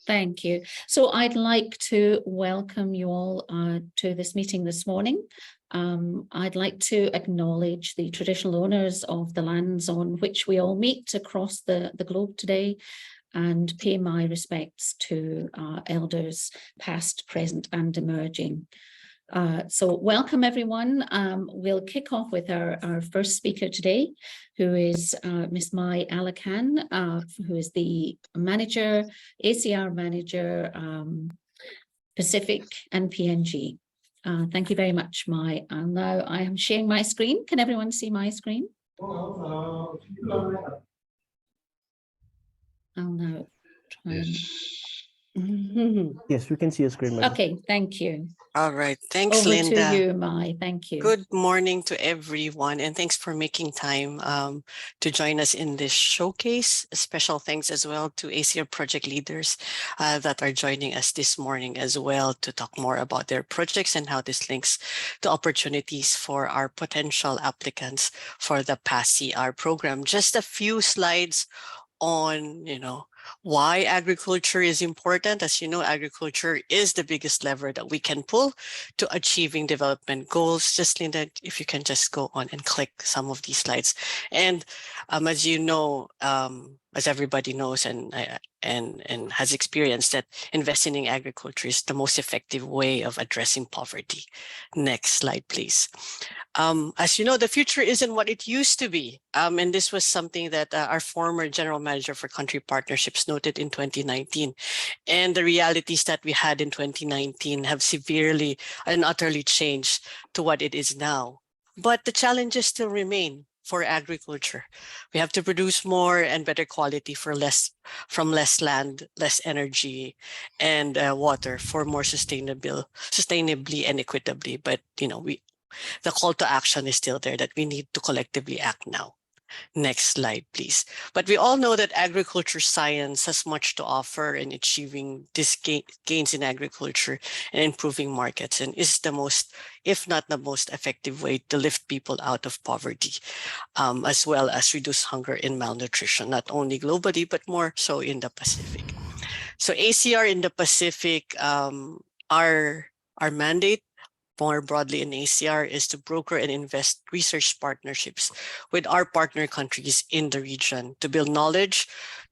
Thank you. So I'd like to welcome you all to this meeting this morning. I'd like to acknowledge the traditional owners of the lands on which we all meet across the globe today and pay my respects to elders past, present and emerging. So welcome everyone. We'll kick off with our first speaker today, who is Ms. Mai Alakan, who is the manager, ACIAR manager, Pacific and PNG. Thank you very much, Mai. And now I am sharing my screen. Can everyone see my screen? I'll now try and... Yes, we can see your screen, Madam. Okay, thank you. All right, thanks, Over Linda. to you, Mai. Thank you. Good morning to everyone, and thanks for making time to join us in this showcase. A special thanks as well to ACIAR project leaders that are joining us this morning as well to talk more about their projects and how this links to opportunities for our potential applicants for the PASS-CR program. Just a few slides on, why agriculture is important. As you know, agriculture is the biggest lever that we can pull to achieving development goals. Just Linda, if you can just go on and click some of these slides. And as you know, as everybody knows and has experienced, that investing in agriculture is the most effective way of addressing poverty. Next slide, please. As you know, the future isn't what it used to be. And this was something that our former general manager for country partnerships noted in 2019. And the realities that we had in 2019 have severely and utterly changed to what it is now. But the challenges still remain for agriculture. We have to produce more and better quality from less land, less energy, and water for more sustainably and equitably. But the call to action is still there, that we need to collectively act now. Next slide, please. But we all know that agriculture science has much to offer in achieving these gains in agriculture and improving markets, and is the most, if not the most effective way to lift people out of poverty, as well as reduce hunger and malnutrition, not only globally, but more so in the Pacific. So ACIAR in the Pacific, our mandate more broadly in ACIAR is to broker and invest research partnerships with our partner countries in the region to build knowledge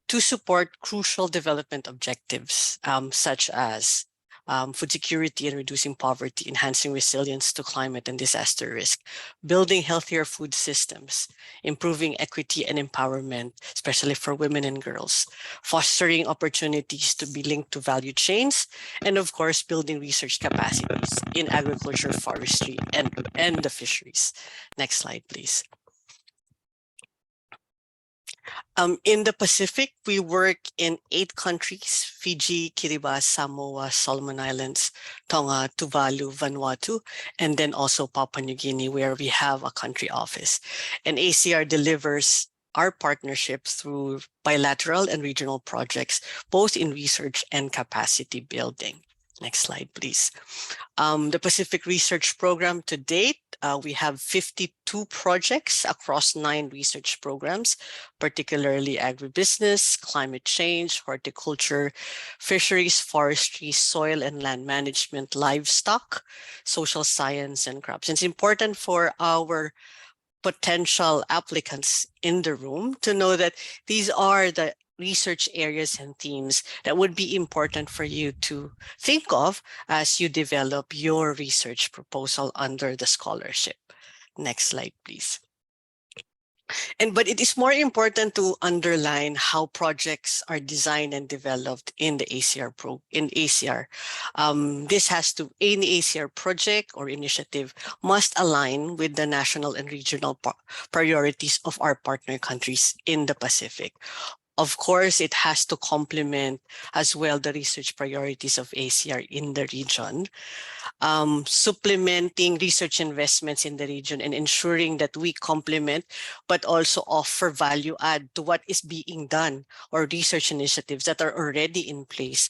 to support crucial development objectives, such as food security and reducing poverty, enhancing resilience to climate and disaster risk, building healthier food systems, improving equity and empowerment, especially for women and girls, fostering opportunities to be linked to value chains, and of course, building research capacities in agriculture, forestry, and the fisheries. Next slide, please. In the Pacific, we work in 8 countries: Fiji, Kiribati, Samoa, Solomon Islands, Tonga, Tuvalu, Vanuatu, and then also Papua New Guinea, where we have a country office. And ACIAR delivers our partnerships through bilateral and regional projects, both in research and capacity building. Next slide, please. The Pacific Research Program to date, we have 52 projects across 9 research programs, particularly agribusiness, climate change, horticulture, fisheries, forestry, soil and land management, livestock, social science, and crops. It's important for our potential applicants in the room to know that these are the research areas and themes that would be important for you to think of as you develop your research proposal under the scholarship. Next slide, please. But it is more important to underline how projects are designed and developed in the ACIAR any ACIAR project or initiative must align with the national and regional priorities of our partner countries in the Pacific. Of course, it has to complement as well the research priorities of ACIAR in the region, supplementing research investments in the region and ensuring that we complement but also offer value add to what is being done or research initiatives that are already in place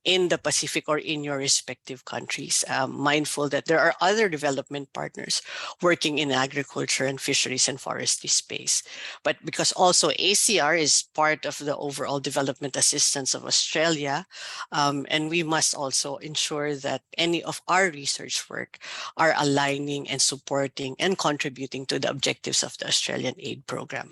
in the Pacific or in your respective countries. Mindful that there are other development partners working in agriculture and fisheries and forestry space. But because also ACIAR is is part of the overall development assistance of Australia. And we must also ensure that any of our research work are aligning and supporting and contributing to the objectives of the Australian aid program.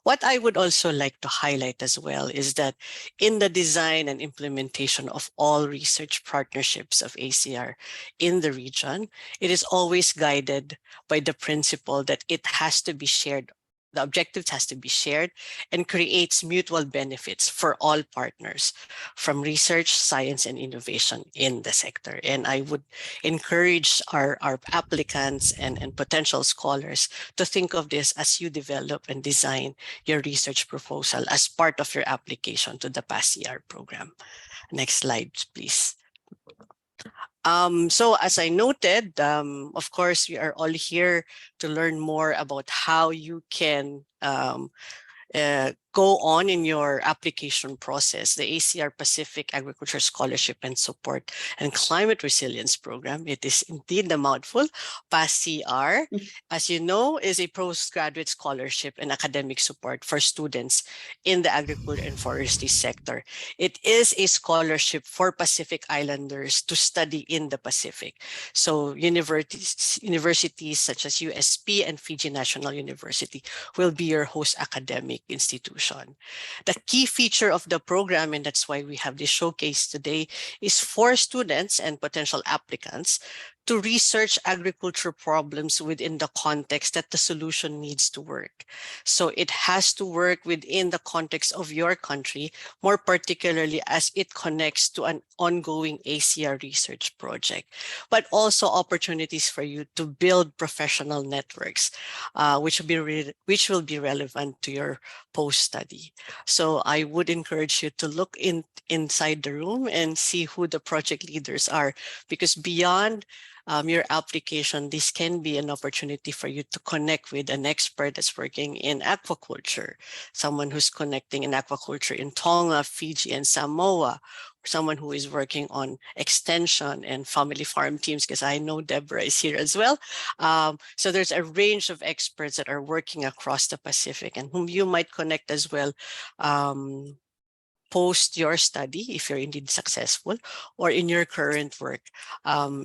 What I would also like to highlight as well is that in the design and implementation of all research partnerships of ACIAR in the region, it is always guided by the principle that it has to be shared. The objectives has to be shared and creates mutual benefits for all partners from research, science, and innovation in the sector. And I would encourage our applicants and potential scholars to think of this as you develop and design your research proposal as part of your application to the PASS-CR program. Next slide, please. So as I noted, of course, we are all here to learn more about how you can go on in your application process. The ACIAR Pacific Agriculture Scholarship and Support and Climate Resilience Program, it is indeed a mouthful. PASS-CR, as you know, is a postgraduate scholarship and academic support for students in the agriculture and forestry sector. It is a scholarship for Pacific Islanders to study in the Pacific. So universities such as USP and Fiji National University will be your host academic institution. The key feature of the program, and that's why we have this showcase today, is for students and potential applicants to research agriculture problems within the context that the solution needs to work. So it has to work within the context of your country, more particularly as it connects to an ongoing ACIAR research project, but also opportunities for you to build professional networks, which will be relevant to your post-study. So I would encourage you to look inside the room and see who the project leaders are, because beyond your application, this can be an opportunity for you to connect with an expert that's working in aquaculture, someone who's connecting in aquaculture in Tonga, Fiji, and Samoa, or someone who is working on extension and family farm teams, because I know Deborah is here as well. So there's a range of experts that are working across the Pacific and whom you might connect as well post your study, if you're indeed successful, or in your current work,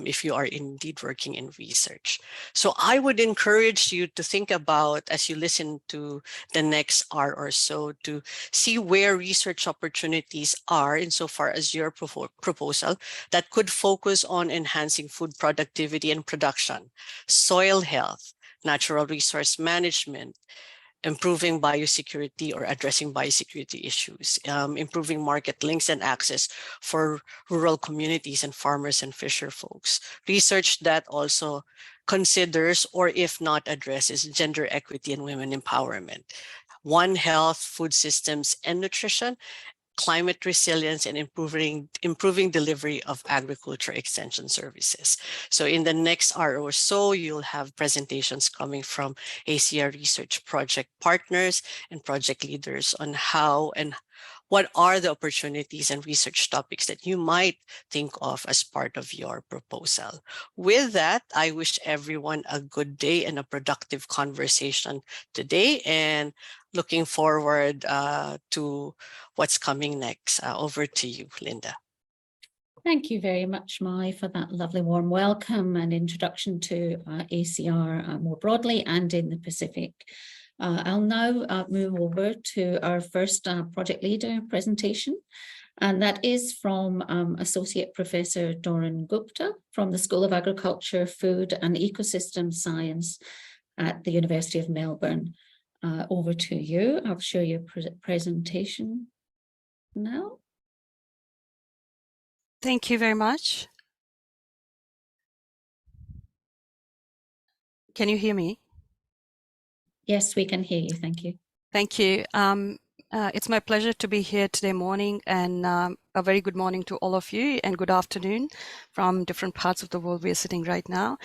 if you are indeed working in research. So I would encourage you to think about, as you listen to the next hour or so, to see where research opportunities are insofar as your proposal that could focus on enhancing food productivity and production, soil health, natural resource management, improving biosecurity or addressing biosecurity issues, improving market links and access for rural communities and farmers and fisher folks. Research that also considers, or if not addresses, gender equity and women empowerment. One Health, food systems and nutrition, climate resilience, and improving delivery of agriculture extension services. So in the next hour or so, you'll have presentations coming from ACIAR research project partners and project leaders on how and what are the opportunities and research topics that you might think of as part of your proposal. With that, I wish everyone a good day and a productive conversation today, and looking forward to what's coming next. Over to you, Linda. Thank you very much, Mai, for that lovely warm welcome and introduction to ACIAR more broadly and in the Pacific. I'll now move over to our first project leader presentation, and that is from Associate Professor Doran Gupta from the School of Agriculture, Food and Ecosystem Science at the University of Melbourne. Over to you. I'll show you a presentation now. Thank you very much. Can you hear me? Yes, we can hear you. Thank you. Thank you. It's my pleasure to be here today morning, and a very good morning to all of you, and good afternoon from different parts of the world we are sitting right now.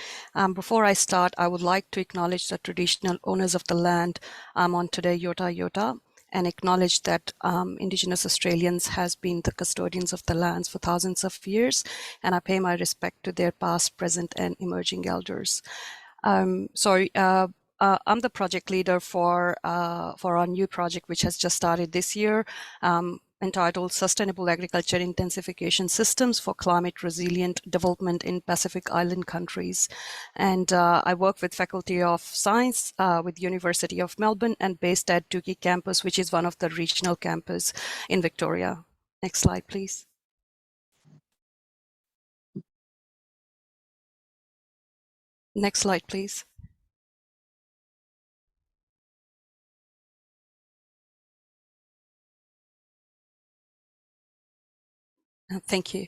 Before I start, I would like to acknowledge the traditional owners of the land I'm on today, Yota Yota, and acknowledge that Indigenous Australians has been the custodians of the lands for thousands of years, and I pay my respect to their past, present, and emerging elders. I'm the project leader for our new project, which has just started this year, entitled Sustainable Agriculture Intensification Systems for Climate Resilient Development in Pacific Island Countries. And I work with Faculty of Science with University of Melbourne and based at Dookie campus, which is one of the regional campus in Victoria. Next slide, please. Next slide, please. Thank you.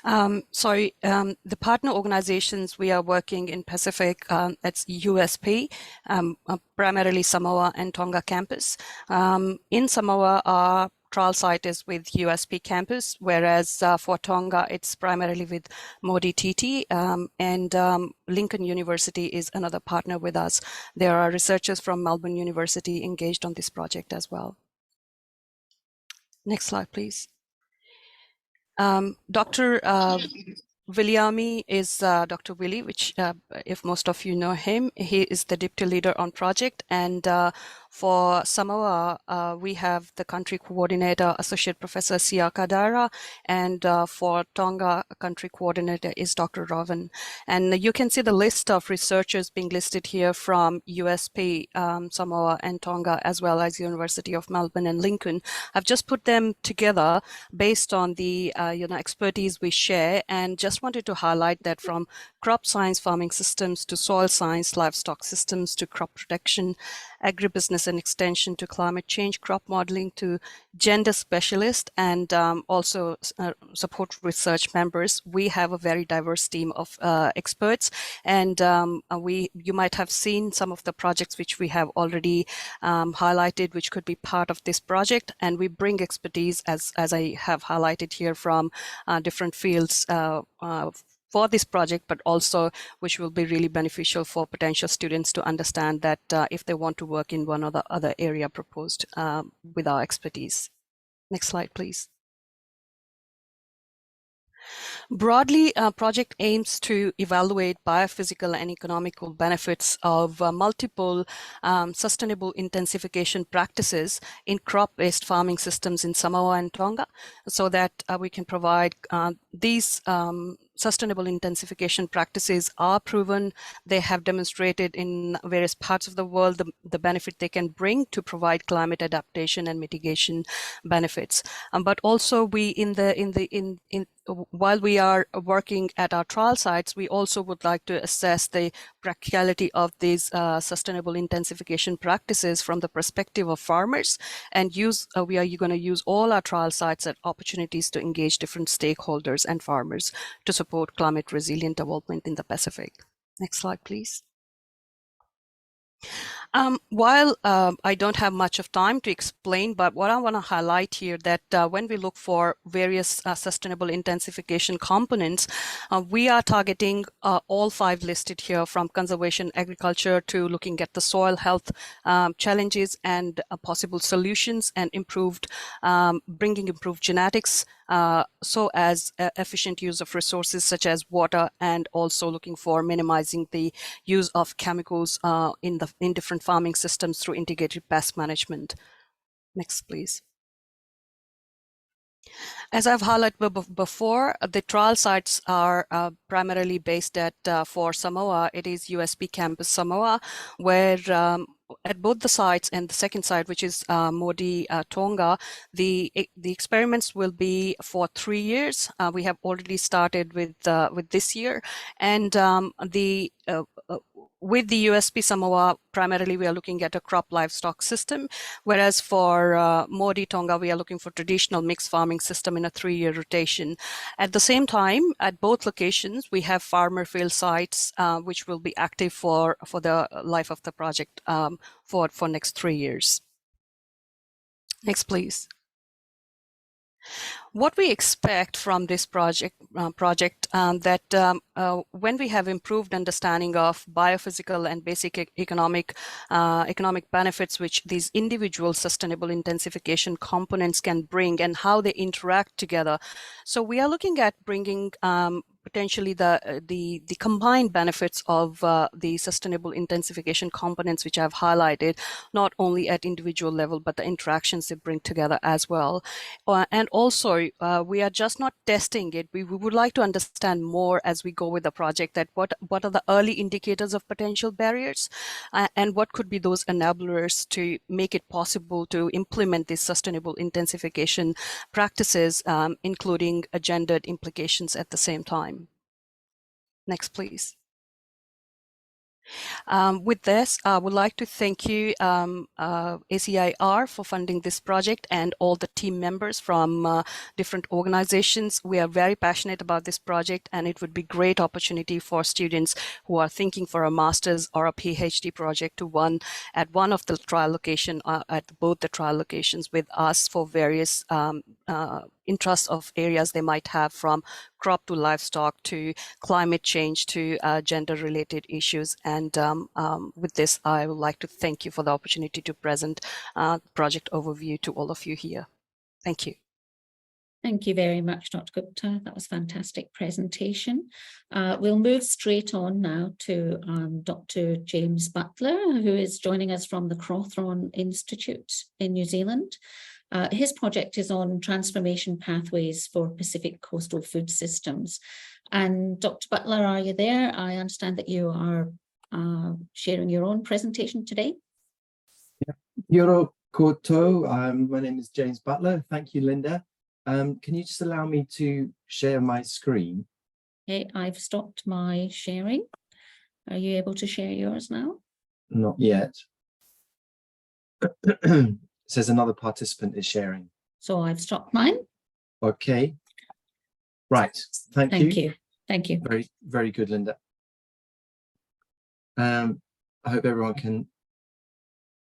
The partner organizations we are working in Pacific, that's USP, primarily Samoa and Tonga campus. In Samoa, our trial site is with USP campus, whereas for Tonga, it's primarily with Modi TT, and Lincoln University is another partner with us. There are researchers from Melbourne University engaged on this project as well. Next slide, please. Dr. Williami is Dr. Willie, which if most of you know him, he is the deputy leader on project. And for Samoa, we have the country coordinator, Associate Professor Sia Kadara, and for Tonga, country coordinator is Dr. Rowan. And you can see the list of researchers being listed here from USP, Samoa and Tonga, as well as University of Melbourne and Lincoln. I've just put them together based on the expertise we share, and just wanted to highlight that from crop science farming systems to soil science livestock systems to crop protection, agribusiness and extension to climate change, crop modeling to gender specialist, and also support research members. We have a very diverse team of experts, and you might have seen some of the projects which we have already highlighted, which could be part of this project, and we bring expertise as I have highlighted here from different fields for this project, but also which will be really beneficial for potential students to understand that if they want to work in one or the other area proposed with our expertise. Next slide, please. Broadly, project aims to evaluate biophysical and economical benefits of multiple sustainable intensification practices in crop-based farming systems in Samoa and Tonga, so that we can provide these sustainable intensification practices are proven. They have demonstrated in various parts of the world the benefit they can bring to provide climate adaptation and mitigation benefits. But also while we are working at our trial sites, we also would like to assess the practicality of these sustainable intensification practices from the perspective of farmers, and we are going to use all our trial sites as opportunities to engage different stakeholders and farmers to support climate resilient development in the Pacific. Next slide, please. While I don't have much of time to explain, but what I want to highlight here that when we look for various sustainable intensification components, we are targeting all 5 listed here, from conservation agriculture to looking at the soil health challenges and possible solutions, and bringing improved genetics, so as efficient use of resources such as water, and also looking for minimizing the use of chemicals in different farming systems through integrated pest management. Next, please. As I've highlighted before, the trial sites are primarily based at, for Samoa, it is USP Campus Samoa, where at both the sites and the second site, which is Modi Tonga, the experiments will be for 3 years. We have already started with this year, and with the USP Samoa, primarily we are looking at a crop livestock system, whereas for Modi Tonga, we are looking for traditional mixed farming system in a 3-year rotation. At the same time, at both locations, we have farmer field sites, which will be active for the life of the project for next 3 years. Next, please. What we expect from this project that when we have improved understanding of biophysical and basic economic benefits which these individual sustainable intensification components can bring and how they interact together. So we are looking at bringing potentially the combined benefits of the sustainable intensification components which I've highlighted, not only at individual level, but the interactions they bring together as well. And also, we are just not testing it. We would like to understand more as we go with the project that what are the early indicators of potential barriers and what could be those enablers to make it possible to implement these sustainable intensification practices, including gendered implications at the same time. Next, please. With this, I would like to thank you, ACIAR, for funding this project and all the team members from different organizations. We are very passionate about this project, and it would be a great opportunity for students who are thinking for a master's or a PhD project to at one of the trial location, at both the trial locations with us for various interests of areas they might have, from crop to livestock to climate change to gender-related issues. And with this, I would like to thank you for the opportunity to present project overview to all of you here. Thank you. Thank you very much, Dr. Gupta. That was a fantastic presentation. We'll move straight on now to Dr. James Butler, who is joining us from the Cawthron Institute in New Zealand. His project is on transformation pathways for Pacific coastal food systems. And Dr. Butler, are you there? I understand that you are sharing your own presentation today. Yeah. Yoro koto. My name is James Butler. Thank you, Linda. Can you just allow me to share my screen? Okay, I've stopped my sharing. Are you able to share yours now? Not yet. It says another participant is sharing. So I've stopped mine. Okay. Right. Thank you. Thank you. Very, very good, Linda. I hope everyone can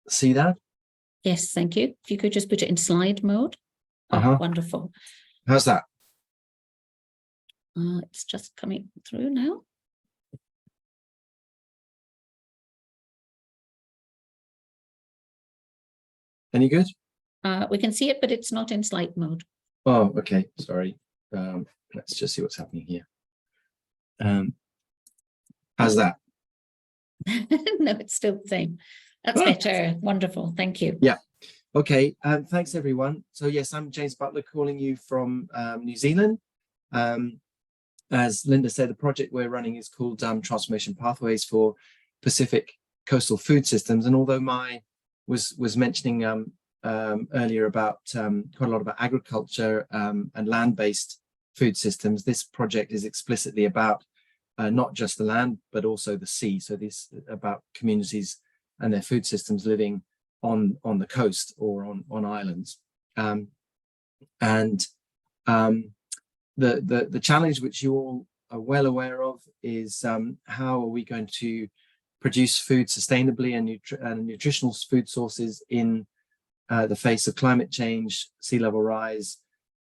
see that. Yes, thank you. If you could just put it in slide mode. Oh, wonderful. How's that? It's just coming through now. Any good? We can see it, but it's not in slide mode. Oh, okay. Sorry. Let's just see what's happening here. How's that? No, it's still the same. That's better. Wonderful. Thank you. Yeah. Okay. Thanks, everyone. So yes, I'm James Butler calling you from New Zealand. As Linda said, the project we're running is called Transformation Pathways for Pacific Coastal Food Systems. And although was mentioning earlier about quite a lot about agriculture and land-based food systems, this project is explicitly about not just the land, but also the sea. So this about communities and their food systems living on the coast or on islands. The challenge, which you all are well aware of, is how are we going to produce food sustainably and nutritional food sources in the face of climate change, sea level rise,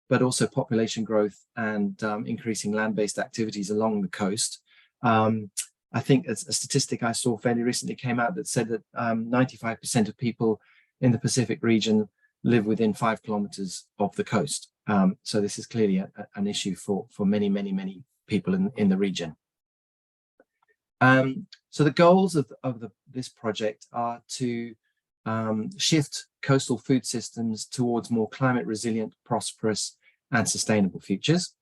but also population growth and increasing land-based activities along the coast. I think a statistic I saw fairly recently came out that said that 95% of people in the Pacific region live within 5 kilometers of the coast. So this is clearly an issue for many people in the region. So the goals of this project are to shift coastal food systems towards more climate resilient, prosperous and sustainable futures.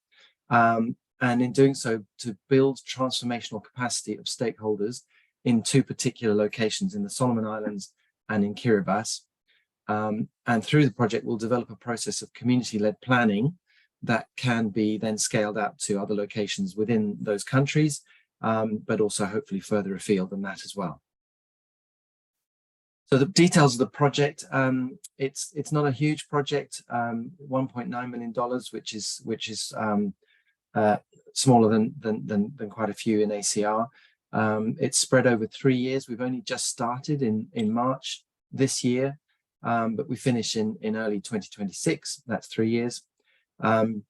And in doing so, to build transformational capacity of stakeholders in 2 particular locations, in the Solomon Islands and in Kiribati. And through the project, we'll develop a process of community-led planning that can be then scaled out to other locations within those countries, but also hopefully further afield than that as well. So the details of the project, it's not a huge project, $1.9 million, which is smaller than quite a few in ACR. It's spread over 3 years. We've only just started in March this year, but we finish in early 2026. That's 3 years. The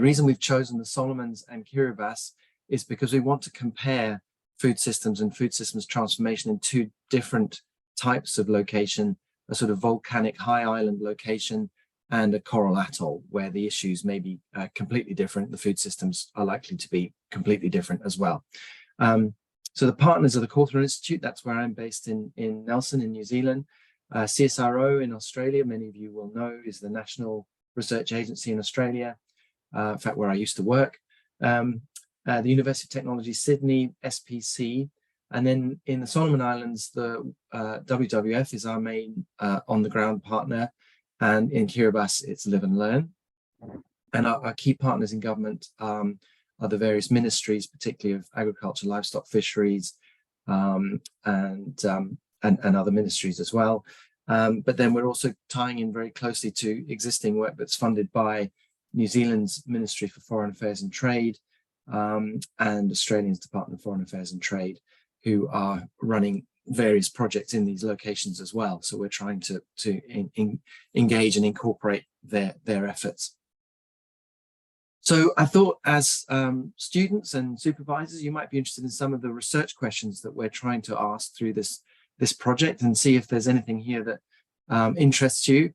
reason we've chosen the Solomons and Kiribati is because we want to compare food systems and food systems transformation in two different types of location, a sort of volcanic high island location and a coral atoll, where the issues may be completely different. The food systems are likely to be completely different as well. So the partners are the Cawthron Institute, that's where I'm based in Nelson in New Zealand. CSIRO in Australia, many of you will know, is the national research agency in Australia, in fact, where I used to work. The University of Technology Sydney, SPC, and then in the Solomon Islands, the WWF is our main on-the-ground partner, and in Kiribati, it's Live and Learn. And our key partners in government are the various ministries, particularly of agriculture, livestock, fisheries, and other ministries as well. But then we're also tying in very closely to existing work that's funded by New Zealand's Ministry for Foreign Affairs and Trade, and Australia's Department of Foreign Affairs and Trade, who are running various projects in these locations as well. So we're trying to engage and incorporate their efforts. So I thought, as students and supervisors, you might be interested in some of the research questions that we're trying to ask through this project, and see if there's anything here that interests you.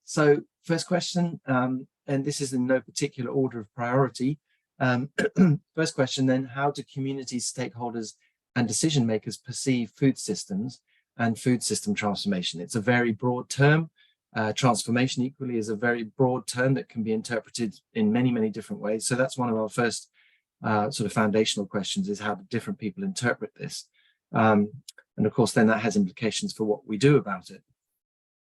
So first question, and this is in no particular order of priority. First question then, how do communities, stakeholders and decision makers perceive food systems and food system transformation? It's a very broad term. Transformation equally is a very broad term that can be interpreted in many, many different ways. So that's one of our first sort of foundational questions, is how do different people interpret this? And of course, then that has implications for what we do about it.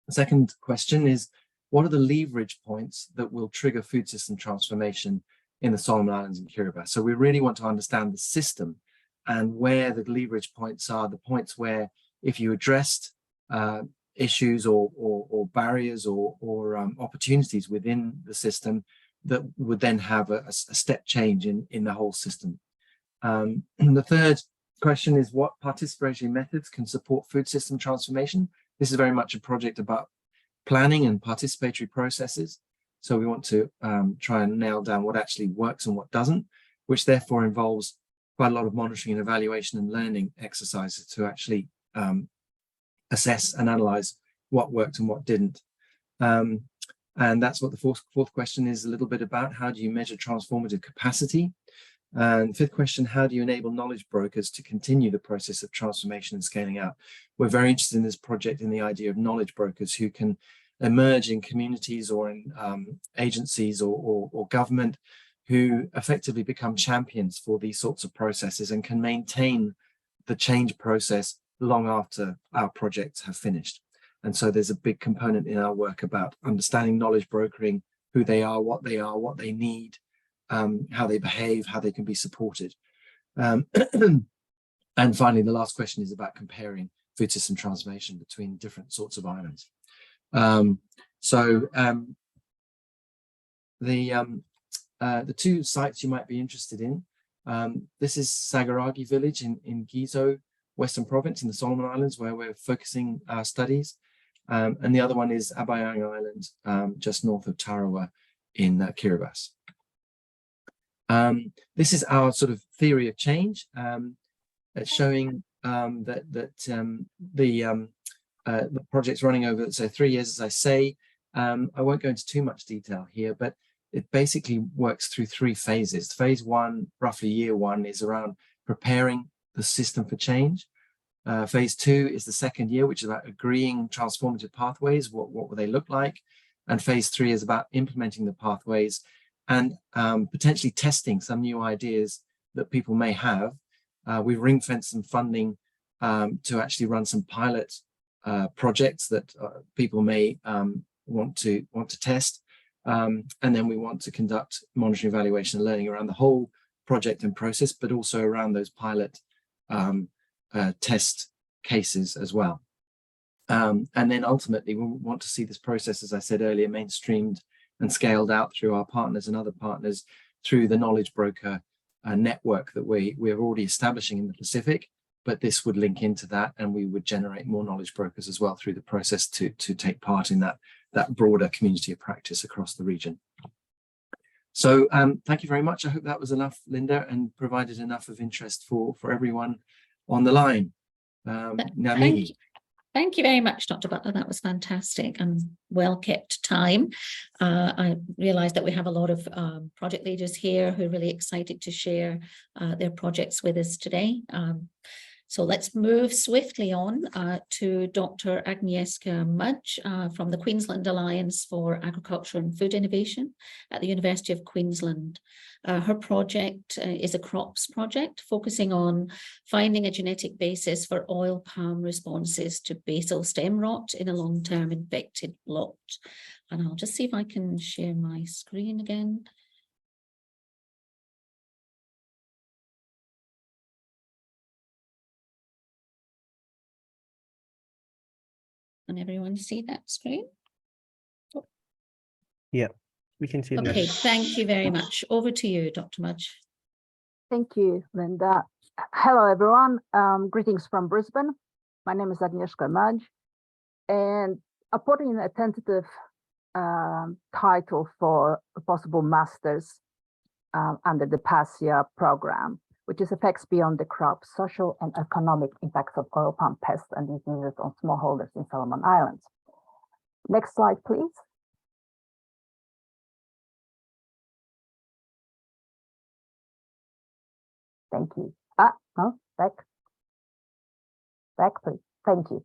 The second question is, what are the leverage points that will trigger food system transformation in the Solomon Islands and Kiribati? So we really want to understand the system and where the leverage points are, the points where if you addressed issues or barriers or opportunities within the system, that would then have a step change in the whole system. And the third question is, what participatory methods can support food system transformation? This is very much a project about planning and participatory processes. So we want to try and nail down what actually works and what doesn't, which therefore involves quite a lot of monitoring and evaluation and learning exercises to actually assess and analyze what worked and what didn't. And that's what the fourth question is a little bit about. How do you measure transformative capacity? And fifth question, how do you enable knowledge brokers to continue the process of transformation and scaling out? We're very interested in this project in the idea of knowledge brokers who can emerge in communities or in agencies or government, who effectively become champions for these sorts of processes and can maintain the change process long after our projects have finished. And so there's a big component in our work about understanding knowledge brokering, who they are, what they need, how they behave, how they can be supported. And finally, the last question is about comparing food system transformation between different sorts of islands. The two sites you might be interested in, this is Sagaragi village in Gizo, Western Province in the Solomon Islands, where we're focusing our studies. And the other one is Abayang Island, just north of Tarawa in Kiribati. This is our sort of theory of change. It's showing that the project's running over, so 3 years, as I say. I won't go into too much detail here, but it basically works through 3 phases. Phase 1, roughly year 1, is around preparing the system for change. Phase 2 is the second year, which is about agreeing transformative pathways. What will they look like? And phase 3 is about implementing the pathways and potentially testing some new ideas that people may have. We've ring-fenced some funding to actually run some pilot projects that people may want to test. And then we want to conduct monitoring, evaluation and learning around the whole project and process, but also around those pilot test cases as well. And then ultimately we want to see this process, as I said earlier, mainstreamed and scaled out through our partners and other partners through the knowledge broker network that we're already establishing in the Pacific, but this would link into that, and we would generate more knowledge brokers as well through the process to take part in that that broader community of practice across the region. So thank you very much. I hope that was enough, Linda, and provided enough of interest for everyone on the line. Thank you very much, Dr. Butler. That was fantastic and well kept time. I realise that we have a lot of project leaders here who are really excited to share their projects with us today. So let's move swiftly on to Dr. Agnieszka Mudge from the Queensland Alliance for Agriculture and Food Innovation at the University of Queensland. Her project is a crops project focusing on finding a genetic basis for oil palm responses to basal stem rot in a long-term infected blot. And I'll just see if I can share my screen again. Can everyone see that screen? Oh. Yeah, we can see that. Okay, thank you very much. Over to you, Dr. Mudge. Thank you, Linda. Hello, everyone. Greetings from Brisbane. My name is Agnieszka Mudge, and I put in a tentative title for a possible master's under the PASS-CR program, which is Effects Beyond the Crop, Social and Economic Impacts of Oil Palm Pests and Diseases on Smallholders in Solomon Islands. Next slide, please. Thank you. No, back, please. Thank you.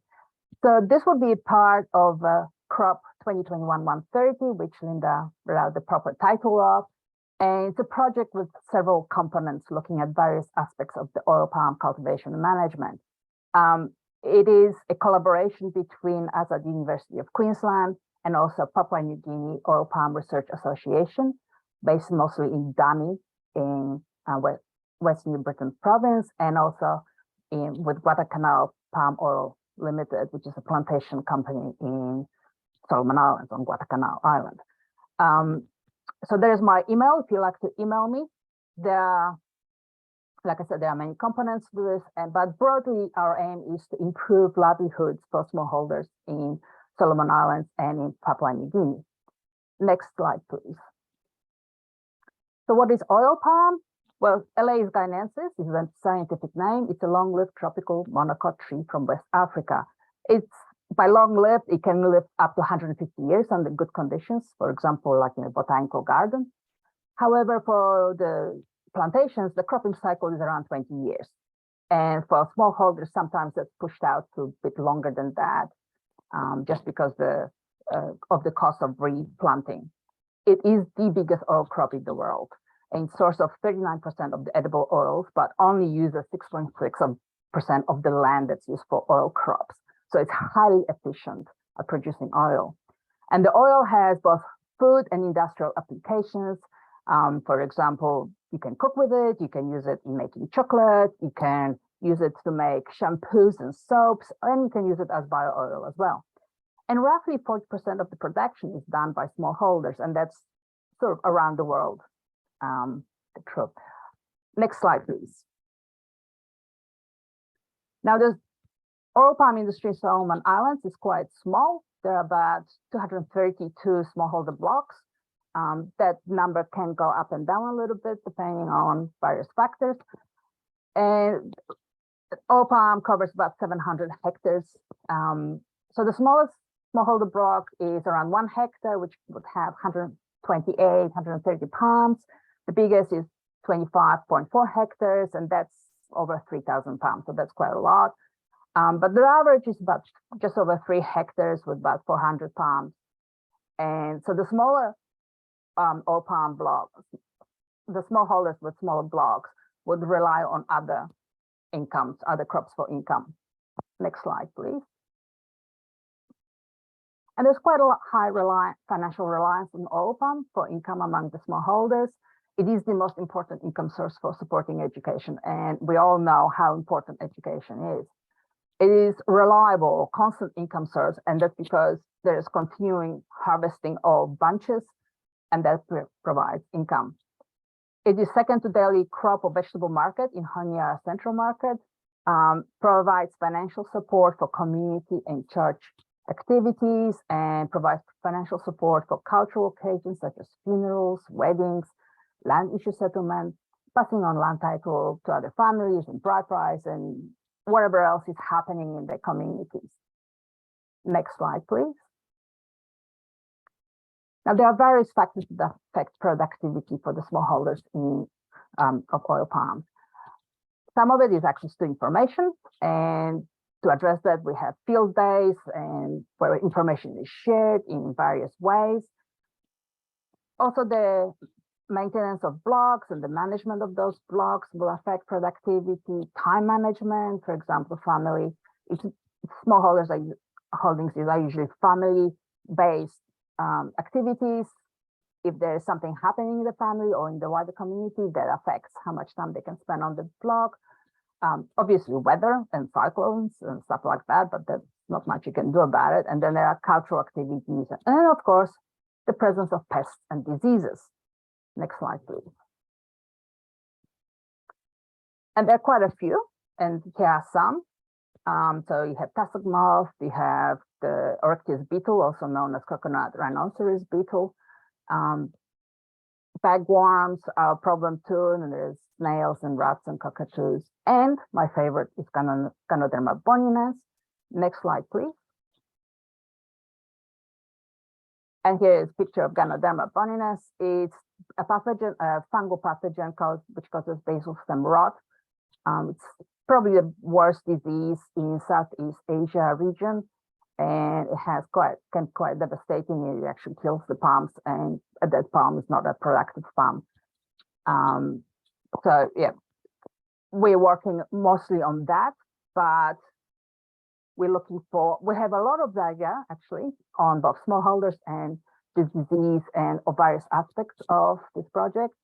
So this will be part of Crop 2021-130, which Linda allowed the proper title of. And it's a project with several components looking at various aspects of the oil palm cultivation and management. It is a collaboration between us at the University of Queensland and also Papua New Guinea Oil Palm Research Association, based mostly in Dami in West New Britain province, and also with Guadalcanal Palm Oil Limited, which is a plantation company in Solomon Islands on Guadalcanal Island. So there's my email if you'd like to email me. Like I said, there are many components to this, but broadly, our aim is to improve livelihoods for smallholders in Solomon Islands and in Papua New Guinea. Next slide, please. So what is oil palm? Well, Elais guinensis is the scientific name. It's a long-lived tropical monocot tree from West Africa. It's by long-lived, it can live up to 150 years under good conditions, for example, like in a botanical garden. However, for the plantations, the cropping cycle is around 20 years. And for smallholders, sometimes that's pushed out to a bit longer than that, just because of the cost of replanting. It is the biggest oil crop in the world, and source of 39% of the edible oils, but only uses 6.6% of the land that's used for oil crops. So it's highly efficient at producing oil. And the oil has both food and industrial applications. For example, you can cook with it, you can use it in making chocolate, you can use it to make shampoos and soaps, and you can use it as bio-oil as well. And roughly 40% of the production is done by smallholders, and that's sort of around the world. The truth. Next slide, please. Now, the oil palm industry in Solomon Islands is quite small. There are about 232 smallholder blocks. That number can go up and down a little bit depending on various factors. And oil palm covers about 700 hectares. So the smallest smallholder block is around 1 hectare, which would have 128, 130 palms. The biggest is 25.4 hectares, and that's over 3,000 palms. So that's quite a lot. But the average is about just over 3 hectares with about 400 palms. And so the smaller oil palm blocks, the smallholders with smaller blocks would rely on other incomes, other crops for income. Next slide, please. And there's quite a high financial reliance on oil palm for income among the smallholders. It is the most important income source for supporting education, and we all know how important education is. It is reliable, constant income source, and that's because there is continuing harvesting of bunches, and that provides income. It is second to daily crop or vegetable market in Honiara Central Market, provides financial support for community and church activities and provides financial support for cultural occasions such as funerals, weddings, land issue settlement, passing on land title to other families and bride price and whatever else is happening in the communities. Next slide, please. Now, there are various factors that affect productivity for the smallholders of oil palm. Some of it is access to information, and to address that, we have field days and where information is shared in various ways. Also, the maintenance of blocks and the management of those blocks will affect productivity. Time management, for example, smallholders holdings are usually family-based activities. If there is something happening in the family or in the wider community, that affects how much time they can spend on the block. Obviously, weather and cyclones and stuff like that, but there's not much you can do about it. And then there are cultural activities. And then, of course, the presence of pests and diseases. Next slide, please. And there are quite a few, and here are some. So you have tussock moth, you have the Oryctes beetle, also known as coconut rhinoceros beetle. Bagworms are a problem too, and there's snails and rats and cockatoos. And my favorite is Ganoderma boninens. Next slide, please. And here is a picture of Ganoderma boninens. It's a pathogen, a fungal pathogen which causes basal stem rot. It's probably the worst disease in Southeast Asia region, and it has can be quite devastating. It actually kills the palms, and a dead palm is not a productive palm. So yeah, we're working mostly on that, but we have a lot of data actually on both smallholders and the disease and various aspects of this project.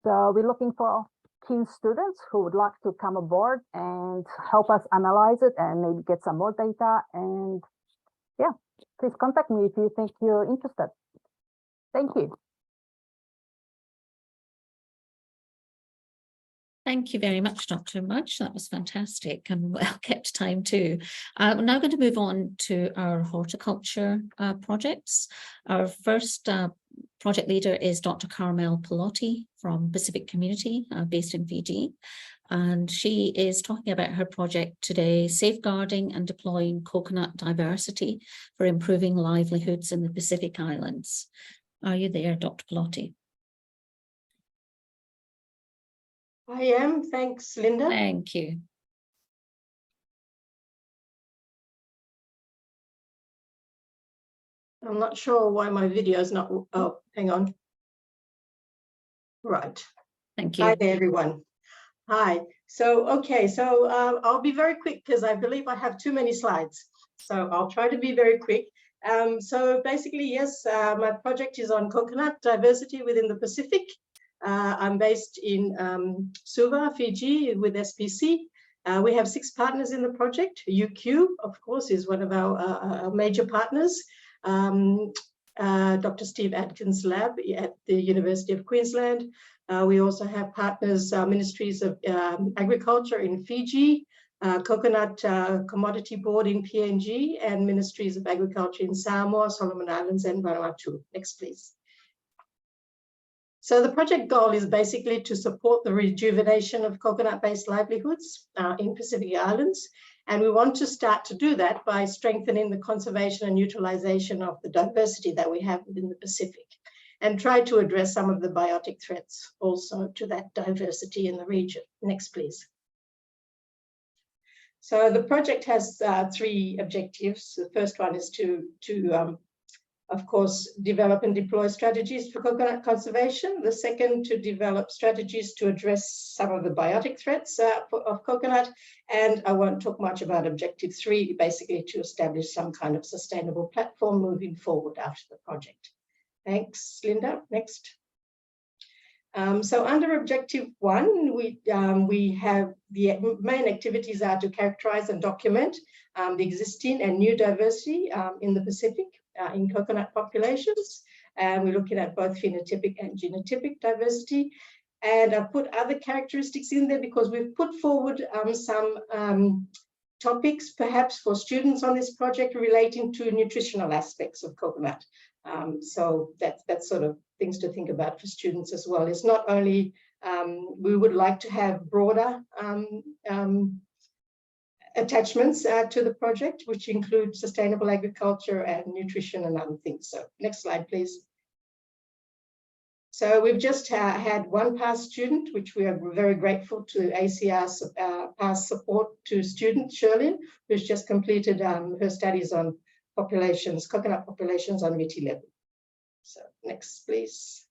So we're looking for keen students who would like to come aboard and help us analyze it and maybe get some more data. And yeah, please contact me if you think you're interested. Thank you. Thank you very much, Dr. Mudge. That was fantastic and well kept time too. We're now going to move on to our horticulture projects. Our first project leader is Dr. Carmel Pilotti from Pacific Community based in Fiji. And she is talking about her project today, safeguarding and deploying coconut diversity for improving livelihoods in the Pacific Islands. Are you there, Dr. Pilotti? I am. Thanks, Linda. Thank you. I'm not sure why my video is not. Oh, hang on. Right. Thank you. Hi there, everyone. Hi. So, okay. So I'll be very quick because I believe I have too many slides. So I'll try to be very quick. So basically, yes, my project is on coconut diversity within the Pacific. I'm based in Suva, Fiji, with SPC. We have 6 partners in the project. UQ, of course, is one of our major partners. Dr. Steve Adkins' lab at the University of Queensland. We also have partners, Ministries of Agriculture in Fiji, Coconut Commodity Board in PNG, and Ministries of Agriculture in Samoa, Solomon Islands, and Vanuatu. Next, please. So the project goal is basically to support the rejuvenation of coconut-based livelihoods in Pacific Islands. And we want to start to do that by strengthening the conservation and utilization of the diversity that we have within the Pacific, and try to address some of the biotic threats also to that diversity in the region. Next, please. So the project has 3 objectives. The first one is to of course, develop and deploy strategies for coconut conservation. The second, to develop strategies to address some of the biotic threats of coconut. And I won't talk much about objective 3, basically to establish some kind of sustainable platform moving forward after the project. Thanks, Linda. Next. So under objective 1, we have the main activities are to characterize and document the existing and new diversity in the Pacific in coconut populations. And we're looking at both phenotypic and genotypic diversity. And I've put other characteristics in there because we've put forward some topics perhaps for students on this project relating to nutritional aspects of coconut. So that's sort of things to think about for students as well. It's not only, we would like to have broader attachments to the project, which include sustainable agriculture and nutrition and other things. So next slide, please. So we've just had one PASS student, which we are very grateful to ACIAR's PASS support to student Sherlyn, who's just completed her studies on populations, coconut populations on Viti level. So next, please.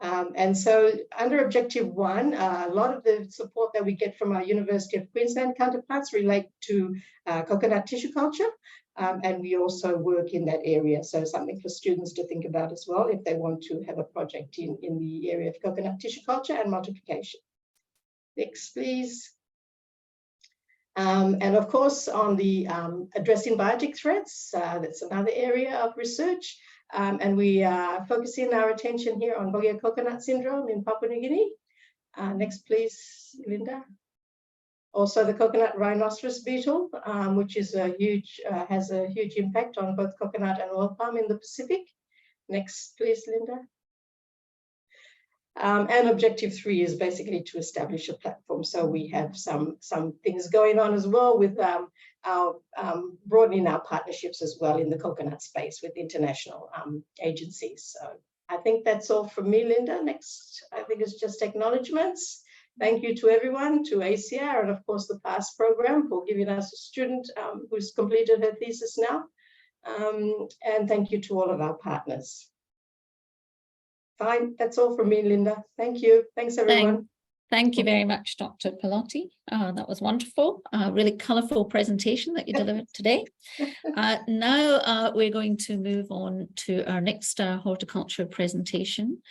And so under objective 1, a lot of the support that we get from our University of Queensland counterparts relate to coconut tissue culture. And we also work in that area. So something for students to think about as well if they want to have a project in the area of coconut tissue culture and multiplication. Next, please. And of course, on the addressing biotic threats, that's another area of research. And we are focusing our attention here on Bogia coconut syndrome in Papua New Guinea. Next, please, Linda. Also, the coconut rhinoceros beetle, which is a huge, has a huge impact on both coconut and oil palm in the Pacific. Next, please, Linda. And objective 3 is basically to establish a platform. So we have some things going on as well with our broadening our partnerships as well in the coconut space with international agencies. So I think that's all from me, Linda. Next, I think it's just acknowledgements. Thank you to everyone, to ACIAR, and of course the PASS program for giving us a student who's completed her thesis now. And thank you to all of our partners. Fine, that's all from me, Linda. Thank you. Thanks, everyone. Thank you very much, Dr. Pilotti. That was wonderful. Really colourful presentation that you delivered today. Now we're going to move on to our next horticulture presentation,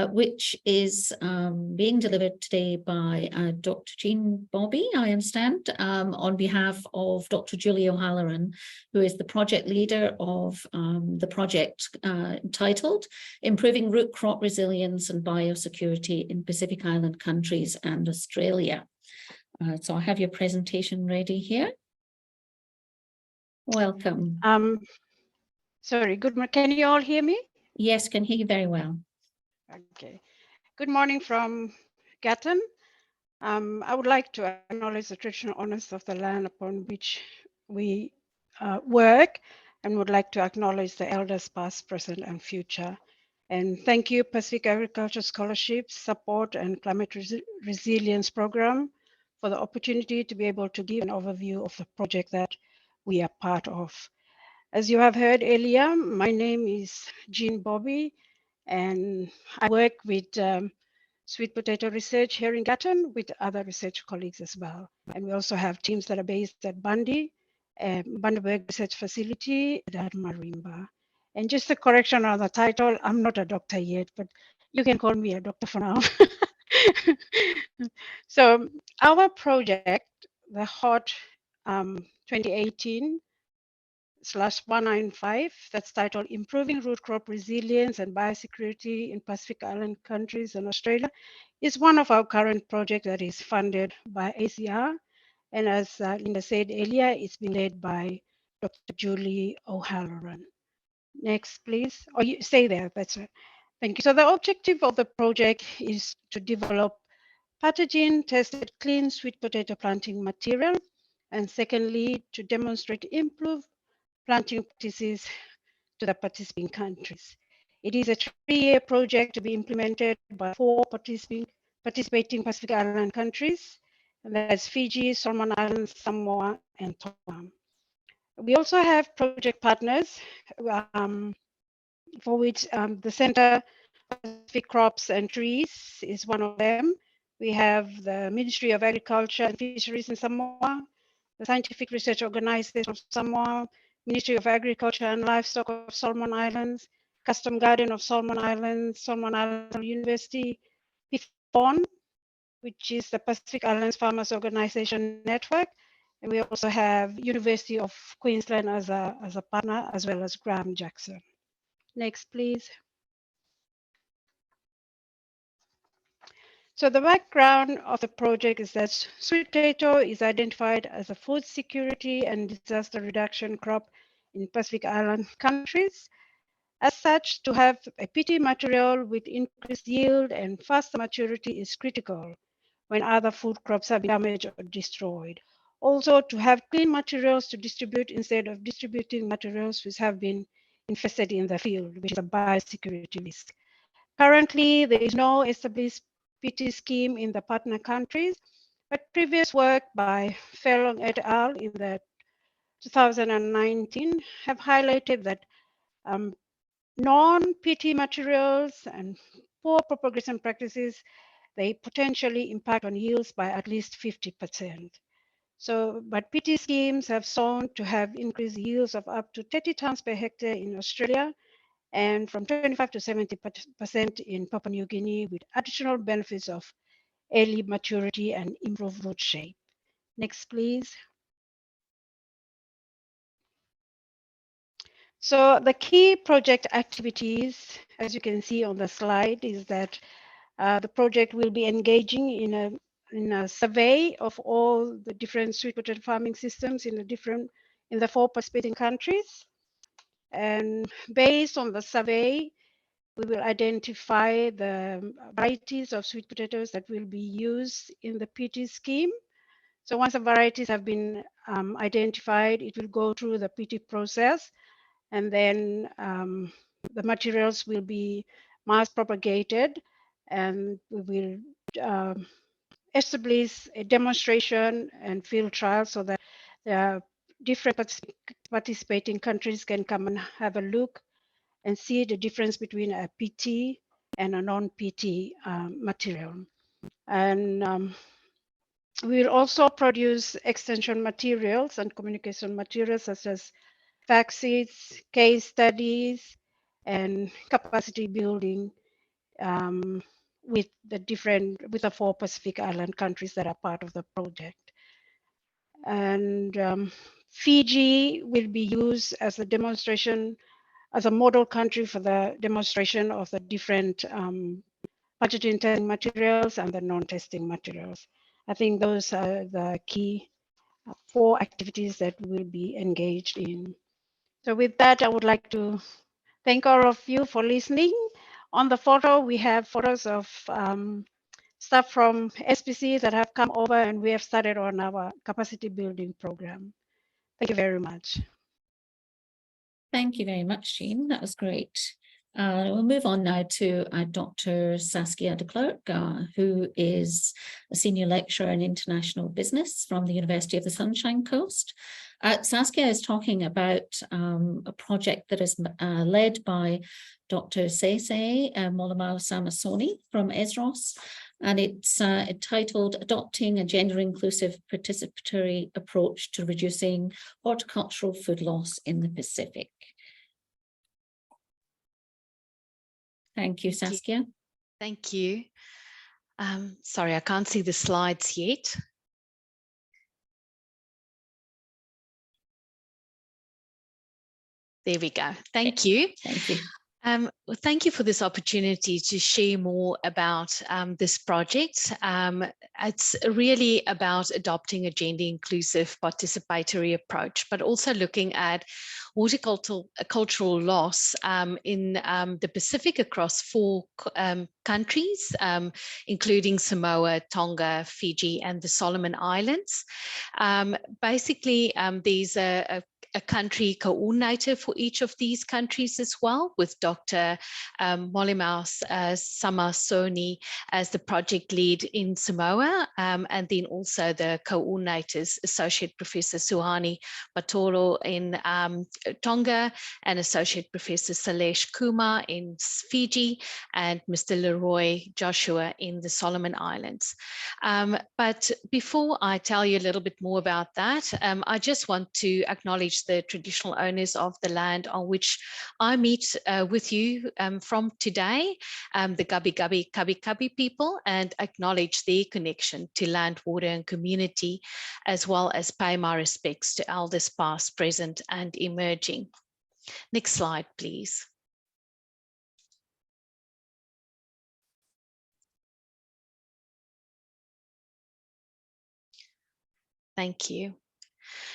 which is being delivered today by Dr. Jean Bobby, I understand, on behalf of Dr. Julie O'Halloran, who is the project leader of the project titled Improving Root Crop Resilience and Biosecurity in Pacific Island Countries and Australia. So I have your presentation ready here. Welcome. Sorry, can you all hear me? Yes, can hear you very well. Okay. Good morning from Gatton. I would like to acknowledge the traditional owners of the land upon which we work, and would like to acknowledge the elders past, present, and future. And thank you, Pacific Agriculture Scholarship Support and Climate Resilience Program, for the opportunity to be able to give an overview of the project that we are part of. As you have heard earlier, my name is Jean Bobby, and I work with sweet potato research here in Gatton with other research colleagues as well. And we also have teams that are based at Bundaberg Research Facility at Marimba. And just a correction on the title, I'm not a doctor yet, but you can call me a doctor for now. So our project, the HOT 2018/195, that's titled Improving Root Crop Resilience and Biosecurity in Pacific Island Countries and Australia, is one of our current projects that is funded by ACIAR. And as Linda said earlier, it's been led by Dr. Julie O'Halloran. Next, please. Oh, you stay there. That's right. Thank you. So the objective of the project is to develop pathogen-tested clean sweet potato planting material, and secondly, to demonstrate improved planting practices to the participating countries. It is a 3-year project to be implemented by 4 participating Pacific Island countries, and that's Fiji, Solomon Islands, Samoa, and Tonga. We also have project partners for which the Center for Pacific Crops and Trees is one of them. We have the Ministry of Agriculture and Fisheries in Samoa, the Scientific Research Organization of Samoa, Ministry of Agriculture and Livestock of Solomon Islands, Custom Garden of Solomon Islands University, PIFON, which is the Pacific Islands Farmers Organization Network. And we also have University of Queensland as a partner, as well as Graham Jackson. Next, please. So the background of the project is that sweet potato is identified as a food security and disaster reduction crop in Pacific Island countries. As such, to have a PT material with increased yield and faster maturity is critical when other food crops have been damaged or destroyed. Also, to have clean materials to distribute instead of distributing materials which have been infested in the field, which is a biosecurity risk. Currently, there is no established PT scheme in the partner countries, but previous work by Fellon et al. In the 2019 have highlighted that non-PT materials and poor propagation practices, they potentially impact on yields by at least 50%. So, but PT schemes have shown to have increased yields of up to 30 tons per hectare in Australia and from 25 to 70% in Papua New Guinea, with additional benefits of early maturity and improved root shape. Next, please. So the key project activities, as you can see on the slide, is that the project will be engaging in a survey of all the different sweet potato farming systems in the 4 participating countries. And based on the survey, we will identify the varieties of sweet potatoes that will be used in the PT scheme. So once the varieties have been identified, it will go through the PT process, and then the materials will be mass propagated, and we will establish a demonstration and field trials so that the different participating countries can come and have a look and see the difference between a PT and a non-PT material. And we will also produce extension materials and communication materials such as fact sheets, case studies, and capacity building with the 4 Pacific Island countries that are part of the project. And Fiji will be used as a demonstration, as a model country for the demonstration of the different pathogen testing materials and the non-testing materials. I think those are the key 4 activities that we'll be engaged in. So with that, I would like to thank all of you for listening. On the photo, we have photos of staff from SPC that have come over, and we have started on our capacity building program. Thank you very much. Thank you very much, Jean. That was great. We'll move on now to Dr. Saskia de Klerk, who is a senior lecturer in international business from the University of the Sunshine Coast. Saskia is talking about a project that is led by Dr. Sese Molomau Samasoni from ESROS, and it's titled Adopting a Gender Inclusive Participatory Approach to Reducing Horticultural Food Loss in the Pacific. Thank you, Saskia. Thank you. Sorry, I can't see the slides yet. There we go. Thank you. Thank you. Well, thank you for this opportunity to share more about this project. It's really about adopting a gender inclusive participatory approach, but also looking at horticultural loss in the Pacific across 4 countries, including Samoa, Tonga, Fiji, and the Solomon Islands. Basically, there's a country coordinator for each of these countries as well, with Dr. Molomau Samasoni as the project lead in Samoa, and then also the coordinators, Associate Professor Suhani Batoro in Tonga, and Associate Professor Salesh Kumar in Fiji, and Mr. Leroy Joshua in the Solomon Islands. But before I tell you a little bit more about that, I just want to acknowledge the traditional owners of the land on which I meet with you from today, the Gabi Gabi Kabi Kabi people, and acknowledge their connection to land, water, and community, as well as pay my respects to elders past, present, and emerging. Next slide, please. Thank you.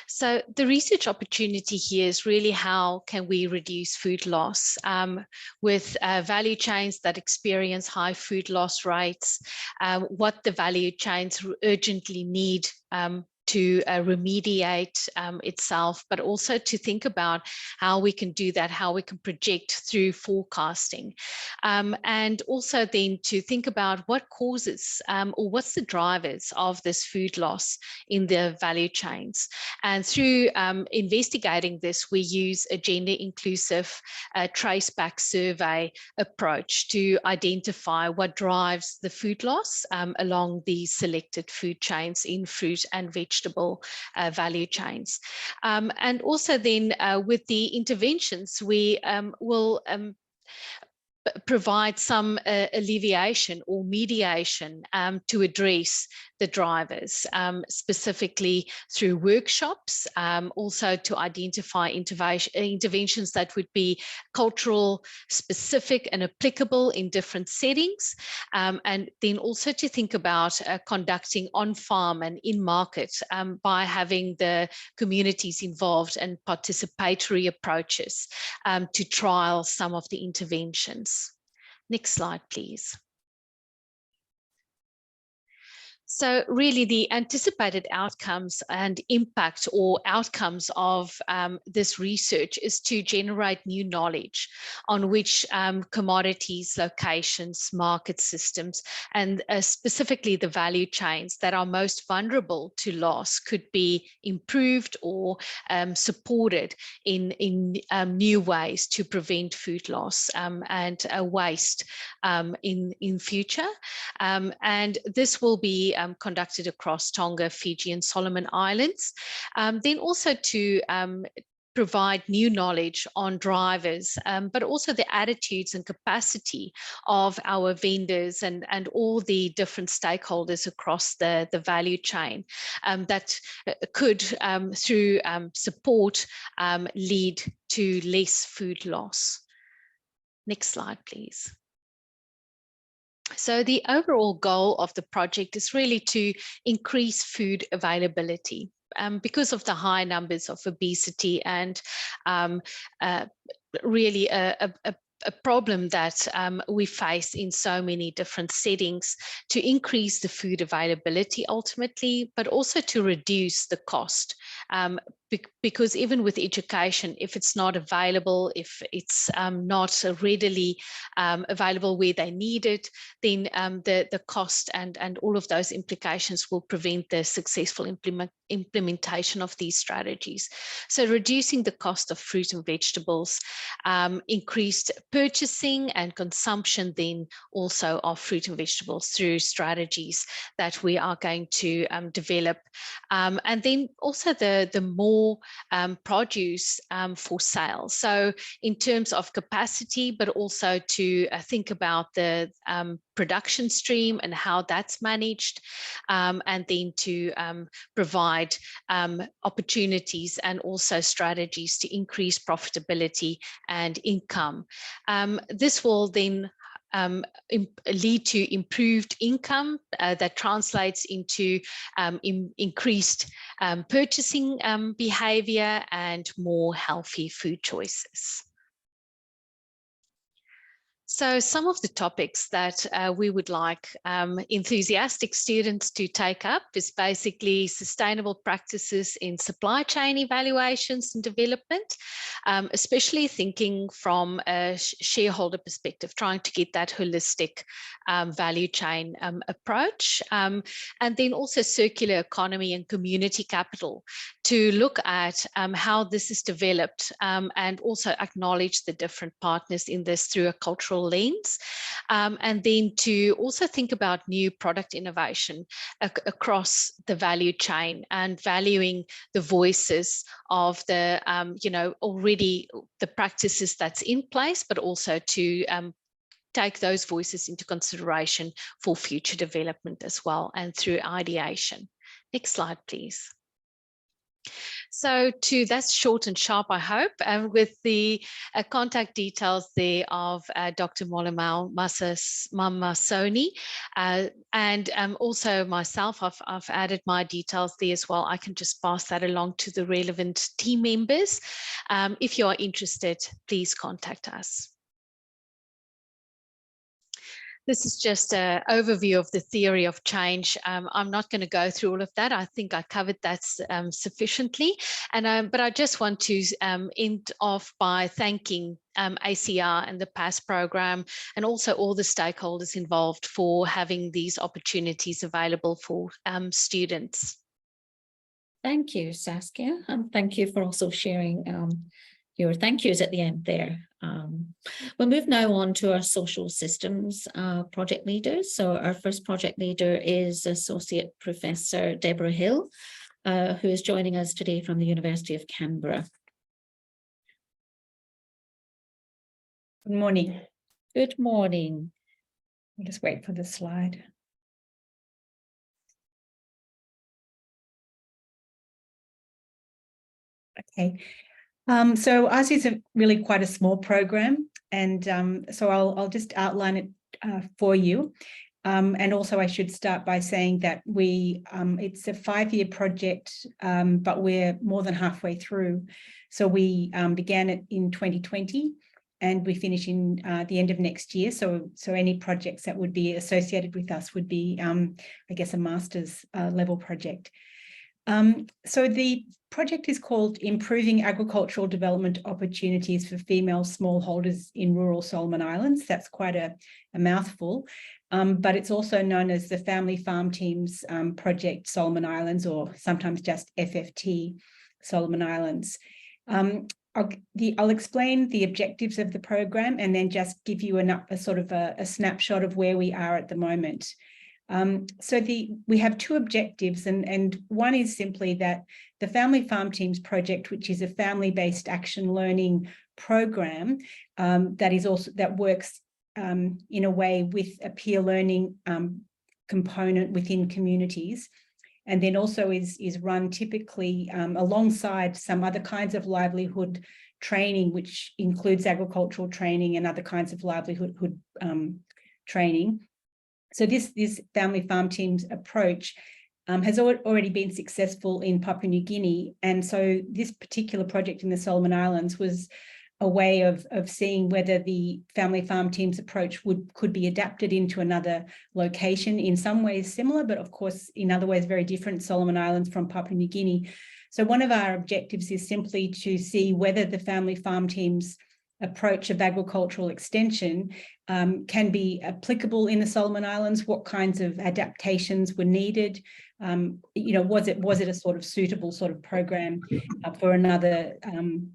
So the research opportunity here is really how can we reduce food loss with value chains that experience high food loss rates, what the value chains urgently need to remediate itself, but also to think about how we can do that, how we can project through forecasting. And also then to think about what causes or what's the drivers of this food loss in the value chains. And through investigating this, we use a gender inclusive traceback survey approach to identify what drives the food loss along these selected food chains in fruit and vegetable value chains. And also then with the interventions, we will provide some alleviation or mediation to address the drivers, specifically through workshops, also to identify interventions that would be cultural specific and applicable in different settings, and then also to think about conducting on-farm and in-market by having the communities involved and participatory approaches to trial some of the interventions. Next slide, please. So really the anticipated outcomes and impact or outcomes of this research is to generate new knowledge on which commodities, locations, market systems, and specifically the value chains that are most vulnerable to loss could be improved or supported in new ways to prevent food loss and waste in future. And this will be conducted across Tonga, Fiji, and Solomon Islands. Then also to provide new knowledge on drivers, but also the attitudes and capacity of our vendors and all the different stakeholders across the value chain that could, through support, lead to less food loss. Next slide, please. So the overall goal of the project is really to increase food availability because of the high numbers of obesity and really a problem that we face in so many different settings, to increase the food availability ultimately, but also to reduce the cost. Because even with education, if it's not available, if it's not readily available where they need it, then the cost and all of those implications will prevent the successful implementation of these strategies. So reducing the cost of fruit and vegetables, increased purchasing and consumption then also of fruit and vegetables through strategies that we are going to develop. And then also the more produce for sale. So in terms of capacity, but also to think about the production stream and how that's managed, and then to provide opportunities and also strategies to increase profitability and income. This will then lead to improved income that translates into increased purchasing behavior and more healthy food choices. So some of the topics that we would like enthusiastic students to take up is basically sustainable practices in supply chain evaluations and development, especially thinking from a shareholder perspective, trying to get that holistic value chain approach. And then also circular economy and community capital to look at how this is developed and also acknowledge the different partners in this through a cultural lens, and then to also think about new product innovation across the value chain and valuing the voices of the already the practices that's in place, but also to take those voices into consideration for future development as well and through ideation. Next slide, please. So that's short and sharp, I hope, with the contact details there of Dr. Molimau Mamasoni, and also myself, I've added my details there as well. I can just pass that along to the relevant team members. If you are interested, please contact us. This is just an overview of the theory of change. I'm not going to go through all of that. I think I covered that sufficiently. But I just want to end off by thanking ACIAR and the PASS program, and also all the stakeholders involved for having these opportunities available for students. Thank you, Saskia, and thank you for also sharing your thank yous at the end there. We'll move now on to our social systems project leaders. So our first project leader is Associate Professor Deborah Hill, who is joining us today from the University of Canberra. Good morning. Good morning. I'll just wait for the slide. Okay. So ours is really quite a small program, and so I'll just outline it for you. And also I should start by saying that it's a 5-year project, but we're more than halfway through. So we began it in 2020 and we finish in the end of next year. So any projects that would be associated with us would be, I guess, a master's level project. So the project is called Improving Agricultural Development Opportunities for Female Smallholders in Rural Solomon Islands. That's quite a mouthful, but it's also known as the Family Farm Teams Project Solomon Islands, or sometimes just FFT Solomon Islands. I'll explain the objectives of the program and then just give you a sort of a snapshot of where we are at the moment. So we have 2 objectives, and one is simply that the Family Farm Teams project, which is a family-based action learning program that works in a way with a peer learning component within communities, and then also is run typically alongside some other kinds of livelihood training, which includes agricultural training and other kinds of livelihood training. So this Family Farm Teams approach has already been successful in Papua New Guinea. And so this particular project in the Solomon Islands was a way of seeing whether the Family Farm Teams approach could be adapted into another location, in some ways similar, but of course in other ways very different, Solomon Islands from Papua New Guinea. So one of our objectives is simply to see whether the Family Farm Teams approach of agricultural extension can be applicable in the Solomon Islands, what kinds of adaptations were needed, was it a sort of suitable sort of program for another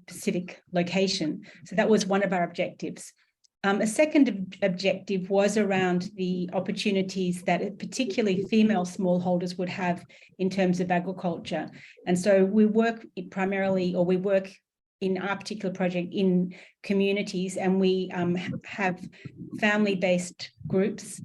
Pacific location. So that was one of our objectives. A second objective was around the opportunities that particularly female smallholders would have in terms of agriculture. And so we work in our particular project in communities, and we have family-based groups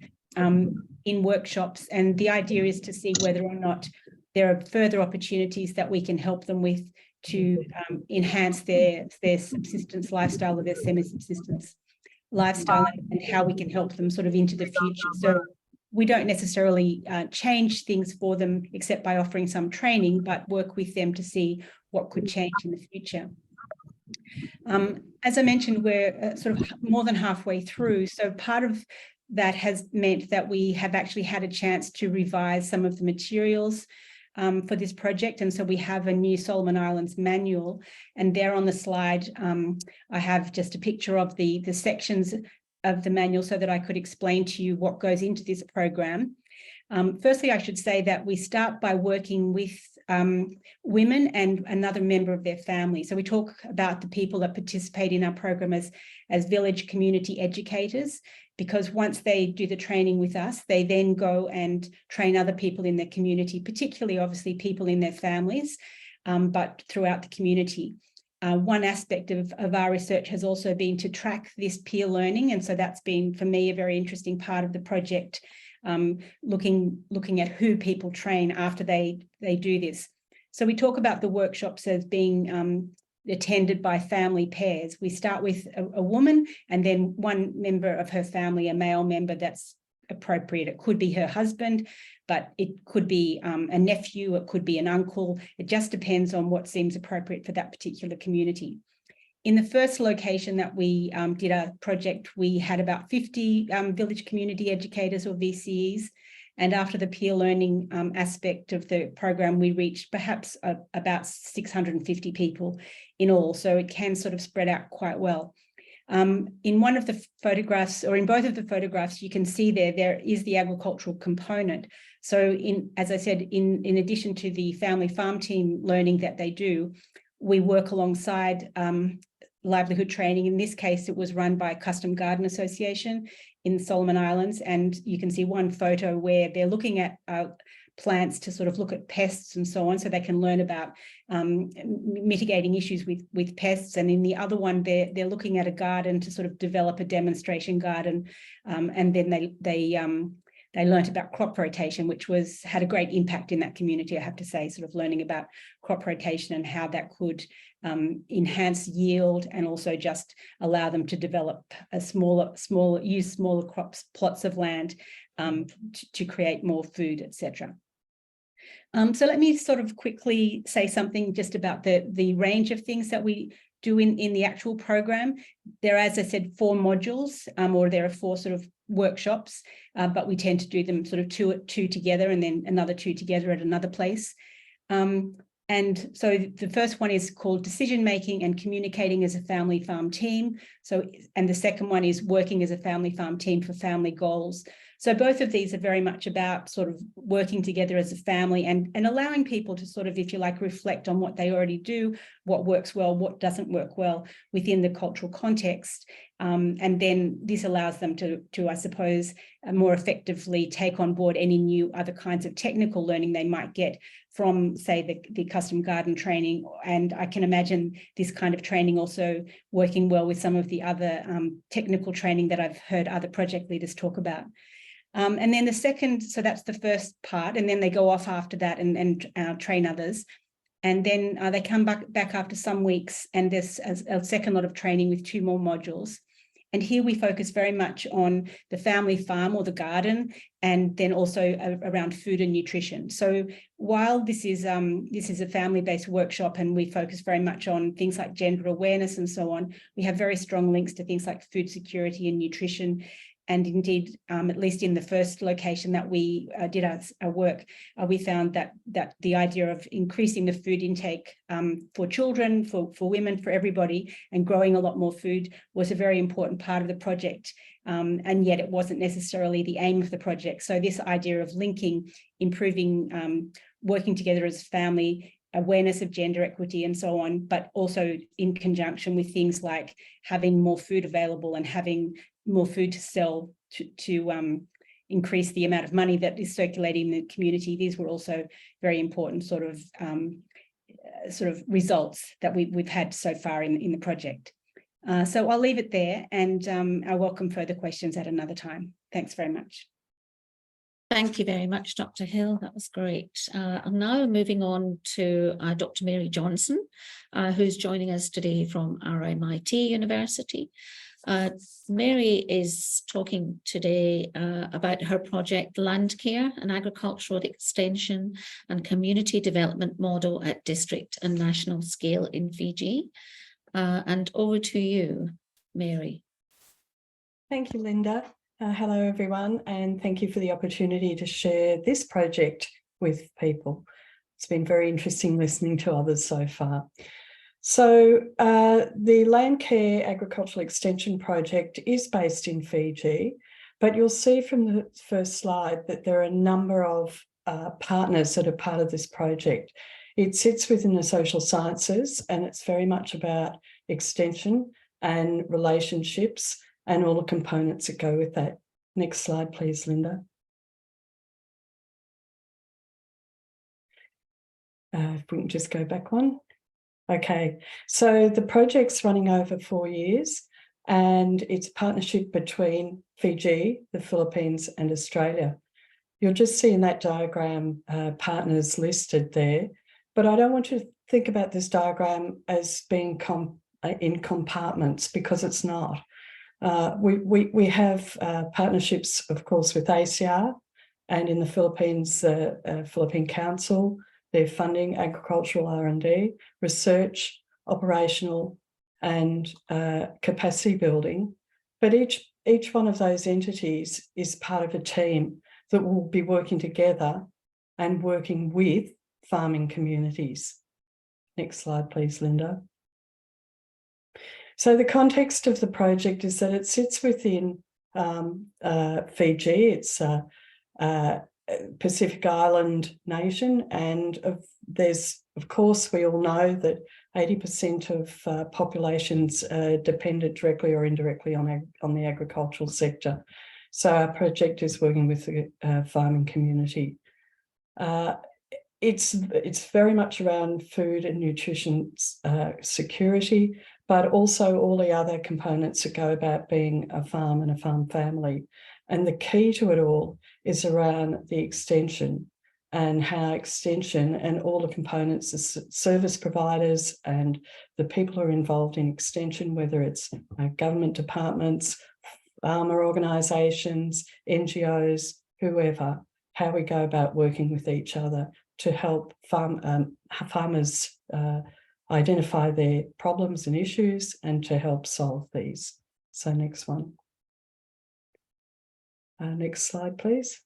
in workshops, and the idea is to see whether or not there are further opportunities that we can help them with to enhance their subsistence lifestyle or their semi-subsistence lifestyle, and how we can help them sort of into the future. So we don't necessarily change things for them except by offering some training, but work with them to see what could change in the future. As I mentioned, we're sort of more than halfway through. So part of that has meant that we have actually had a chance to revise some of the materials for this project. And so we have a new Solomon Islands manual, and there on the slide, I have just a picture of the sections of the manual so that I could explain to you what goes into this program. Firstly, I should say that we start by working with women and another member of their family. So we talk about the people that participate in our program as village community educators, because once they do the training with us, they then go and train other people in their community, particularly obviously people in their families, but throughout the community. One aspect of our research has also been to track this peer learning. And so that's been, for me, a very interesting part of the project, looking at who people train after they do this. So we talk about the workshops as being attended by family pairs. We start with a woman and then one member of her family, a male member that's appropriate. It could be her husband, but it could be a nephew, it could be an uncle. It just depends on what seems appropriate for that particular community. In the first location that we did our project, we had about 50 village community educators or VCEs. And after the peer learning aspect of the program, we reached perhaps about 650 people in all. So it can sort of spread out quite well. In one of the photographs, or in both of the photographs, you can see there is the agricultural component. So as I said, in addition to the family farm team learning that they do, we work alongside livelihood training. In this case, it was run by Custom Garden Association in the Solomon Islands. And you can see one photo where they're looking at plants to sort of look at pests and so on, so they can learn about mitigating issues with pests. And in the other one, they're looking at a garden to sort of develop a demonstration garden. And then they learnt about crop rotation, which had a great impact in that community, I have to say, sort of learning about crop rotation and how that could enhance yield and also just allow them to develop a use smaller plots of land to create more food, etc. So let me sort of quickly say something just about the range of things that we do in the actual program. There are, as I said, 4 modules, or there are 4 sort of workshops, but we tend to do them sort of two together and then another 2 together at another place. And so the first one is called Decision Making and Communicating as a Family Farm Team. And the second one is Working as a Family Farm Team for Family Goals. So both of these are very much about sort of working together as a family and allowing people to sort of, if you like, reflect on what they already do, what works well, what doesn't work well within the cultural context. And then this allows them to I suppose, more effectively take on board any new other kinds of technical learning they might get from, say, the custom garden training. And I can imagine this kind of training also working well with some of the other technical training that I've heard other project leaders talk about. And then the second, so that's the first part, and then they go off after that and train others. And then they come back after some weeks, and there's a second lot of training with 2 more modules. And here we focus very much on the family farm or the garden, and then also around food and nutrition. So while this is a family-based workshop and we focus very much on things like gender awareness and so on, we have very strong links to things like food security and nutrition. And indeed, at least in the first location that we did our work, we found that the idea of increasing the food intake for children, for women, for everybody, and growing a lot more food was a very important part of the project. And yet it wasn't necessarily the aim of the project. So this idea of linking, improving, working together as a family, awareness of gender equity and so on, but also in conjunction with things like having more food available and having more food to sell to increase the amount of money that is circulating in the community. These were also very important sort of results that we've had so far in the project. So I'll leave it there, and I welcome further questions at another time. Thanks very much. Thank you very much, Dr. Hill. That was great. I'm now moving on to Dr. Mary Johnson, who's joining us today from RMIT University. Mary is talking today about her project Land Care, an agricultural extension and community development model at district and national scale in Fiji. And over to you, Mary. Thank you, Linda. Hello, everyone, and thank you for the opportunity to share this project with people. It's been very interesting listening to others so far. So the Land Care Agricultural Extension Project is based in Fiji, but you'll see from the first slide that there are a number of partners that are part of this project. It sits within the social sciences, and it's very much about extension and relationships and all the components that go with that. Next slide, please, Linda. If we can just go back one. Okay, so the project's running over 4 years, and it's a partnership between Fiji, the Philippines, and Australia. You'll just see in that diagram partners listed there, But I don't want you to think about this diagram as being in compartments, because it's not. We have partnerships, of course, with ACIAR, and in the Philippines, the Philippine Council. They're funding agricultural R&D, research, operational, and capacity building. But each one of those entities is part of a team that will be working together and working with farming communities. Next slide, please, Linda. So the context of the project is that it sits within Fiji. It's a Pacific Island nation, and there's, of course, we all know that 80% of populations are dependent directly or indirectly on the agricultural sector. So our project is working with the farming community. It's very much around food and nutrition security, but also all the other components that go about being a farm and a farm family. And the key to it all is around the extension, and how extension and all the components, the service providers and the people who are involved in extension, whether it's government departments, farmer organisations, NGOs, whoever, how we go about working with each other to help farmers identify their problems and issues and to help solve these. So next one. Next slide, please.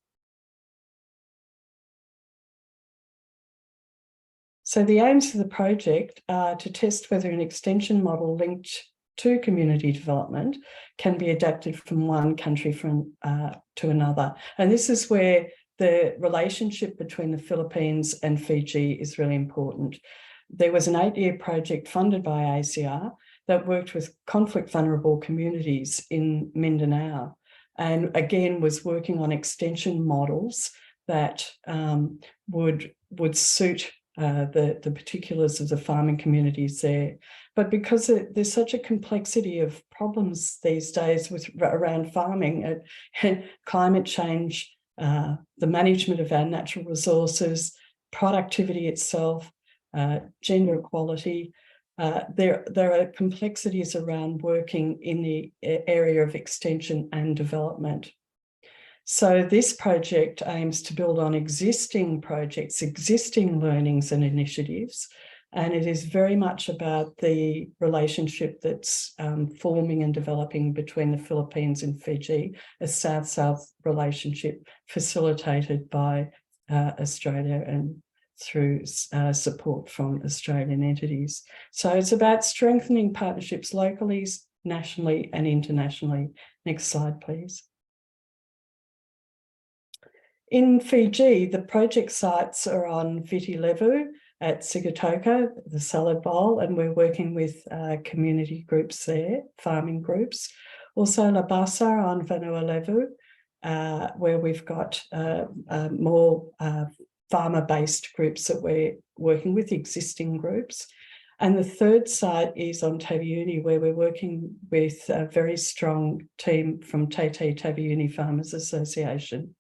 So the aims of the project are to test whether an extension model linked to community development can be adapted from one country to another. And this is where the relationship between the Philippines and Fiji is really important. There was an 8-year project funded by ACIAR that worked with conflict vulnerable communities in Mindanao, and again was working on extension models that would suit the particulars of the farming communities there. But because there's such a complexity of problems these days around farming, climate change, the management of our natural resources, productivity itself, gender equality, there are complexities around working in the area of extension and development. So this project aims to build on existing projects, existing learnings and initiatives, and it is very much about the relationship that's forming and developing between the Philippines and Fiji, a South-South relationship facilitated by Australia and through support from Australian entities. So it's about strengthening partnerships locally, nationally and internationally. Next slide, please. In Fiji, the project sites are on Viti Levu at Sigatoka, the salad bowl, and we're working with community groups there, farming groups. Also Labasa on Vanua Levu, where we've got more farmer-based groups that we're working with, existing groups. And the third site is on Taveuni, where we're working with a very strong team from Te Taveuni Farmers Association.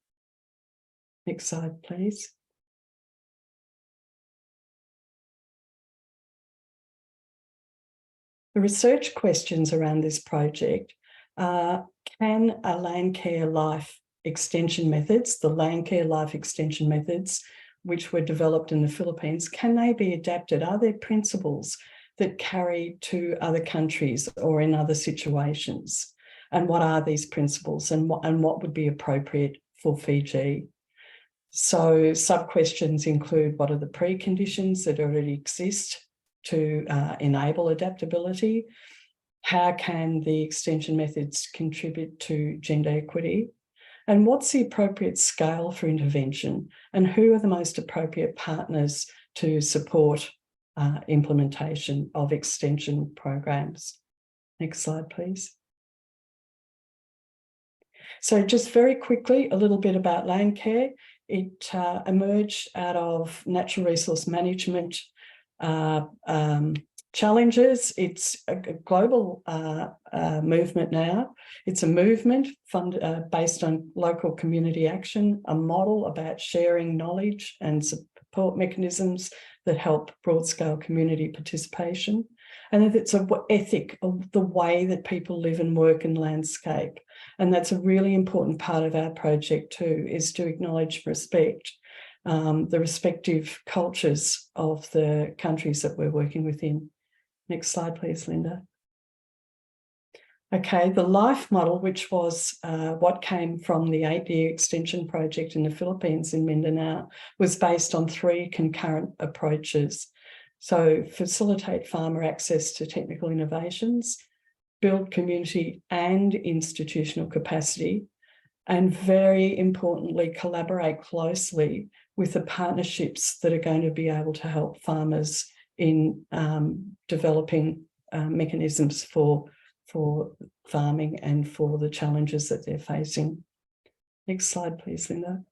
Next slide, please. The research questions around this project are, can a land care life extension methods, the land care life extension methods, which were developed in the Philippines, can they be adapted? Are there principles that carry to other countries or in other situations? And what are these principles, and what would be appropriate for Fiji? So sub-questions include, what are the preconditions that already exist to enable adaptability? How can the extension methods contribute to gender equity? And what's the appropriate scale for intervention? And who are the most appropriate partners to support implementation of extension programs? Next slide, please. So just very quickly, a little bit about land care. It emerged out of natural resource management challenges. It's a global movement now. It's a movement based on local community action, a model about sharing knowledge and support mechanisms that help broad-scale community participation, and that it's an ethic of the way that people live and work in landscape. And that's a really important part of our project too, is to acknowledge and respect the respective cultures of the countries that we're working within. Next slide, please, Linda. Okay, the LIFE model, which was what came from the 8-year extension project in the Philippines in Mindanao, was based on 3 concurrent approaches. So facilitate farmer access to technical innovations, build community and institutional capacity, and very importantly, collaborate closely with the partnerships that are going to be able to help farmers in developing mechanisms for farming and for the challenges that they're facing. Next slide, please, Linda.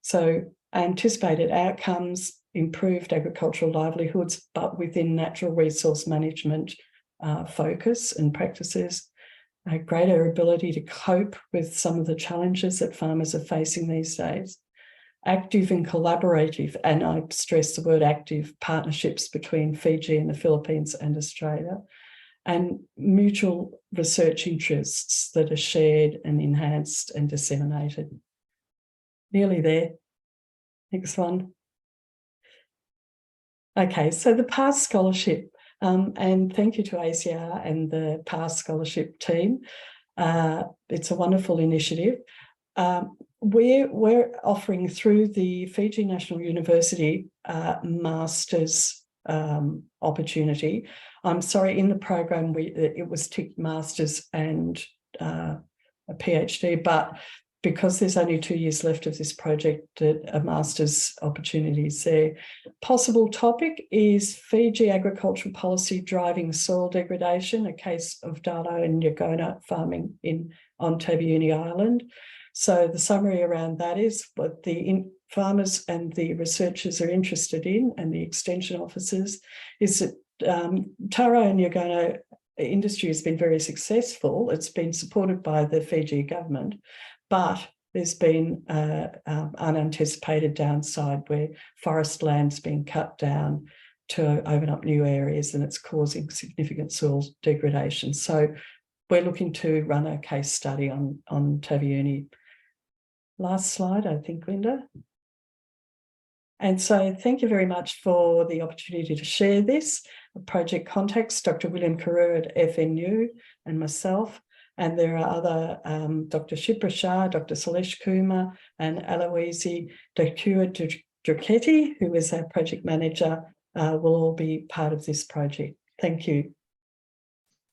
So anticipated outcomes, improved agricultural livelihoods, but within natural resource management focus and practices, a greater ability to cope with some of the challenges that farmers are facing these days, active and collaborative, and I stress the word active, partnerships between Fiji and the Philippines and Australia, and mutual research interests that are shared and enhanced and disseminated. Nearly there. Next one. Okay, so the PASS Scholarship, and thank you to ACIAR and the PASS Scholarship team. It's a wonderful initiative. We're offering through the Fiji National University Masters opportunity. I'm sorry, in the program it was ticked Masters and a PhD, but because there's only 2 years left of this project, a Masters opportunity is there. Possible topic is Fiji agricultural policy driving soil degradation, a case of Dano and Yagona farming on Taveuni Island. So the summary around that is what the farmers and the researchers are interested in, and the extension officers, is that Taro and Yagona industry has been very successful. It's been supported by the Fiji government, but there's been unanticipated downside where forest land's been cut down to open up new areas, and it's causing significant soil degradation. So we're looking to run a case study on Taveuni. Last slide, I think, Linda. And so thank you very much for the opportunity to share this. Project contacts, Dr. William Carew at FNU and myself, and there are other, Dr. Shipra Shah, Dr. Salesh Kumar, and Aloisi Draketi, who is our project manager, will all be part of this project. Thank you.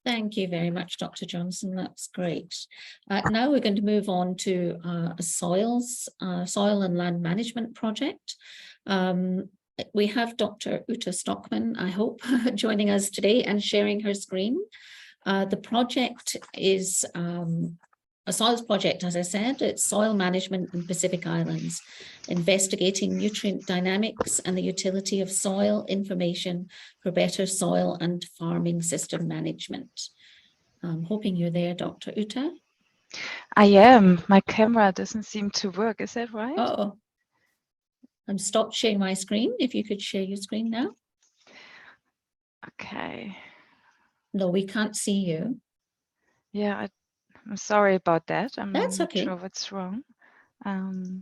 Thank you very much, Dr. Johnson. That's great. Now we're going to move on to a soil and land management project. We have Dr. Uta Stockman, I hope, joining us today and sharing her screen. The project is a soils project, as I said. It's soil management in Pacific Islands, investigating nutrient dynamics and the utility of soil information for better soil and farming system management. I'm hoping you're there, Dr. Uta. I am. My camera doesn't seem to work. Is that right? Uh-oh. I'm stopped sharing my screen. If you could share your screen now. Okay. No, we can't see you. Yeah, I'm sorry about that. I'm That's not okay. sure what's wrong. Oh.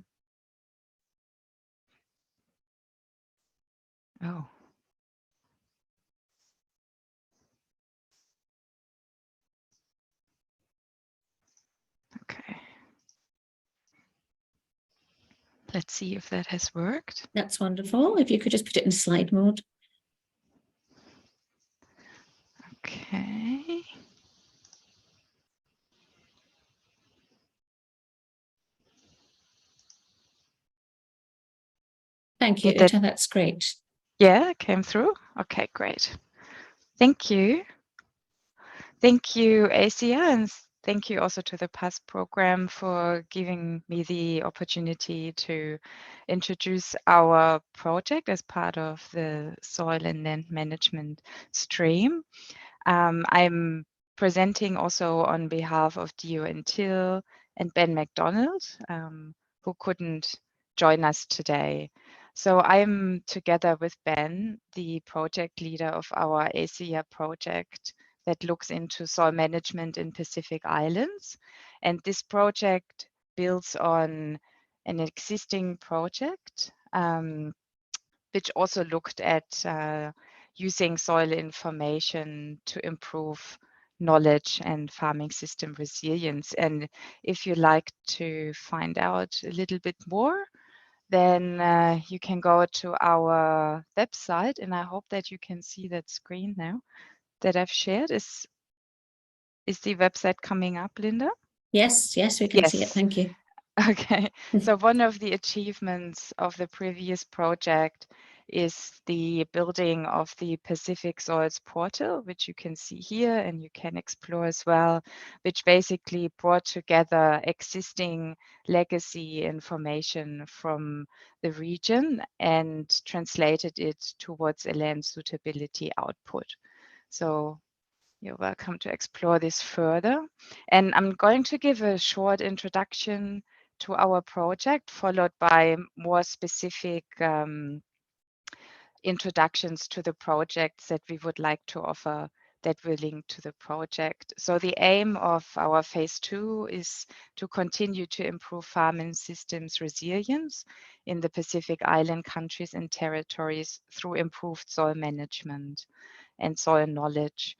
Okay. Let's see if that has worked. That's wonderful. If you could just put it in slide mode. Okay. Thank you, Uta. That's great. Yeah, it came through. Okay, great. Thank you. Thank you, ACIAR, and thank you also to the PASS program for giving me the opportunity to introduce our project as part of the soil and land management stream. I'm presenting also on behalf of Dio and Till and Ben McDonald, who couldn't join us today. So I'm together with Ben, the project leader of our ACIAR project that looks into soil management in Pacific Islands. And this project builds on an existing project, which also looked at using soil information to improve knowledge and farming system resilience. And if you like to find out a little bit more, then you can go to our website, and I hope that you can see that screen now that I've shared. Is the website coming up, Linda? Yes, we can see it. Yes. Thank you. Okay, so one of the achievements of the previous project is the building of the Pacific Soils Portal, which you can see here and you can explore as well, which basically brought together existing legacy information from the region and translated it towards a land suitability output. So you're welcome to explore this further. And I'm going to give a short introduction to our project, followed by more specific introductions to the projects that we would like to offer that will link to the project. So the aim of our phase 2 is to continue to improve farming systems resilience in the Pacific Island countries and territories through improved soil management and soil knowledge.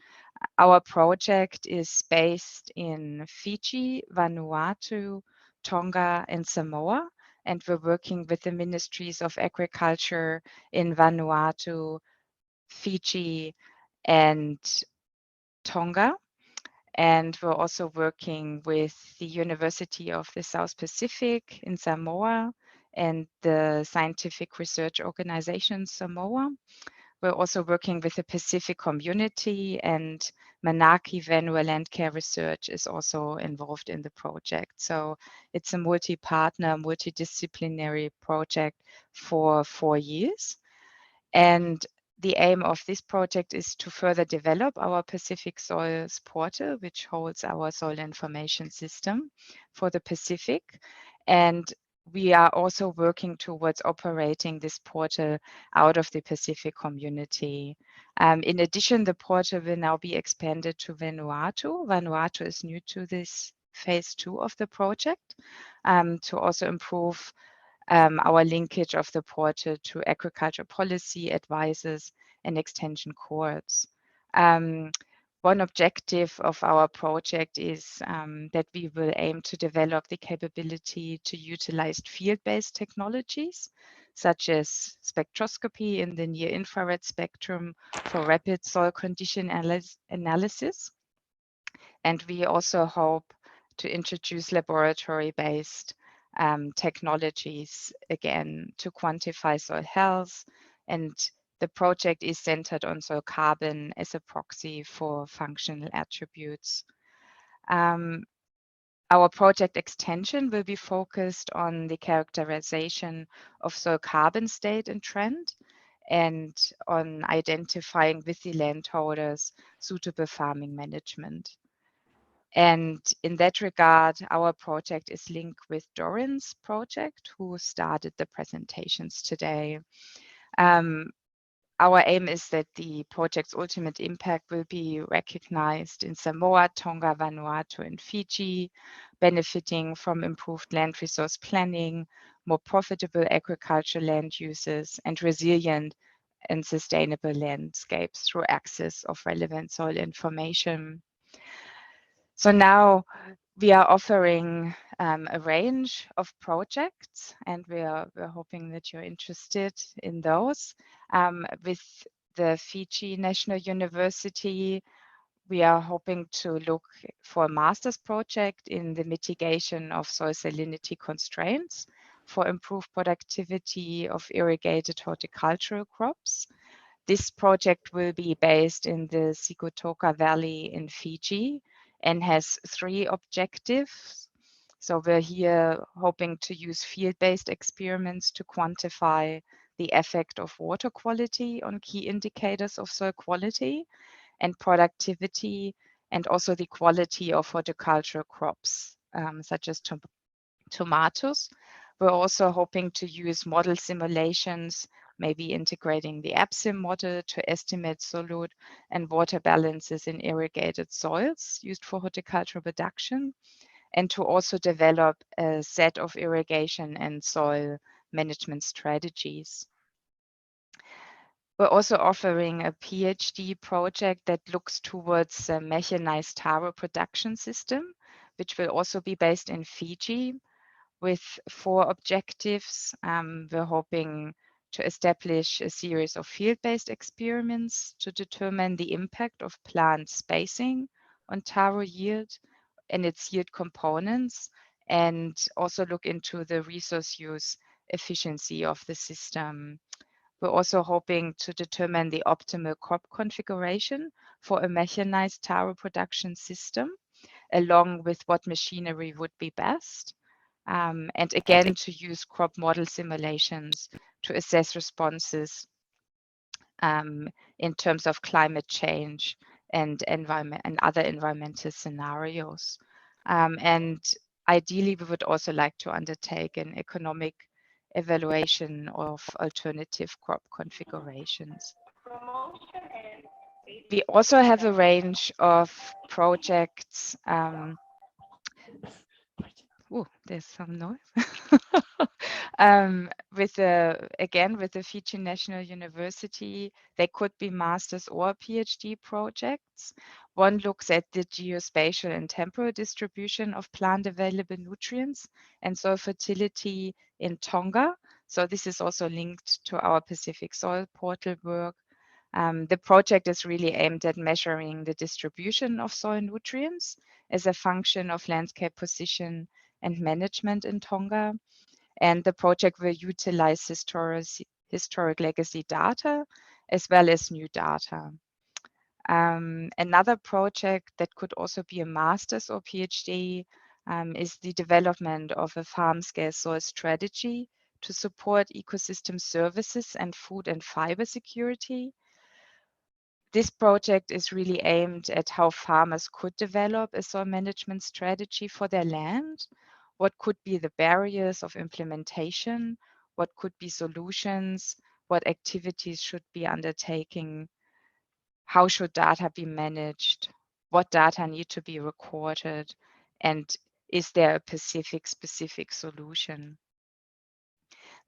Our project is based in Fiji, Vanuatu, Tonga, and Samoa, and we're working with the ministries of agriculture in Vanuatu, Fiji, and Tonga. And we're also working with the University of the South Pacific in Samoa and the Scientific Research Organization Samoa. We're also working with the Pacific community, and Manaki Vanua Land Care Research is also involved in the project. So it's a multi-partner, multidisciplinary project for 4 years. And the aim of this project is to further develop our Pacific Soils Portal, which holds our soil information system for the Pacific. And we are also working towards operating this portal out of the Pacific community. In addition, the portal will now be expanded to Vanuatu. Vanuatu is new to this phase 2 of the project, to also improve our linkage of the portal to agriculture policy advisors and extension courts. One objective of our project is that we will aim to develop the capability to utilize field-based technologies, such as spectroscopy in the near-infrared spectrum for rapid soil condition analysis. And we also hope to introduce laboratory-based technologies, again, to quantify soil health, and the project is centered on soil carbon as a proxy for functional attributes. Our project extension will be focused on the characterization of soil carbon state and trend, and on identifying with the landholders suitable farming management. And in that regard, our project is linked with Doran's project, who started the presentations today. Our aim is that the project's ultimate impact will be recognized in Samoa, Tonga, Vanuatu, and Fiji, benefiting from improved land resource planning, more profitable agricultural land uses, and resilient and sustainable landscapes through access of relevant soil information. So now we are offering a range of projects, and we're hoping that you're interested in those. With the Fiji National University, we are hoping to look for a master's project in the mitigation of soil salinity constraints for improved productivity of irrigated horticultural crops. This project will be based in the Sigutoka Valley in Fiji and has 3 objectives. So we're here hoping to use field-based experiments to quantify the effect of water quality on key indicators of soil quality and productivity, and also the quality of horticultural crops, such as tomatoes, We're also hoping to use model simulations, maybe integrating the APSIM model to estimate solute and water balances in irrigated soils used for horticultural production, and to also develop a set of irrigation and soil management strategies. We're also offering a PhD project that looks towards a mechanized taro production system, which will also be based in Fiji with 4 objectives. We're hoping to establish a series of field-based experiments to determine the impact of plant spacing on taro yield and its yield components, and also look into the resource use efficiency of the system. We're also hoping to determine the optimal crop configuration for a mechanized taro production system, along with what machinery would be best. And again, to use crop model simulations to assess responses in terms of climate change and environment and other environmental scenarios. And ideally, we would also like to undertake an economic evaluation of alternative crop configurations. We also have a range of projects. Oh, there's some noise. With the Fiji National University, they could be master's or PhD projects. One looks at the geospatial and temporal distribution of plant available nutrients and soil fertility in Tonga. So this is also linked to our Pacific Soil Portal work. The project is really aimed at measuring the distribution of soil nutrients as a function of landscape position and management in Tonga. And the project will utilize historic legacy data as well as new data. Another project that could also be a master's or PhD is the development of a farm-scale soil strategy to support ecosystem services and food and fiber security. This project is really aimed at how farmers could develop a soil management strategy for their land. What could be the barriers of implementation? What could be solutions? What activities should be undertaken? How should data be managed? What data need to be recorded? And is there a specific solution?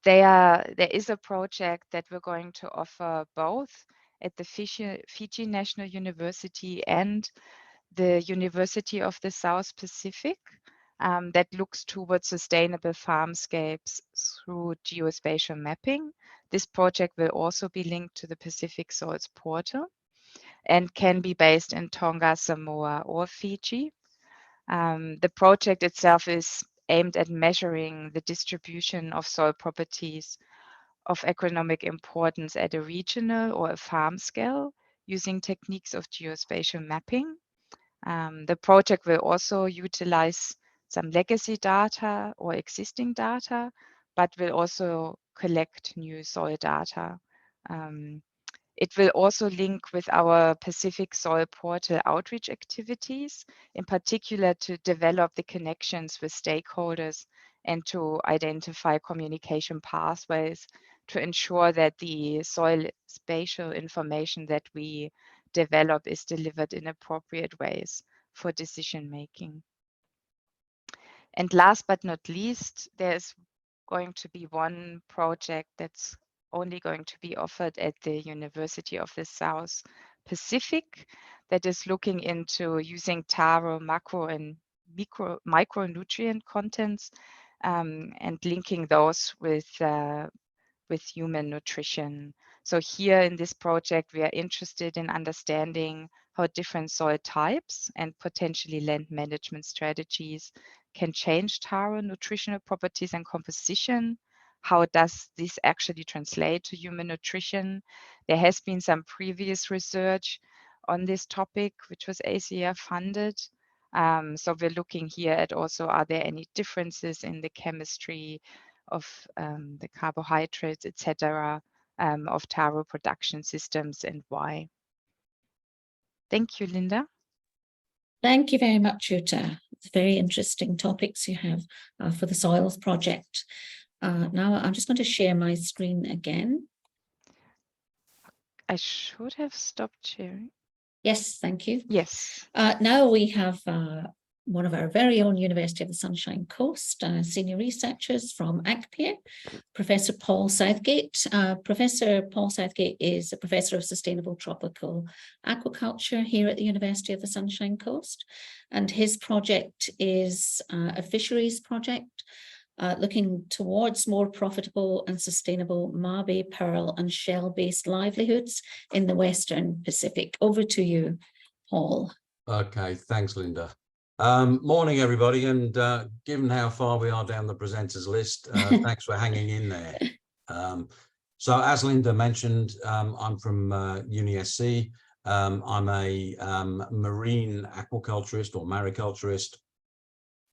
There is a project that we're going to offer both at the Fiji National University and the University of the South Pacific that looks towards sustainable farmscapes through geospatial mapping. This project will also be linked to the Pacific Soils Portal and can be based in Tonga, Samoa, or Fiji. The project itself is aimed at measuring the distribution of soil properties of economic importance at a regional or a farm scale using techniques of geospatial mapping. The project will also utilize some legacy data or existing data, but will also collect new soil data. It will also link with our Pacific Soil Portal outreach activities, in particular to develop the connections with stakeholders and to identify communication pathways to ensure that the soil spatial information that we develop is delivered in appropriate ways for decision making. And last but not least, there's going to be one project that's only going to be offered at the University of the South Pacific that is looking into using taro macro and micronutrient contents and linking those with human nutrition. So here in this project, we are interested in understanding how different soil types and potentially land management strategies can change taro nutritional properties and composition. How does this actually translate to human nutrition? There has been some previous research on this topic, which was ACIAR funded. So we're looking here at also, are there any differences in the chemistry of the carbohydrates, etc., of taro production systems, and why? Thank you, Linda. Thank you very much, Jutta. very interesting topics you have for the soils project. Now I'm just going to share my screen again. I should have stopped sharing. Yes, thank you. Yes. Now we have one of our very own University of the Sunshine Coast senior researchers from ACIAR, Professor Paul Southgate. Professor Paul Southgate is a professor of sustainable tropical aquaculture here at the University of the Sunshine Coast, and his project is a fisheries project looking towards more profitable and sustainable Mabe, pearl and shell-based livelihoods in the Western Pacific. Over to you, Paul. Okay, thanks, Linda. Morning, everybody, and given how far we are down the presenters list, thanks for hanging in there. So as Linda mentioned, I'm from UniSC. I'm a marine aquaculturist or mariculturist.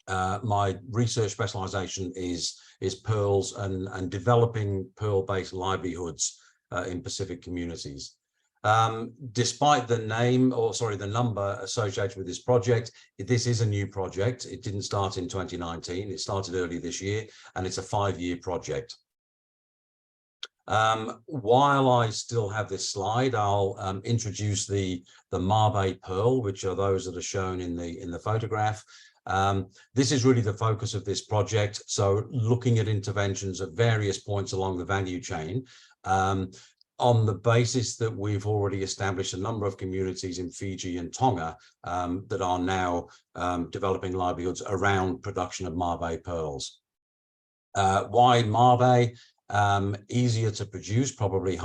My research specialization is pearls and developing pearl-based livelihoods in Pacific communities. Despite the name, or sorry, the number associated with this project, this is a new project. It didn't start in 2019. It started early this year, and it's a 5-year project. While I still have this slide, I'll introduce the Mabe pearl, which are those that are shown in the photograph. This is really the focus of this project. So looking at interventions at various points along the value chain, on the basis that we've already established a number of communities in Fiji and Tonga that are now developing livelihoods around production of Mabe pearls. Why Mabe? Easier to produce, probably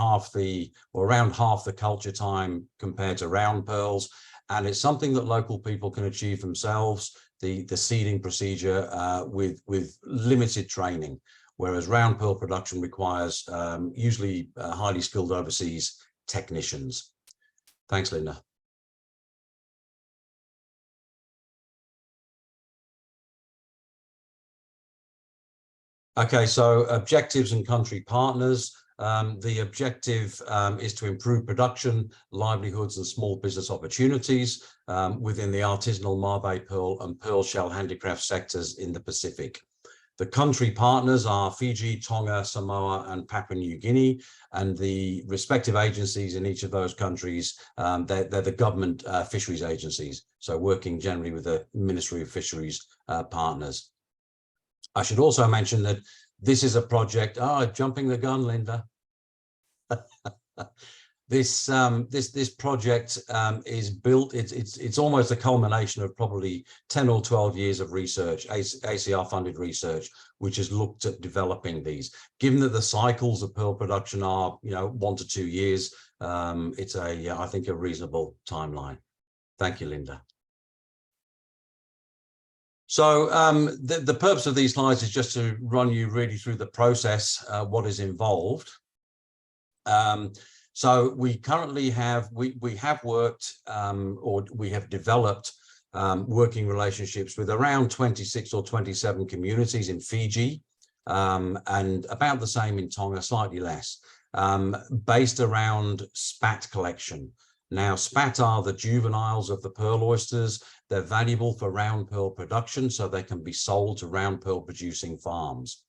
around half the culture time compared to round pearls, and it's something that local people can achieve themselves. The seeding procedure with limited training, whereas round pearl production requires usually highly skilled overseas technicians. Thanks, Linda. Okay, so objectives and country partners. The objective is to improve production, livelihoods and small business opportunities within the artisanal Mabe pearl and pearl shell handicraft sectors in the Pacific. The country partners are Fiji, Tonga, Samoa and Papua New Guinea, and the respective agencies in each of those countries, they're the government fisheries agencies, so working generally with the Ministry of Fisheries partners. I should also mention that this is a project, jumping the gun, Linda. This project is built, it's almost a culmination of probably 10 or 12 years of research, ACIAR funded research, which has looked at developing these. Given that the cycles of pearl production are, 1 to 2 years, it's I think a reasonable timeline. Thank you, Linda. So the purpose of these slides is just to run you really through the process, what is involved. So we currently have, we have worked or we have developed working relationships with around 26 or 27 communities in Fiji and about the same in Tonga, slightly less, based around spat collection. Now, spat are the juveniles of the pearl oysters. They're valuable for round pearl production, so they can be sold to round pearl producing farms.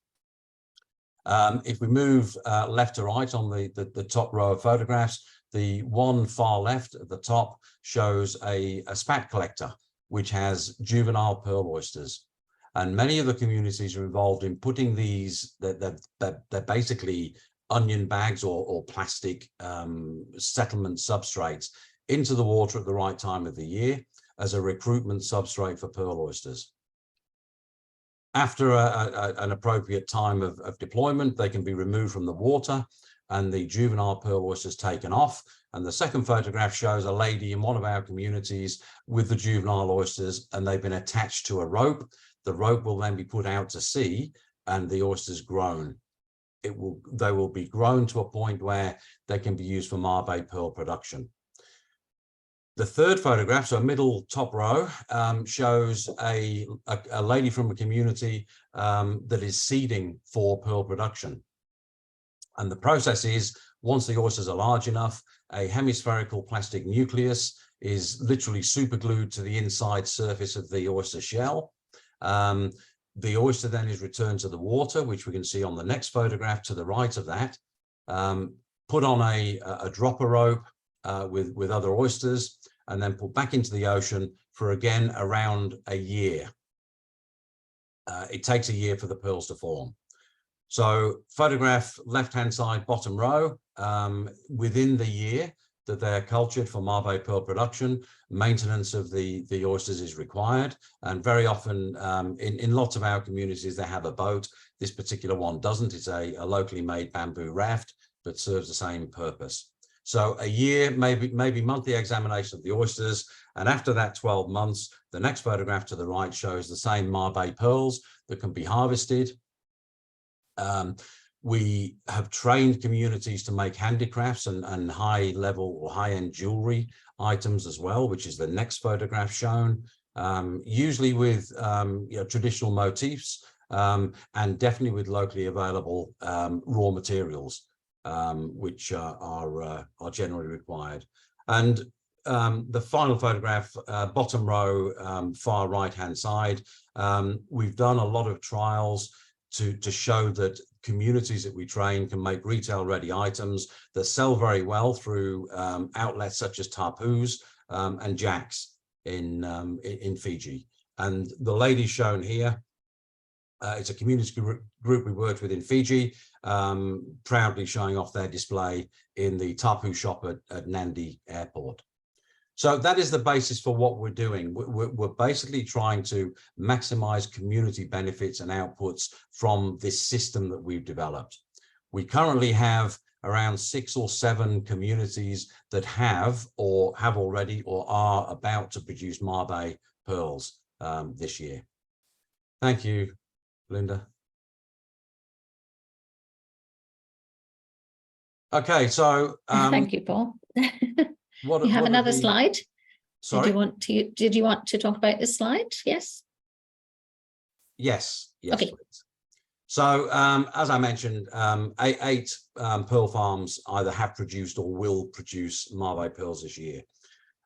If we move left to right on the top row of photographs, the one far left at the top shows a spat collector, which has juvenile pearl oysters. And many of the communities are involved in putting these, they're basically onion bags or plastic settlement substrates into the water at the right time of the year as a recruitment substrate for pearl oysters. After an appropriate time of deployment, they can be removed from the water and the juvenile pearl oysters taken off. And the second photograph shows a lady in one of our communities with the juvenile oysters, and they've been attached to a rope. The rope will then be put out to sea and the oysters grown. They will be grown to a point where they can be used for Mabe pearl production. The third photograph, so middle top row, shows a lady from a community that is seeding for pearl production. And the process is, once the oysters are large enough, a hemispherical plastic nucleus is literally super glued to the inside surface of the oyster shell. The oyster then is returned to the water, which we can see on the next photograph to the right of that, put on a dropper rope with other oysters, and then put back into the ocean for, again, around a year. It takes a year for the pearls to form. So photograph left-hand side, bottom row, within the year that they're cultured for Mabe pearl production, maintenance of the oysters is required. And very often in lots of our communities, they have a boat. This particular one doesn't. It's a locally made bamboo raft, but serves the same purpose. So a year, maybe monthly examination of the oysters. And after that 12 months, the next photograph to the right shows the same Mabe pearls that can be harvested. We have trained communities to make handicrafts and high level or high end jewelry items as well, which is the next photograph shown, usually with traditional motifs and definitely with locally available raw materials, which are generally required. And the final photograph, bottom row, far right hand side, we've done a lot of trials to show that communities that we train can make retail ready items that sell very well through outlets such as Tapu's and Jack's in Fiji. And the lady shown here, it's a community group we worked with in Fiji, proudly showing off their display in the Tapu shop at Nandi Airport. So that is the basis for what we're doing. We're basically trying to maximize community benefits and outputs from this system that we've developed. We currently have around 6 or 7 communities that have already or are about to produce Mabe pearls this year. Thank you, Linda. Okay, so thank you, Paul. What, you have another slide? Sorry? Did you want to talk about this slide? Yes. Yes. Okay. Please. So as I mentioned, 8 pearl farms either have produced or will produce Mabe pearls this year.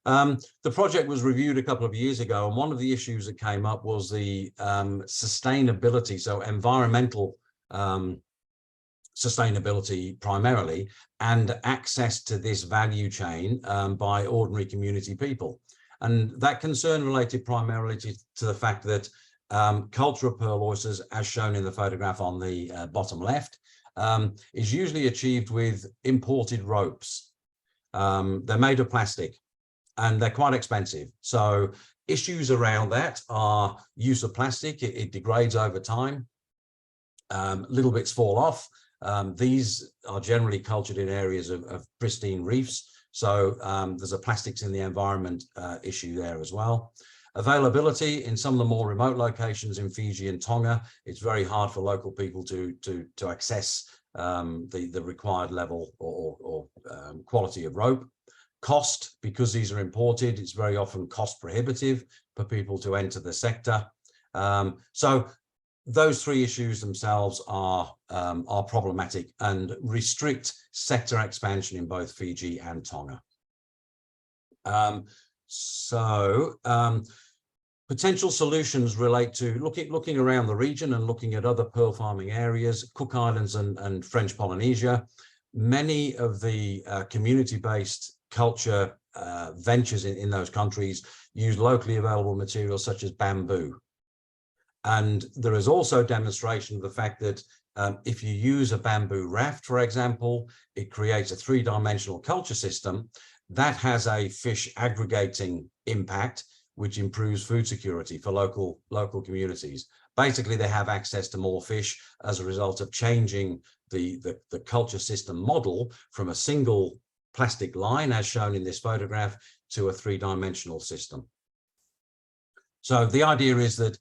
The project was reviewed a couple of years ago, and one of the issues that came up was the sustainability, so environmental sustainability primarily, and access to this value chain by ordinary community people. And that concern related primarily to the fact that culture of pearl oysters, as shown in the photograph on the bottom left, is usually achieved with imported ropes. They're made of plastic and they're quite expensive. So issues around that are use of plastic. It degrades over time. Little bits fall off. These are generally cultured in areas of pristine reefs. So there's a plastics in the environment issue there as well. Availability in some of the more remote locations in Fiji and Tonga, it's very hard for local people to access the required level or quality of rope. Cost, because these are imported, it's very often cost prohibitive for people to enter the sector. So those 3 issues themselves are problematic and restrict sector expansion in both Fiji and Tonga. Potential solutions relate to looking around the region and looking at other pearl farming areas, Cook Islands and French Polynesia. Many of the community-based culture ventures in those countries use locally available materials such as bamboo. And there is also demonstration of the fact that if you use a bamboo raft, for example, it creates a 3-dimensional culture system that has a fish aggregating impact, which improves food security for local communities. Basically, they have access to more fish as a result of changing the culture system model from a single plastic line, as shown in this photograph, to a 3-dimensional system. So the idea is that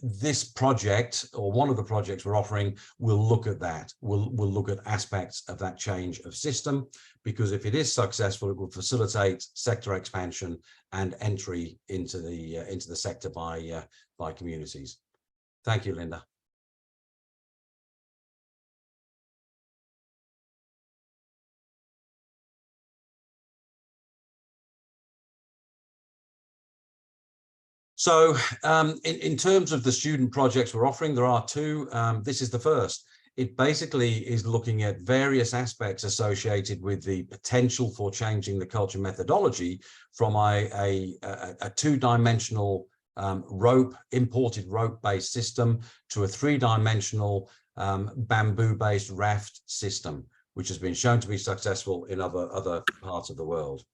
this project, or one of the projects we're offering, will look at that. We'll look at aspects of that change of system, because if it is successful, it will facilitate sector expansion and entry into the sector by communities. Thank you, Linda. So in terms of the student projects we're offering, there are two. This is the first. It basically is looking at various aspects associated with the potential for changing the culture methodology from a two-dimensional imported rope-based system to a three-dimensional bamboo-based raft system, which has been shown to be successful in other parts of the world.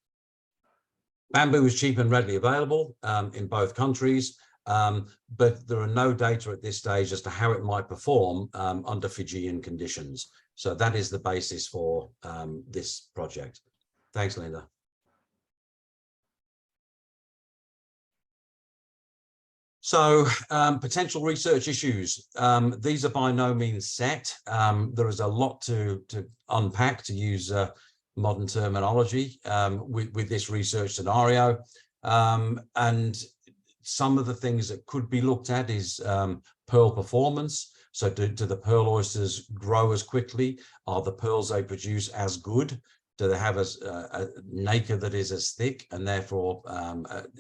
Bamboo is cheap and readily available in both countries, but there are no data at this stage as to how it might perform under Fijian conditions. So that is the basis for this project. Thanks, Linda. So potential research issues. These are by no means set. There is a lot to unpack, to use modern terminology, with this research scenario. And some of the things that could be looked at is pearl performance. So do the pearl oysters grow as quickly? Are the pearls they produce as good? Do they have a nacre that is as thick and therefore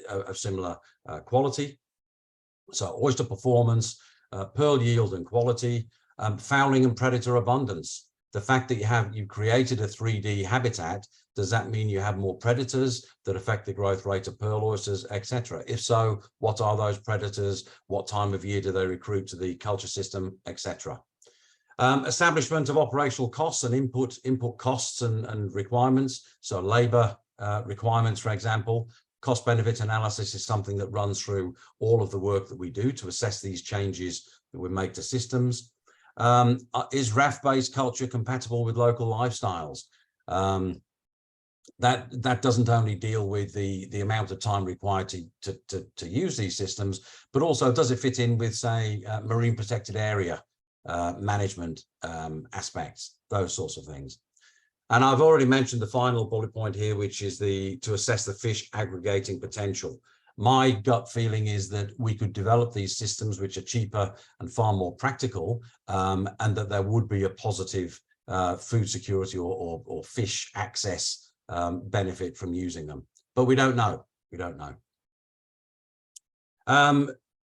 of similar quality? So oyster performance, pearl yield and quality, fouling and predator abundance. The fact that you've created a 3D habitat, does that mean you have more predators that affect the growth rate of pearl oysters, etc.? If so, what are those predators? What time of year do they recruit to the culture system, etc.? Establishment of operational costs and input costs and requirements. So labor requirements, for example. Cost benefit analysis is something that runs through all of the work that we do to assess these changes that we make to systems. Is raft-based culture compatible with local lifestyles? That doesn't only deal with the amount of time required to use these systems, but also does it fit in with, say, marine protected area management aspects, those sorts of things. And I've already mentioned the final bullet point here, which is to assess the fish aggregating potential. My gut feeling is that we could develop these systems which are cheaper and far more practical, and that there would be a positive food security or fish access benefit from using them. But we don't know. We don't know.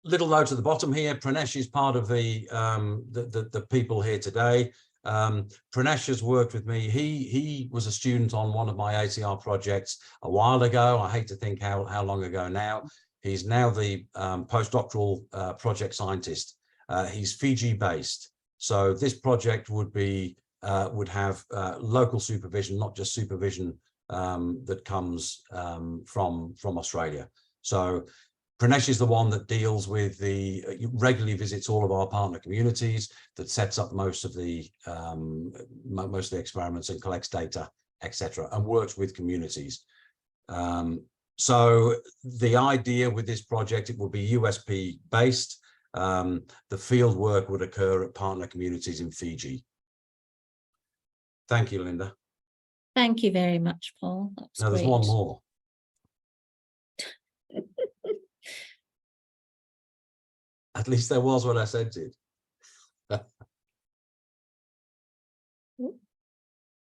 Little note at the bottom here, Pranesh is part of the people here today. Pranesh has worked with me. He was a student on one of my ACIAR projects a while ago. I hate to think how long ago now. He's now the postdoctoral project scientist. He's Fiji based. So this project would have local supervision, not just supervision that comes from Australia. So Pranesh is the one that deals with regularly visits all of our partner communities, that sets up most of the experiments and collects data, etc., and works with communities. So the idea with this project, it will be USP based. The field work would occur at partner communities in Fiji. Thank you, Linda. Thank you very much, Paul. Now there's one more. At least there was what I said to.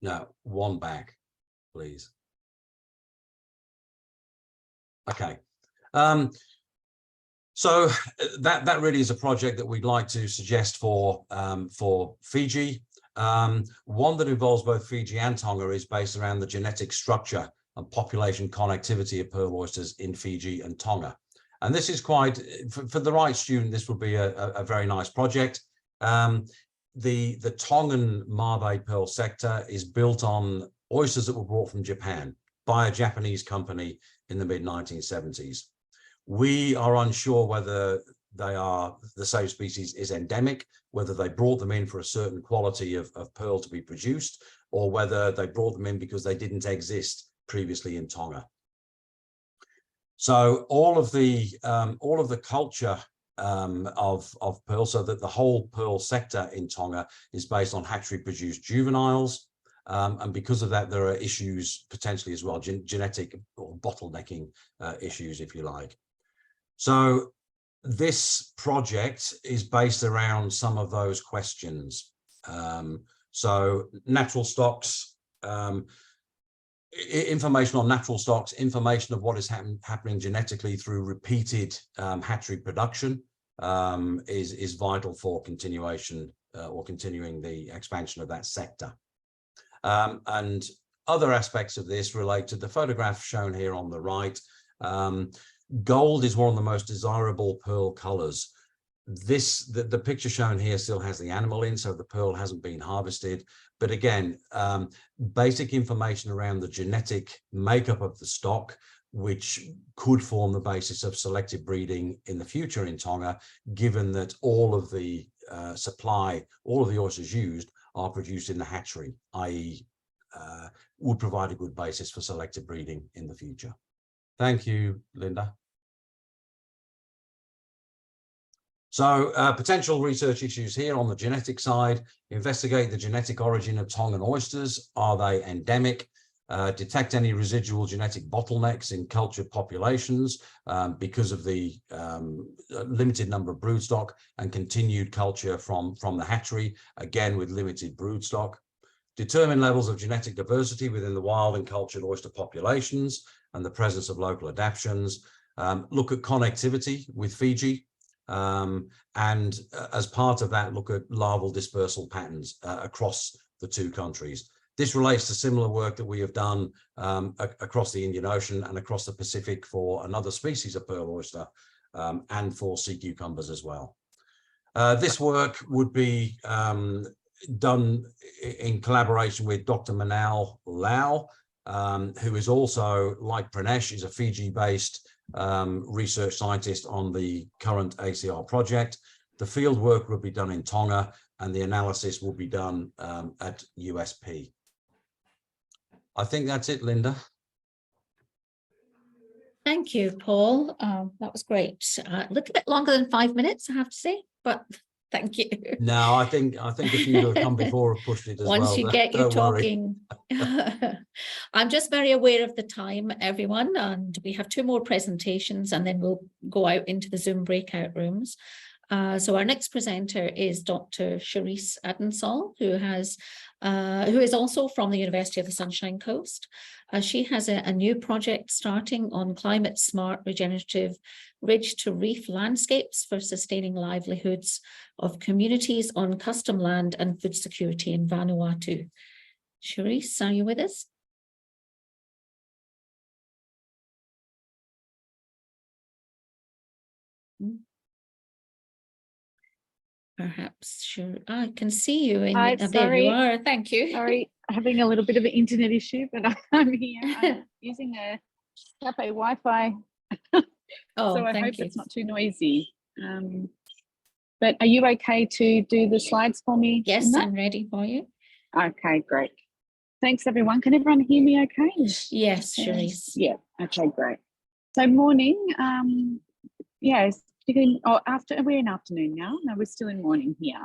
No, one back, please. Okay. So that really is a project that we'd like to suggest for Fiji. One that involves both Fiji and Tonga is based around the genetic structure and population connectivity of pearl oysters in Fiji and Tonga. And this is quite, for the right student, this would be a very nice project. The Tongan Mabe pearl sector is built on oysters that were brought from Japan by a Japanese company in the mid-1970s. We are unsure whether the same species is endemic, whether they brought them in for a certain quality of pearl to be produced, or whether they brought them in because they didn't exist previously in Tonga. So all of the culture of pearl, so that the whole pearl sector in Tonga is based on hatchery produced juveniles. And because of that, there are issues potentially as well, genetic or bottlenecking issues, if you like. So this project is based around some of those questions. So natural stocks, information on natural stocks, information of what is happening genetically through repeated hatchery production is vital for continuation or continuing the expansion of that sector. And other aspects of this relate to the photograph shown here on the right. Gold is one of the most desirable pearl colors. The picture shown here still has the animal in, so the pearl hasn't been harvested. But again, basic information around the genetic makeup of the stock, which could form the basis of selective breeding in the future in Tonga, given that all of the supply, all of the oysters used are produced in the hatchery, i.e. Would provide a good basis for selective breeding in the future. Thank you, Linda. So potential research issues here on the genetic side: investigate the genetic origin of Tongan oysters. Are they endemic? Detect any residual genetic bottlenecks in cultured populations because of the limited number of broodstock and continued culture from the hatchery, again with limited broodstock. Determine levels of genetic diversity within the wild and cultured oyster populations and the presence of local adaptations. Look at connectivity with Fiji. And as part of that, look at larval dispersal patterns across the two countries. This relates to similar work that we have done across the Indian Ocean and across the Pacific for another species of pearl oyster and for sea cucumbers as well. This work would be done in collaboration with Dr. Manal Lau, who is also, like Pranesh, is a Fiji-based research scientist on the current ACIAR project. The field work will be done in Tonga and the analysis will be done at USP. I think that's it, Linda. Thank you, Paul. That was great. A little bit longer than 5 minutes, I have to say, but thank you. No, I think a few that have come before have pushed it as well. Once you get you talking. I'm just very aware of the time, everyone, and we have 2 more presentations and then we'll go out into the Zoom breakout rooms. So our next presenter is Dr. Charisse Adensall, who is also from the University of the Sunshine Coast. She has a new project starting on climate smart regenerative ridge to reef landscapes for sustaining livelihoods of communities on custom land and food security in Vanuatu. Charisse, are you with us? Perhaps, sure. I can see you. There you are. Thank you. Sorry, having a little bit of an internet issue, but I'm here. I'm using a cafe Wi-Fi. Oh, so I hope you. it's not too noisy. But are you okay to do the slides for me? Yes, I'm ready for you. Okay, great. Thanks, everyone. Can everyone hear me okay? Yes, Charisse. Yeah, okay, great. So morning, yes. We're in afternoon now. No, we're still in morning here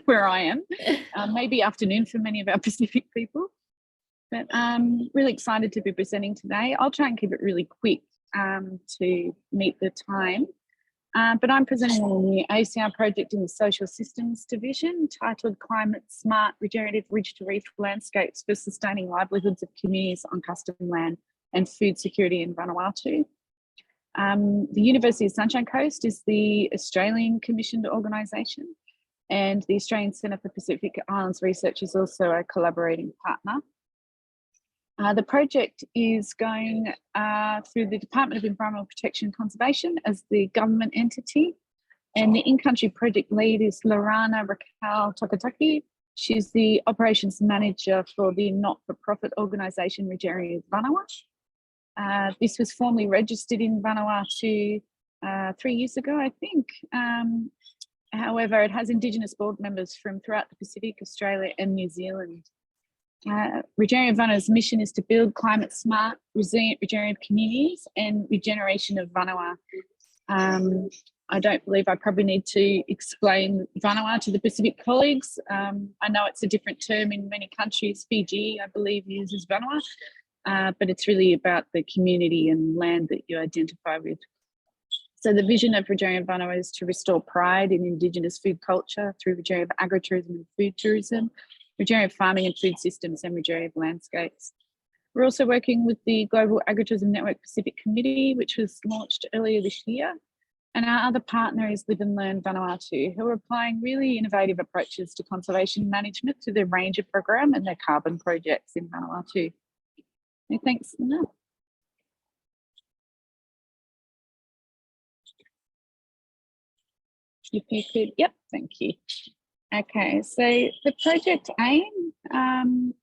where I am. Maybe afternoon for many of our Pacific people. But I'm really excited to be presenting today. I'll try and keep it really quick to meet the time. But I'm presenting on the ACIAR project in the Social Systems Division titled Climate Smart Regenerative Ridge to Reef Landscapes for Sustaining Livelihoods of Communities on Custom Land and Food Security in Vanuatu. The University of Sunshine Coast is the Australian commissioned organisation, and the Australian Centre for Pacific Islands Research is also a collaborating partner. The project is going through the Department of Environmental Protection and Conservation as the government entity, and the in-country project lead is Lorana Raquel Takataki. She's the operations manager for the not-for-profit organisation Regenerative Vanuatu. This was formally registered in Vanuatu 3 years ago, I think. However, it has Indigenous board members from throughout the Pacific, Australia and New Zealand. Regenerative Vanuatu's mission is to build climate smart, resilient regenerative communities and regeneration of Vanuatu. I don't believe I probably need to explain Vanuatu to the Pacific colleagues. I know it's a different term in many countries. Fiji, I believe, uses Vanuatu, but it's really about the community and land that you identify with. So the vision of Regenerative Vanuatu is to restore pride in Indigenous food culture through regenerative agritourism and food tourism, regenerative farming and food systems, and regenerative landscapes. We're also working with the Global Agritourism Network Pacific Committee, which was launched earlier this year. And our other partner is Live and Learn Vanuatu, who are applying really innovative approaches to conservation management through their ranger program and their carbon projects in Vanuatu. And thanks, Linda. If you could, yep, thank you. Okay, so the project aim,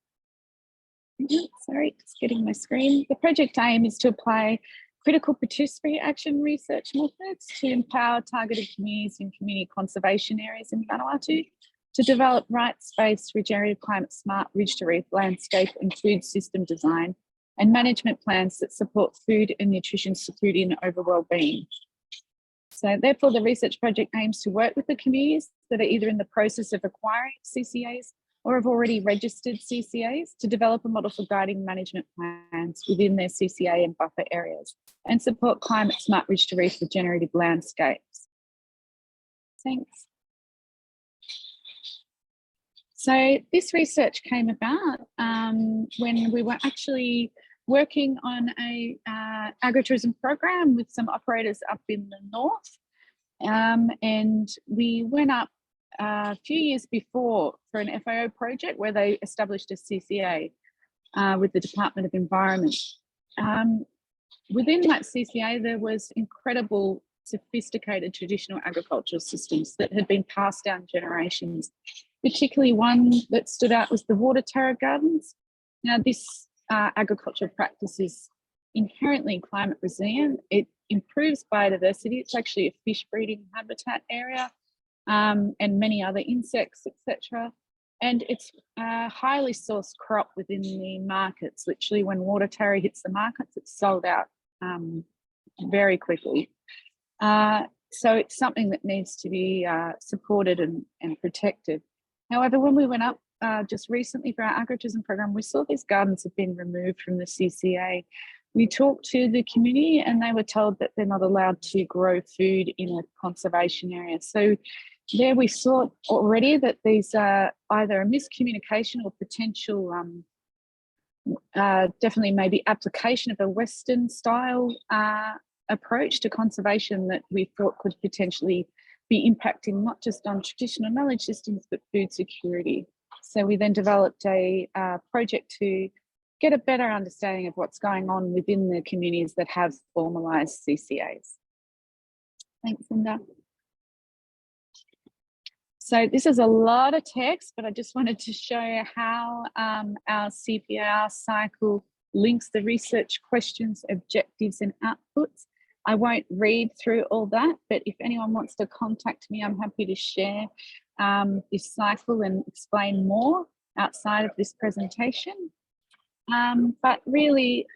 sorry, just getting my screen. The project aim is to apply critical participatory action research methods to empower targeted communities in community conservation areas in Vanuatu to develop rights-based, regenerative, climate-smart ridge-to-reef landscape and food system design and management plans that support food and nutrition security and overall well-being. So therefore, the research project aims to work with the communities that are either in the process of acquiring CCAs or have already registered CCAs to develop a model for guiding management plans within their CCA and buffer areas and support climate smart ridge to reef regenerative landscapes. Thanks. So this research came about when we were actually working on a agritourism program with some operators up in the north. And we went up a few years before for an FAO project where they established a CCA with the Department of Environment. Within that CCA, there was incredible sophisticated traditional agricultural systems that had been passed down generations. Particularly one that stood out was the water terra gardens. Now this agricultural practice is inherently climate resilient. It improves biodiversity. It's actually a fish breeding habitat area and many other insects, etc. And it's a highly sourced crop within the markets. Literally, when water terra hits the markets, it's sold out very quickly. So it's something that needs to be supported and protected. However, when we went up just recently for our agritourism program, we saw these gardens have been removed from the CCA. We talked to the community and they were told that they're not allowed to grow food in a conservation area. So there we saw already that these are either a miscommunication or potential, definitely maybe application of a Western style approach to conservation that we thought could potentially be impacting not just on traditional knowledge systems, but food security. So we then developed a project to get a better understanding of what's going on within the communities that have formalised CCAs. Thanks, Linda. So this is a lot of text, but I just wanted to show how our CPR cycle links the research questions, objectives and outputs. I won't read through all that, but if anyone wants to contact me, I'm happy to share this cycle and explain more outside of this presentation. But really,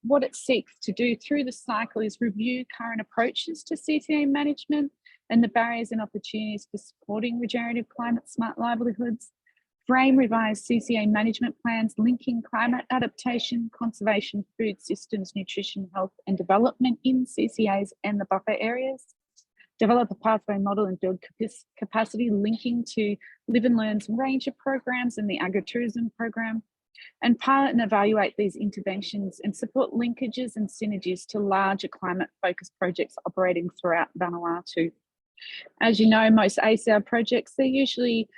what it seeks to do through the cycle is review current approaches to CCA management and the barriers and opportunities for supporting regenerative climate smart livelihoods, frame revised CCA management plans linking climate adaptation, conservation, food systems, nutrition, health and development in CCAs and the buffer areas, develop a pathway model and build capacity linking to Live and Learn's range of programs and the agritourism program, and pilot and evaluate these interventions and support linkages and synergies to larger climate-focused projects operating throughout Vanuatu. As you know, most ACIAR projects, they're usually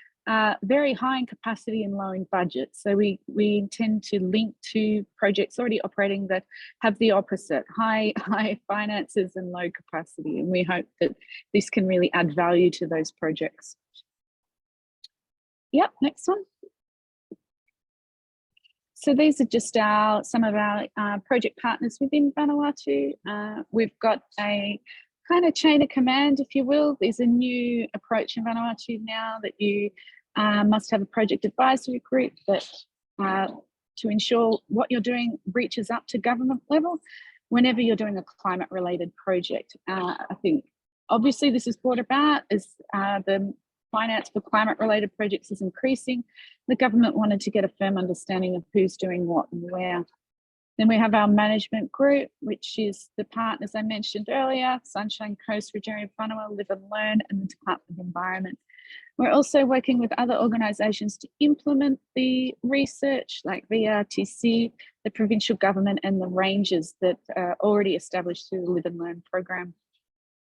very high in capacity and low in budget. So we intend to link to projects already operating that have the opposite, high finances and low capacity. And we hope that this can really add value to those projects. Yep, next one. So these are just some of our project partners within Vanuatu. We've got a kind of chain of command, if you will. There's a new approach in Vanuatu now that you must have a project advisory group that to ensure what you're doing reaches up to government level whenever you're doing a climate related project. I think obviously this is brought about as the finance for climate related projects is increasing. The government wanted to get a firm understanding of who's doing what and where. Then we have our management group, which is the partners I mentioned earlier, Sunshine Coast, Regenerative Whanua, Live and Learn, and the Department of Environment. We're also working with other organisations to implement the research like VRTC, the provincial government and the rangers that are already established through the Live and Learn program.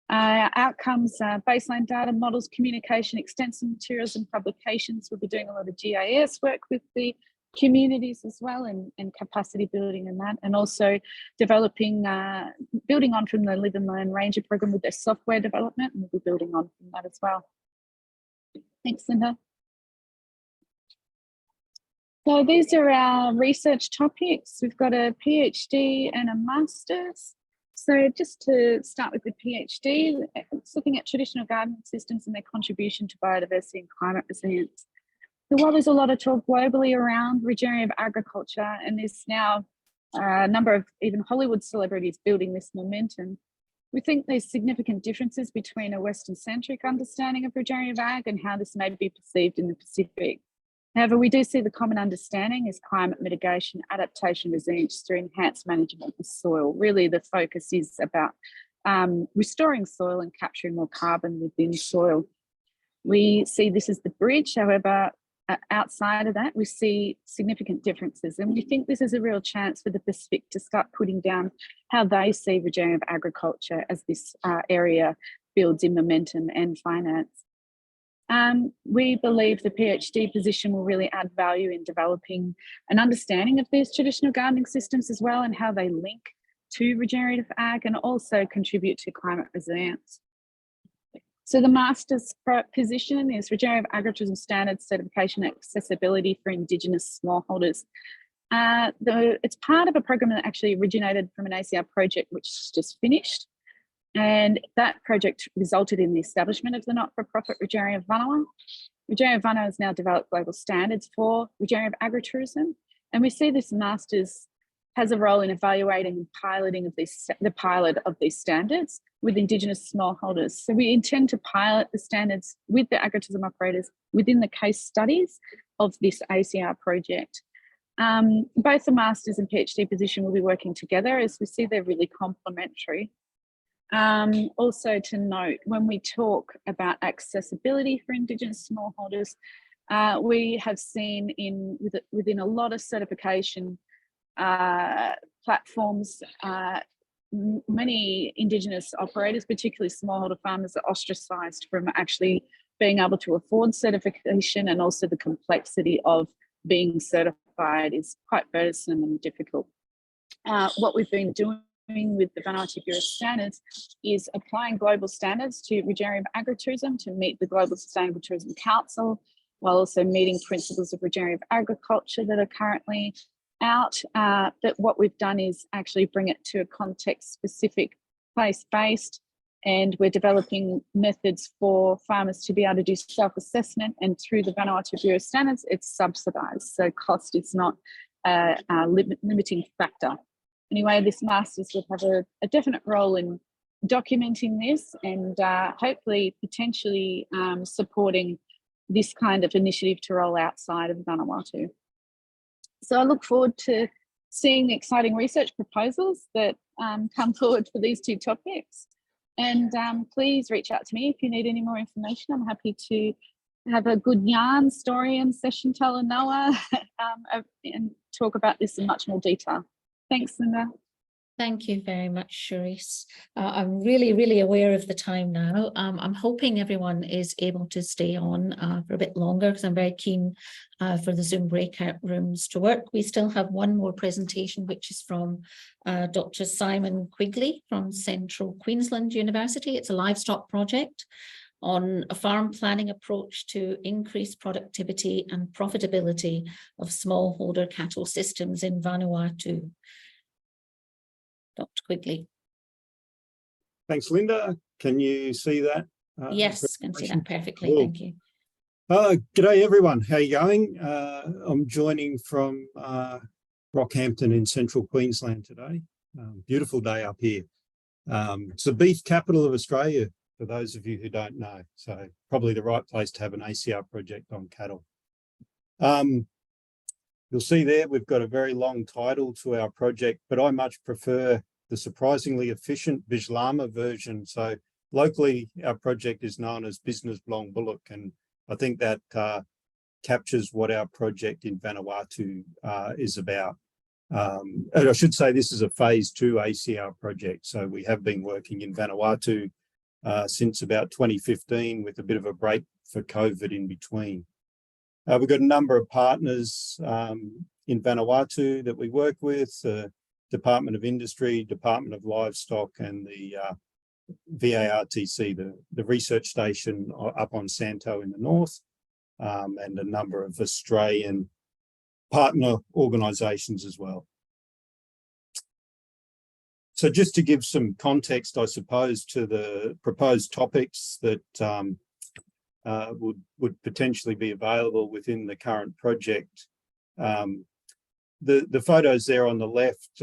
Outcomes, baseline data models, communication, extensive materials and publications. We'll be doing a lot of GIS work with the communities as well, and capacity building and that, and also developing, building on from the Live and Learn Ranger program with their software development, and we'll be building on from that as well. Thanks, Linda. So these are our research topics. We've got a PhD and a master's. So just to start with the PhD, it's looking at traditional gardening systems and their contribution to biodiversity and climate resilience. So while there's a lot of talk globally around regenerative agriculture, and there's now a number of even Hollywood celebrities building this momentum, we think there's significant differences between a Western-centric understanding of regenerative ag and how this may be perceived in the Pacific. However, we do see the common understanding is climate mitigation, adaptation, resilience through enhanced management of soil. Really, the focus is about restoring soil and capturing more carbon within soil. We see this as the bridge. However, outside of that, we see significant differences. And we think this is a real chance for the Pacific to start putting down how they see regenerative agriculture as this area builds in momentum and finance. We believe the PhD position will really add value in developing an understanding of these traditional gardening systems as well, and how they link to regenerative ag and also contribute to climate resilience. So the master's position is regenerative agritourism standards, certification, and accessibility for Indigenous smallholders. It's part of a program that actually originated from an ACIAR project which just finished. And that project resulted in the establishment of the not-for-profit Regenerative Vanuatu. Regenerative Vanuatu has now developed global standards for regenerative agritourism. And we see this master's has a role in evaluating and piloting of the pilot of these standards with Indigenous smallholders. So we intend to pilot the standards with the agritourism operators within the case studies of this ACIAR project. Both the master's and PhD position will be working together, as we see they're really complementary. Also to note, when we talk about accessibility for Indigenous smallholders, we have seen within a lot of certification platforms, many Indigenous operators, particularly smallholder farmers, are ostracised from actually being able to afford certification, and also the complexity of being certified is quite burdensome and difficult. What we've been doing with the Vanuatu Bureau Standards is applying global standards to regenerative agritourism to meet the Global Sustainable Tourism Council, while also meeting principles of regenerative agriculture that are currently out. That what we've done is actually bring it to a context-specific, place-based, and we're developing methods for farmers to be able to do self-assessment, and through the Vanuatu Bureau Standards, it's subsidised, so cost is not a limiting factor. Anyway, this master's will have a definite role in documenting this, and hopefully potentially supporting this kind of initiative to roll outside of Vanuatu. So I look forward to seeing the exciting research proposals that come forward for these two topics. And please reach out to me if you need any more information. I'm happy to have a good yarn, story and session teller Noah and talk about this in much more detail. Thanks, Linda. Thank you very much, Charisse. I'm really aware of the time now. I'm hoping everyone is able to stay on for a bit longer, because I'm very keen for the Zoom breakout rooms to work. We still have one more presentation, which is from Dr. Simon Quigley from Central Queensland University. It's a livestock project on a farm planning approach to increase productivity and profitability of smallholder cattle systems in Vanuatu. Dr. Quigley. Thanks, Linda. Can you see that? Yes, can see that perfectly. Cool. Thank you. G'day, everyone. How are you going? I'm joining from Rockhampton in central Queensland today. Beautiful day up here. It's the beef capital of Australia, for those of you who don't know. So probably the right place to have an ACIAR project on cattle. You'll see there we've got a very long title to our project, but I much prefer the surprisingly efficient Bislama version. So locally, our project is known as Business Blong Bullock, and I think that captures what our project in Vanuatu is about. And I should say this is a phase 2 ACIAR project. So we have been working in Vanuatu since about 2015 with a bit of a break for COVID in between. We've got a number of partners in Vanuatu that we work with, Department of Industry, Department of Livestock, and the VARTC, the research station up on Santo in the north, and a number of Australian partner organisations as well. So just to give some context, I suppose, to the proposed topics that would potentially be available within the current project. The photos there on the left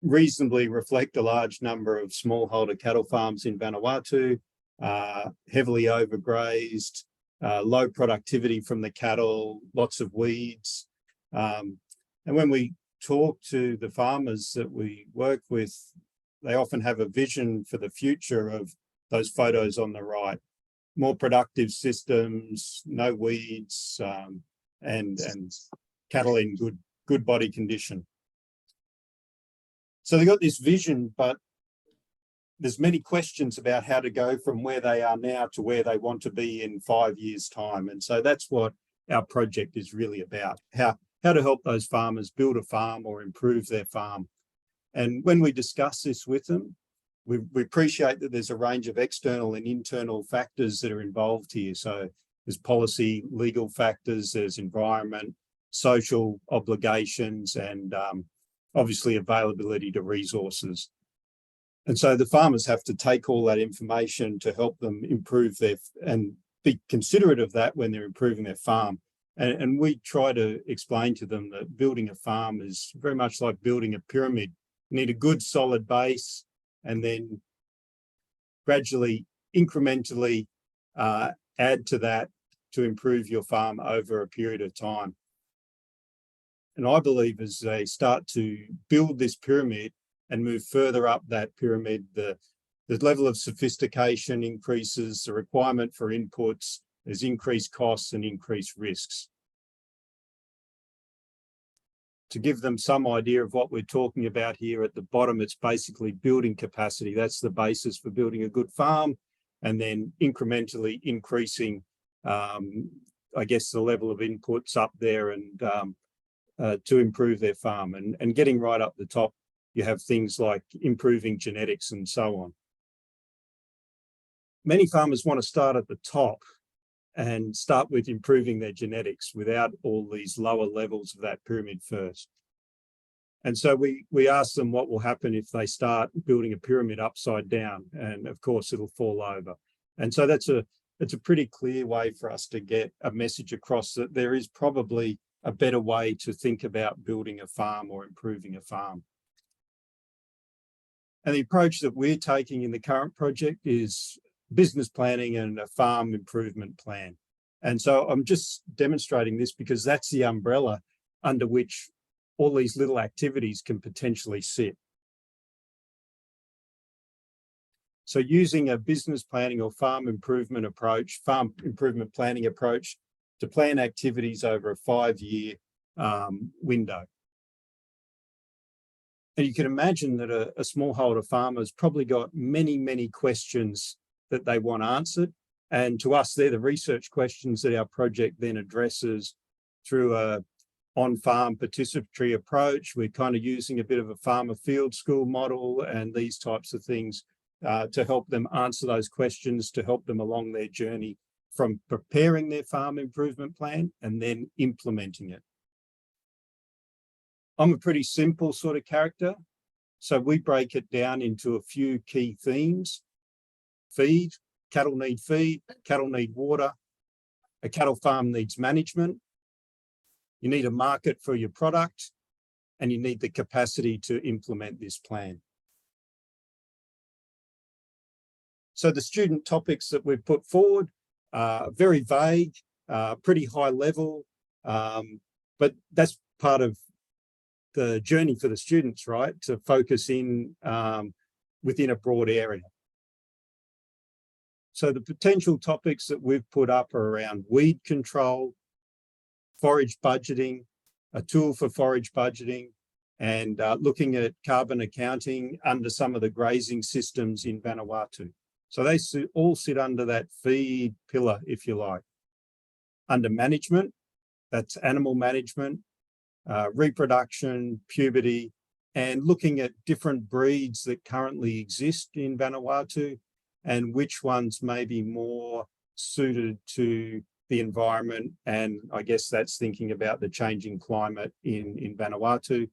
reasonably reflect a large number of smallholder cattle farms in Vanuatu, heavily overgrazed, low productivity from the cattle, lots of weeds. And when we talk to the farmers that we work with, they often have a vision for the future of those photos on the right. More productive systems, no weeds, and cattle in good body condition. So they got this vision, but there's many questions about how to go from where they are now to where they want to be in 5 years' time. And so that's what our project is really about, how to help those farmers build a farm or improve their farm. And when we discuss this with them, we appreciate that there's a range of external and internal factors that are involved here. So there's policy, legal factors, there's environment, social obligations, and obviously availability to resources. And so the farmers have to take all that information to help them improve and be considerate of that when they're improving their farm. And we try to explain to them that building a farm is very much like building a pyramid. You need a good solid base, and then gradually, incrementally add to that to improve your farm over a period of time. And I believe as they start to build this pyramid and move further up that pyramid, the level of sophistication increases, the requirement for inputs, there's increased costs and increased risks. To give them some idea of what we're talking about here, at the bottom, it's basically building capacity. That's the basis for building a good farm, and then incrementally increasing, I guess, the level of inputs up there and to improve their farm. And getting right up the top, you have things like improving genetics and so on. Many farmers want to start at the top and start with improving their genetics without all these lower levels of that pyramid first. And so we ask them what will happen if they start building a pyramid upside down, and of course it'll fall over. And so it's a pretty clear way for us to get a message across that there is probably a better way to think about building a farm or improving a farm. And the approach that we're taking in the current project is business planning and a farm improvement plan. And so I'm just demonstrating this because that's the umbrella under which all these little activities can potentially sit. So using a business planning or farm improvement planning approach to plan activities over a 5-year window. And you can imagine that a smallholder farmer's probably got many, many questions that they want answered. And to us, they're the research questions that our project then addresses through a on-farm participatory approach. We're kind of using a bit of a farmer field school model and these types of things to help them answer those questions, to help them along their journey from preparing their farm improvement plan and then implementing it. I'm a pretty simple sort of character, so we break it down into a few key themes. Feed, cattle need feed, cattle need water, a cattle farm needs management, you need a market for your product, and you need the capacity to implement this plan. So the student topics that we've put forward are very vague, pretty high level, but that's part of the journey for the students, right? To focus in within a broad area. So the potential topics that we've put up are around weed control, forage budgeting, a tool for forage budgeting, and looking at carbon accounting under some of the grazing systems in Vanuatu. So they all sit under that feed pillar, if you like. Under management, that's animal management, reproduction, puberty, and looking at different breeds that currently exist in Vanuatu and which ones may be more suited to the environment. And I guess that's thinking about the changing climate in Vanuatu,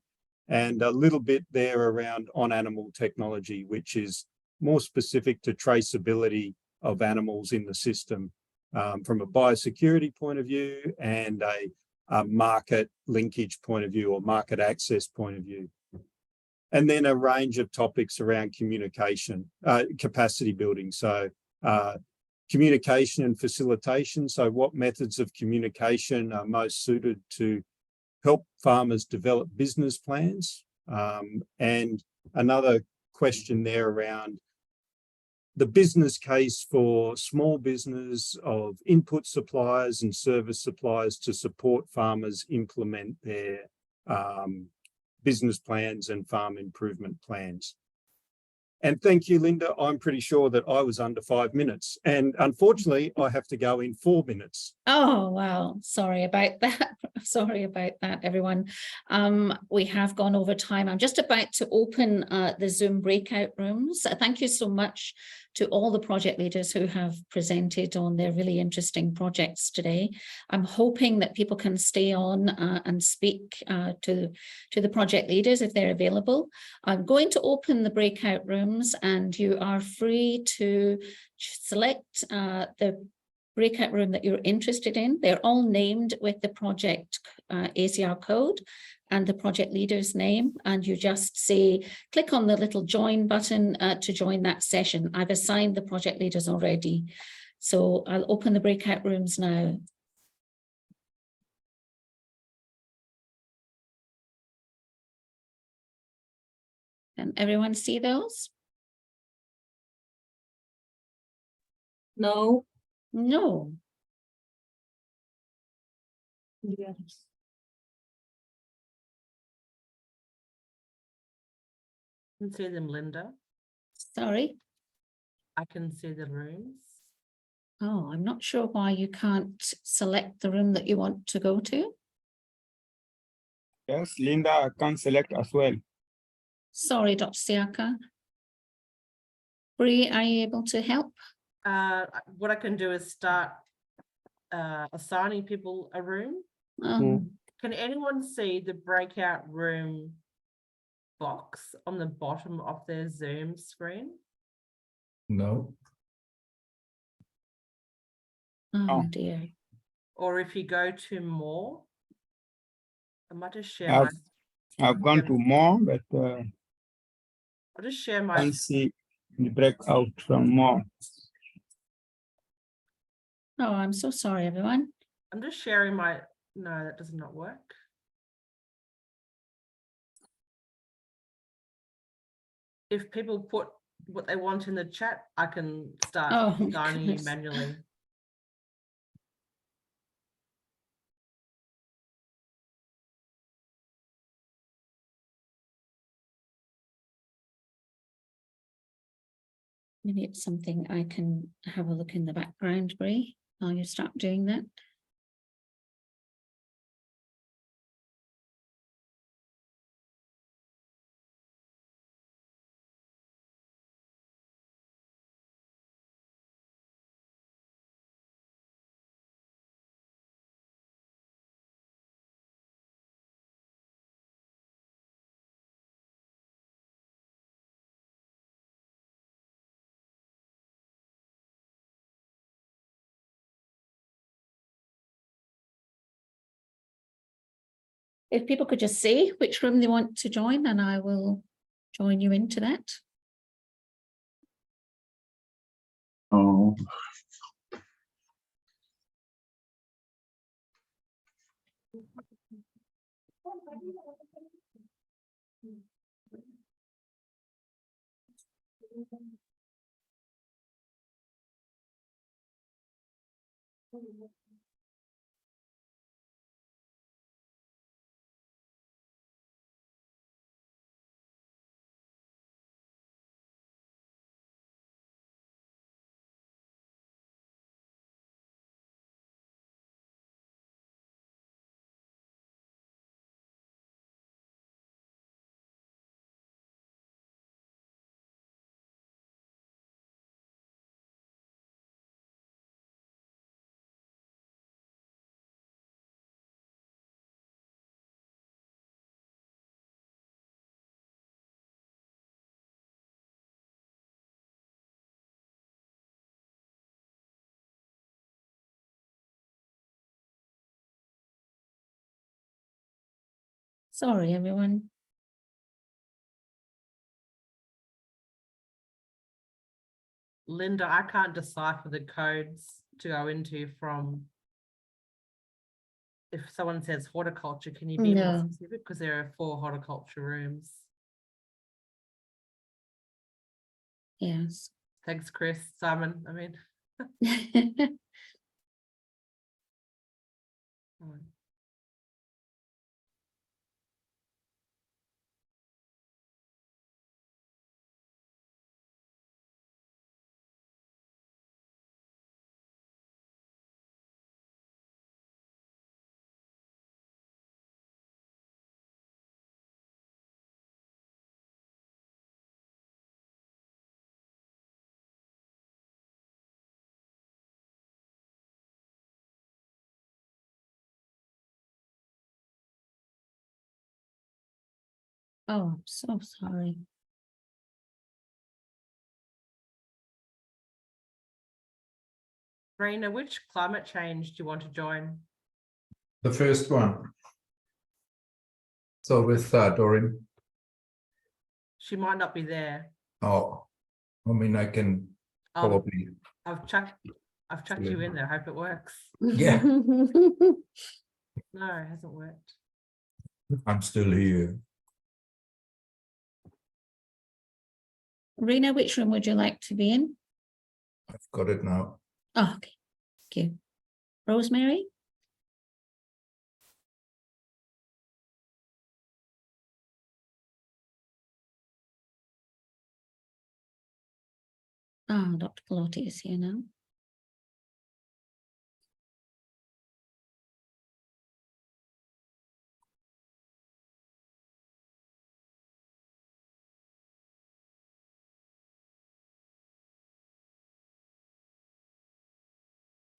and a little bit there around on-animal technology, which is more specific to traceability of animals in the system from a biosecurity point of view and a market linkage point of view or market access point of view. And then a range of topics around communication, capacity building. So communication and facilitation. So what methods of communication are most suited to help farmers develop business plans? And another question there around the business case for small business of input suppliers and service suppliers to support farmers implement their business plans and farm improvement plans. And thank you, Linda. I'm pretty sure that I was under 5 minutes. And unfortunately, I have to go in 4 minutes. Oh, wow. Sorry about that. Sorry about that, everyone. We have gone over time. I'm just about to open the Zoom breakout rooms. Thank you so much to all the project leaders who have presented on their really interesting projects today. I'm hoping that people can stay on and speak to the project leaders if they're available. I'm going to open the breakout rooms, and you are free to select the breakout room that you're interested in. They're all named with the project ACIAR code and the project leader's name, and you just say, click on the little join button to join that session. I've assigned the project leaders already. So I'll open the breakout rooms now. Can everyone see those? No. No. Yes. I can see them, Linda. Sorry. I can see the rooms. Oh, I'm not sure why you can't select the room that you want to go to. Yes, Linda, I can select as well. Sorry, Dr. Siaka. Bree, are you able to help? What I can do is start assigning people a room. Can anyone see the breakout room box on the bottom of their Zoom screen? No. Oh dear. Or if you go to more, I might just share I've gone to more, but I'll just share my. I see the breakout from more. Oh, I'm so sorry, everyone. I'm just sharing my. No, that does not work. If people put what they want in the chat, I can start signing you manually. Maybe it's something I can have a look in the background, Bree, while you start doing that. If people could just say which room they want to join, and I will join you into that. Oh. Sorry, everyone. Linda, I can't decipher the codes to go into from. If someone says horticulture, can you be more No. specific? Because there are 4 horticulture rooms. Yes. Thanks, Chris. Simon, I mean. Oh, I'm so sorry. Raina, which climate change do you want to join? The first one. So with Doreen. She might not be there. Oh, I mean, I can probably. I've chucked you in there. I hope it works. Yeah. No, it hasn't worked. I'm still here. Rena, which room would you like to be in? I've got it now. Oh, okay. Thank you. Rosemary? Oh, Dr. Pelotti is here now.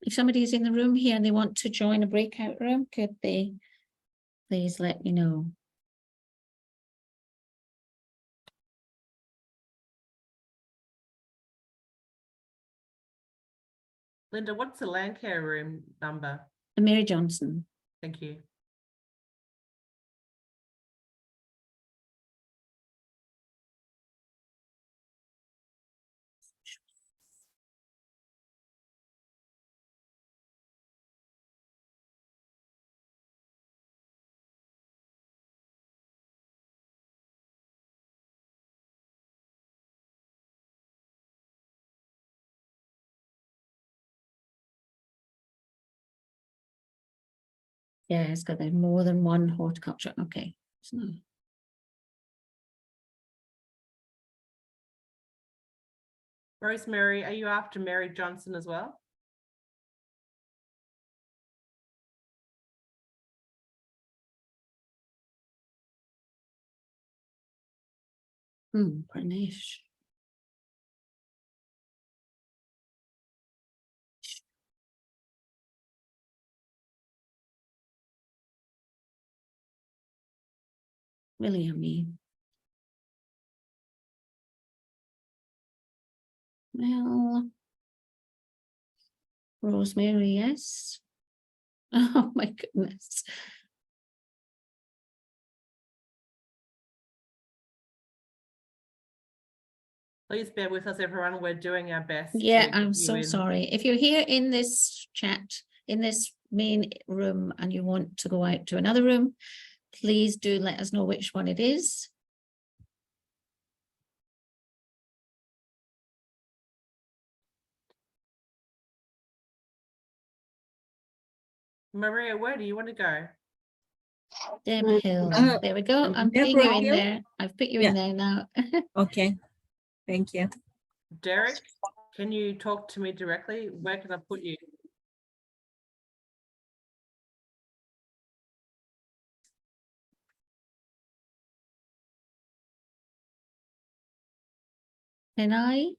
If somebody is in the room here and they want to join a breakout room, could they please let me know? Linda, what's the land care room number? Mary Johnson. Thank you. Yeah, it's got more than one horticulture. Okay. So, Rosemary, are you after Mary Johnson as well? Pranesh. Really, I mean. Well, Rosemary, yes. Oh my goodness. Please bear with us, everyone. We're doing our best. Yeah, to I'm get you so in. sorry. If you're here in this chat, in this main room, and you want to go out to another room, please do let us know which one it is. Maria, where do you want to go? Deb Hill. There we go. I'm putting Deborah you in Hill? there. I've put you in there now. Okay, thank you. Derek, can you talk to me directly? Where can I put you? Penai.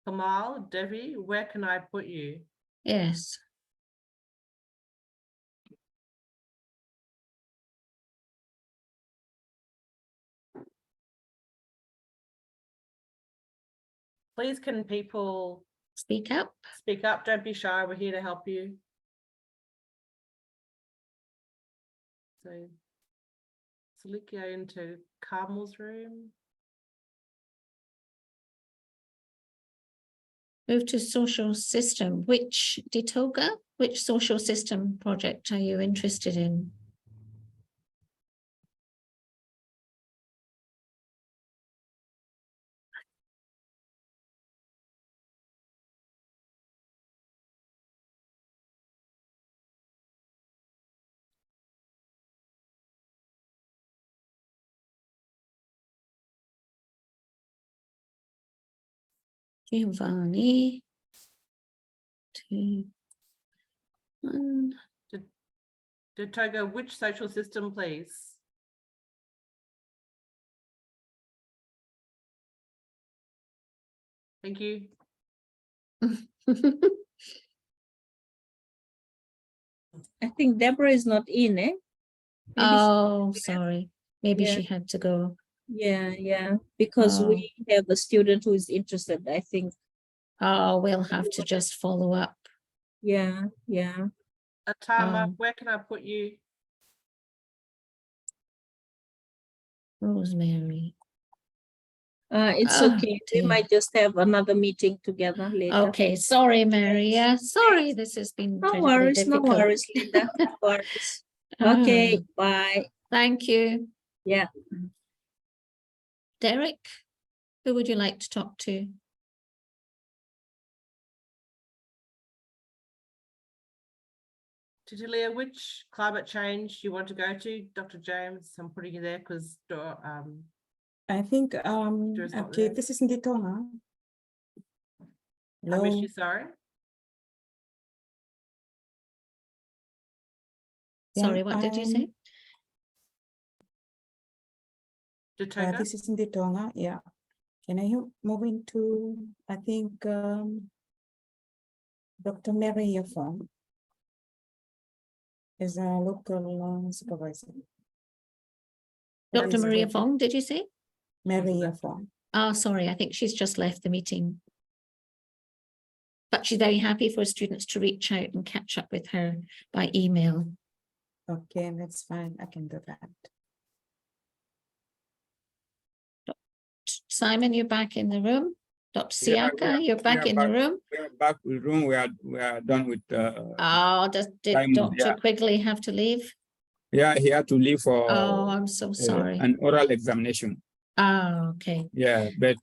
Kamal, Debbie, where can I put you? Yes. Please, can people speak up. Speak up, don't be shy, we're here to help you. So Salikia into Carmel's room. Move to social system. Which Ditoga? Which social system project are you interested in? Giovanni. 2, 1. Togo, which social system, please? Thank you. I think Deborah is not in, eh? Oh, sorry. Maybe Yeah. she had to go. Yeah, because we have a student who is interested, I think. Oh, we'll have to just follow up. Yeah. Atama, where can I put you? Rosemary. It's okay. We might just have another meeting together later. Okay, sorry, Mary. Yeah, sorry, this has been No incredibly difficult. No worries, Linda. No worries. Okay, bye. Thank you. Yeah. Derek, who would you like to talk to? Titilia, which climate change you want to go to? Dr. James, I'm putting you there because I think okay, this is Nditona. I miss you, sorry. Sorry, what did you say? This is Nditona, yeah. Can I move into, I think, Dr. Mary Yafon is a local supervisor. Dr. Maria Fong, did you say? Maria Fong. Oh, sorry, I think she's just left the meeting. But she's very happy for students to reach out and catch up with her by email. Okay, that's fine. I can do that. Simon, you're back in the room. Dr. Siaka, you're back in the room. We are back in the room. We are done with. Oh, did Simon, Dr. Quigley have to leave? Yeah, he had to leave for. Oh, I'm so sorry. An oral examination. Oh, okay. Yeah, but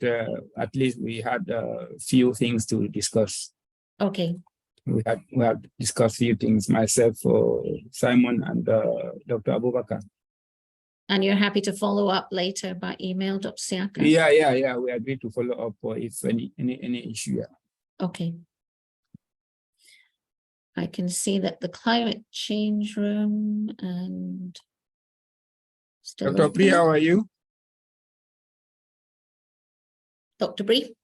at least we had a few things to discuss. Okay. We have discussed few things, myself, Simon, and Dr. Abubakar. And you're happy to follow up later by email, Dr. Siaka? Yeah. We agreed to follow up if any issue. Yeah. Okay. I can see that the climate change room and still Dr. Pri, how are you? Dr. Bree.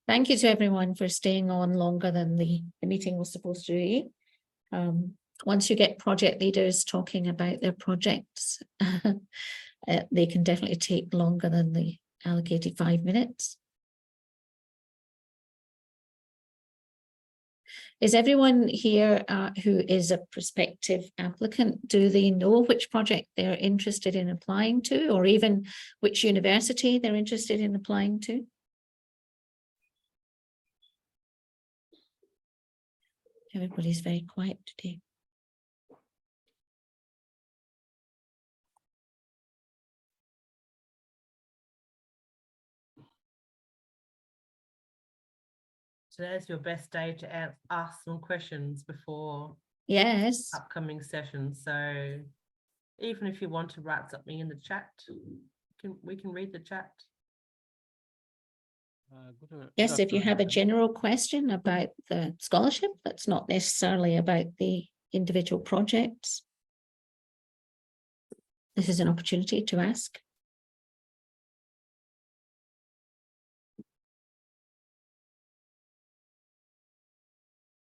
Thank you to everyone for staying on longer than the meeting was supposed to be. Once you get project leaders talking about their projects, they can definitely take longer than the allocated 5 minutes. Is everyone here who is a prospective applicant, do they know which project they're interested in applying to, or even which university they're interested in applying to? Everybody's very quiet today. Today's your best day to ask some questions before upcoming sessions. So even if you want to write something in the chat, we can read the chat. Yes, if you have a general question about the scholarship, that's not necessarily about the individual projects. This is an opportunity to ask.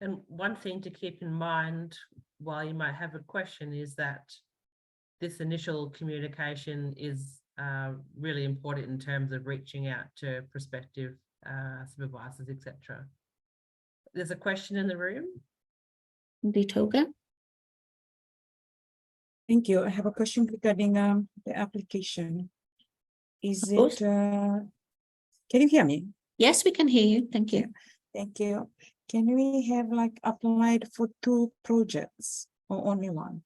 And one thing to keep in mind while you might have a question is that this initial communication is really important in terms of reaching out to prospective supervisors, etc. There's a question in the room. Vitoga? Thank you. I have a question regarding the application. Is it, can you hear me? Yes, we can hear you. Thank you. Thank you. Can we have like applied for 2 projects or only 1?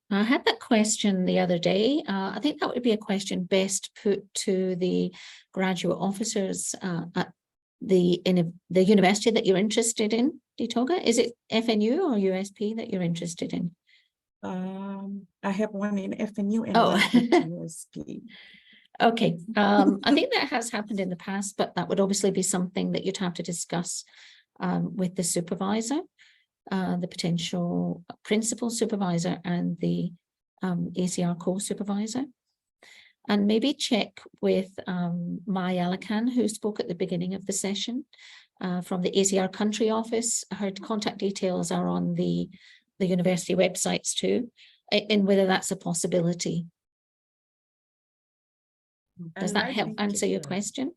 I had that question the other day. I think that would be a question best put to the graduate officers at the university that you're interested in, Ditoga. Is it FNU or USP that you're interested in? I have one in FNU and Oh. one at USP. Okay, I think that has happened in the past, but that would obviously be something that you'd have to discuss with the supervisor, the potential principal supervisor and the ACIAR co-supervisor. And maybe check with Mai Alakan, who spoke at the beginning of the session from the ACIAR country office. Her contact details are on the university websites too, and whether that's a possibility. Does that help answer your question?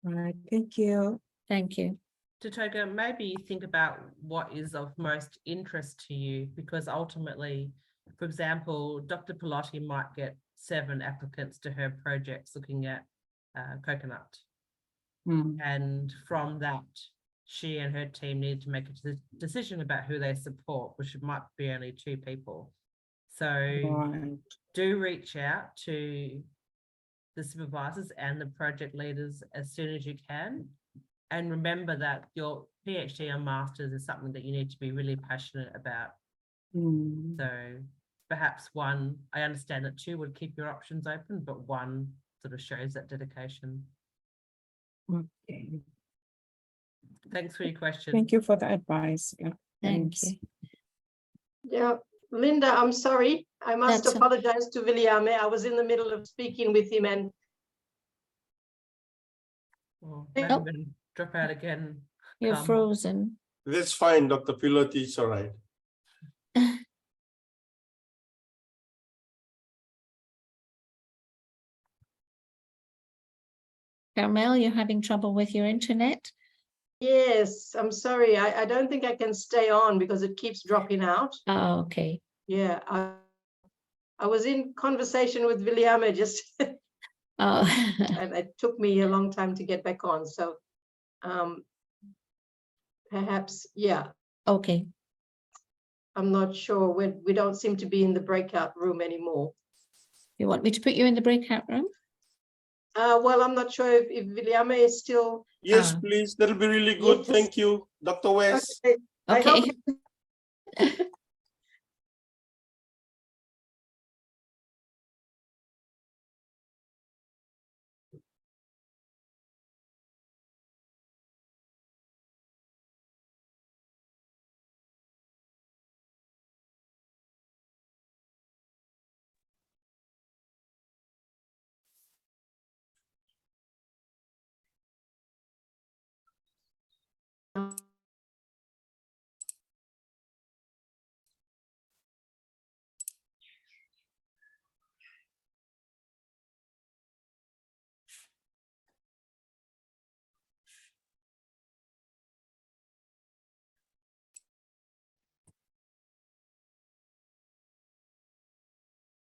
All right, thank you. Thank you. Ditoga, maybe think about what is of most interest to you, because ultimately, for example, Dr. Pilotti might get 7 applicants to her projects looking at coconut. And from that, she and her team need to make a decision about who they support, which might be only 2 people. So do reach out to the supervisors and the project leaders as soon as you can. And remember that your PhD or master's is something that you need to be really passionate about. So perhaps 1, I understand that 2 would keep your options open, but 1 sort of shows that dedication. Okay. Thanks for your question. Thank you for the advice. Yeah. Thank you. Yeah, Linda, I'm sorry. I must apologize to William. I was in the middle of speaking with him and maybe I'm going to drop out again. You're frozen. That's fine, Dr. Pilotti, it's all right. Carmel, you're having trouble with your internet? yes, I'm sorry. I don't think I can stay on because it keeps dropping out. Oh, okay. Yeah, I was in conversation with William just and it took me a long time to get back on. So perhaps, yeah. Okay. I'm not sure. We don't seem to be in the breakout room anymore. You want me to put you in the breakout room? Well, I'm not sure if William is still. Yes, please. That'll be really good. Yes. Thank you, Dr. West. Okay. I hope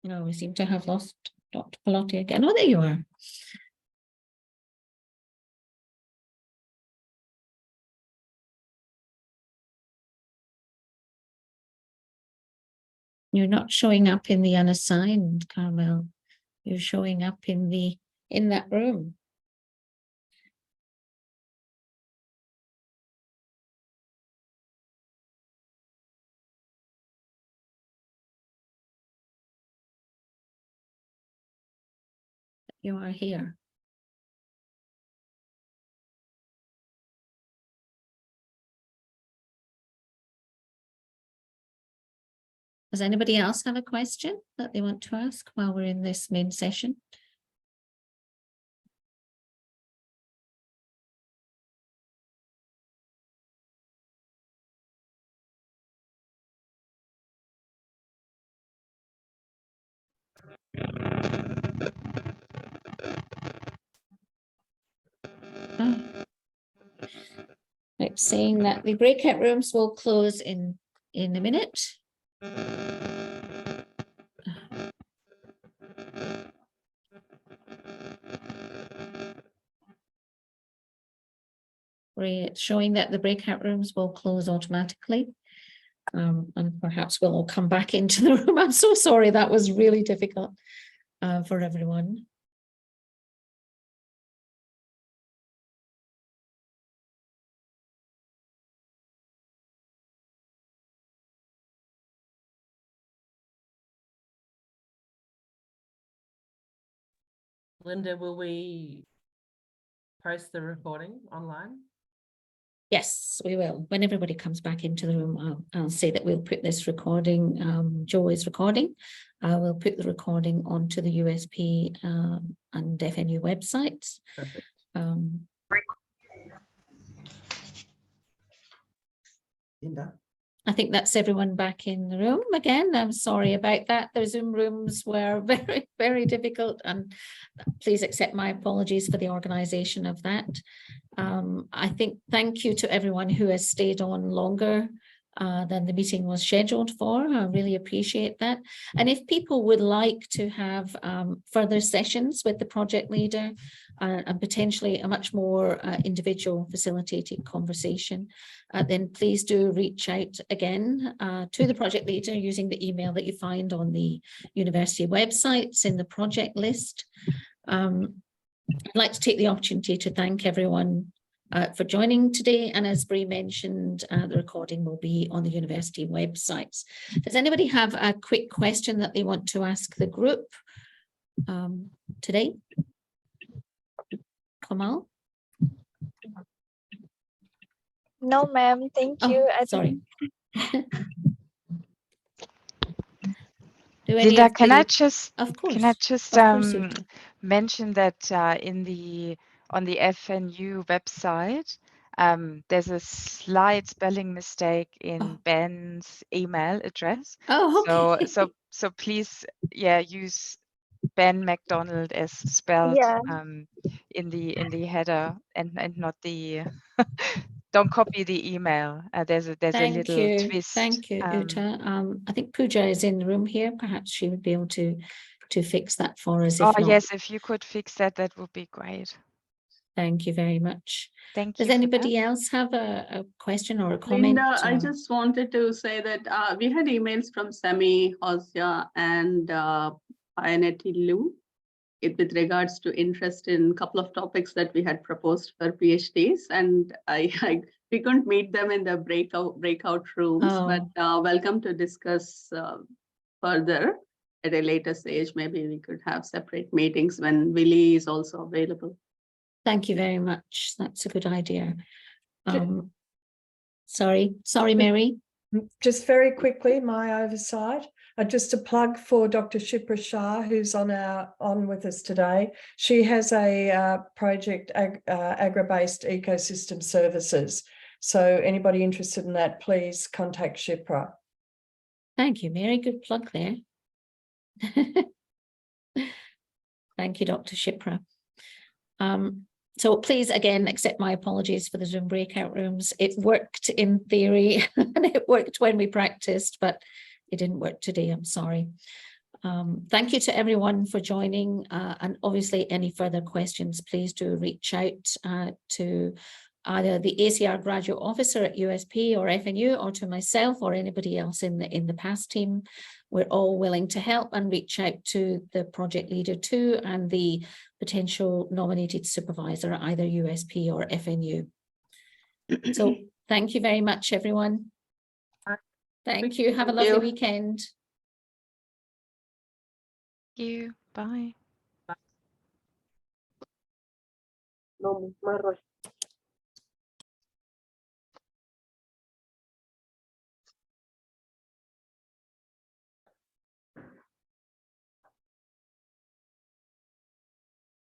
No, we seem to have lost Dr. Pilotti again. Oh, there you are. You're not showing up in the unassigned, Carmel. You're showing up in that room. You are here. Does anybody else have a question that they want to ask while we're in this main session? saying that the breakout rooms will close in a minute. It's showing that the breakout rooms will close automatically. And perhaps we'll all come back into the room. I'm so sorry, that was really difficult for everyone. Linda, will we post the recording online? Yes, we will. When everybody comes back into the room, I'll say that we'll put this recording, Joe is recording. We'll put the recording onto the USP and FNU websites. Perfect. Linda? I think that's everyone back in the room again. I'm sorry about that. The Zoom rooms were very, very difficult, and please accept my apologies for the organisation of that. I think thank you to everyone who has stayed on longer than the meeting was scheduled for. I really appreciate that. And if people would like to have further sessions with the project leader and potentially a much more individual facilitated conversation, then please do reach out again to the project leader using the email that you find on the university websites in the project list. I'd like to take the opportunity to thank everyone for joining today. And as Bree mentioned, the recording will be on the university websites. Does anybody have a quick question that they want to ask the group today? Kamal? No, ma'am. Thank you. Sorry. Linda, can I just Of course, mention that on the FNU website, there's a slight spelling mistake in Ben's email address. Oh, okay. So please, use Ben McDonald as spelled in the header and not the. Don't copy the email. There's a little twist. Thank you, Uta. I think Pooja is in the room here. Perhaps she would be able to fix that for us. If not. Yes, if you could fix that, that would be great. Thank you very much. Thank you. Does anybody else have a question or a comment? Linda, I just wanted to say that we had emails from Sami, Hosja, and Ayaneti Lu with regards to interest in a couple of topics that we had proposed for PhDs, and we couldn't meet them in the breakout rooms, but welcome to discuss further at a later stage. Maybe we could have separate meetings when Willie is also available. Thank you very much. That's a good idea. Sorry, Mary. Just very quickly, my oversight. Just a plug for Dr. Shipra Shah, who's on with us today. She has a project, agri-based ecosystem services. So anybody interested in that, please contact Shipra. Thank you, Mary. Good plug there. Thank you, Dr. Shipra. So please, again, accept my apologies for the Zoom breakout rooms. It worked in theory and it worked when we practiced, but it didn't work today. I'm sorry. Thank you to everyone for joining. And obviously, any further questions, please do reach out to either the ACIAR graduate officer at USP or FNU, or to myself or anybody else in the PASS team. We're all willing to help and reach out to the project leader too, and the potential nominated supervisor at either USP or FNU. So thank you very much, everyone. Thank you. Have a lovely weekend. Thank you. Bye. No, Marroy.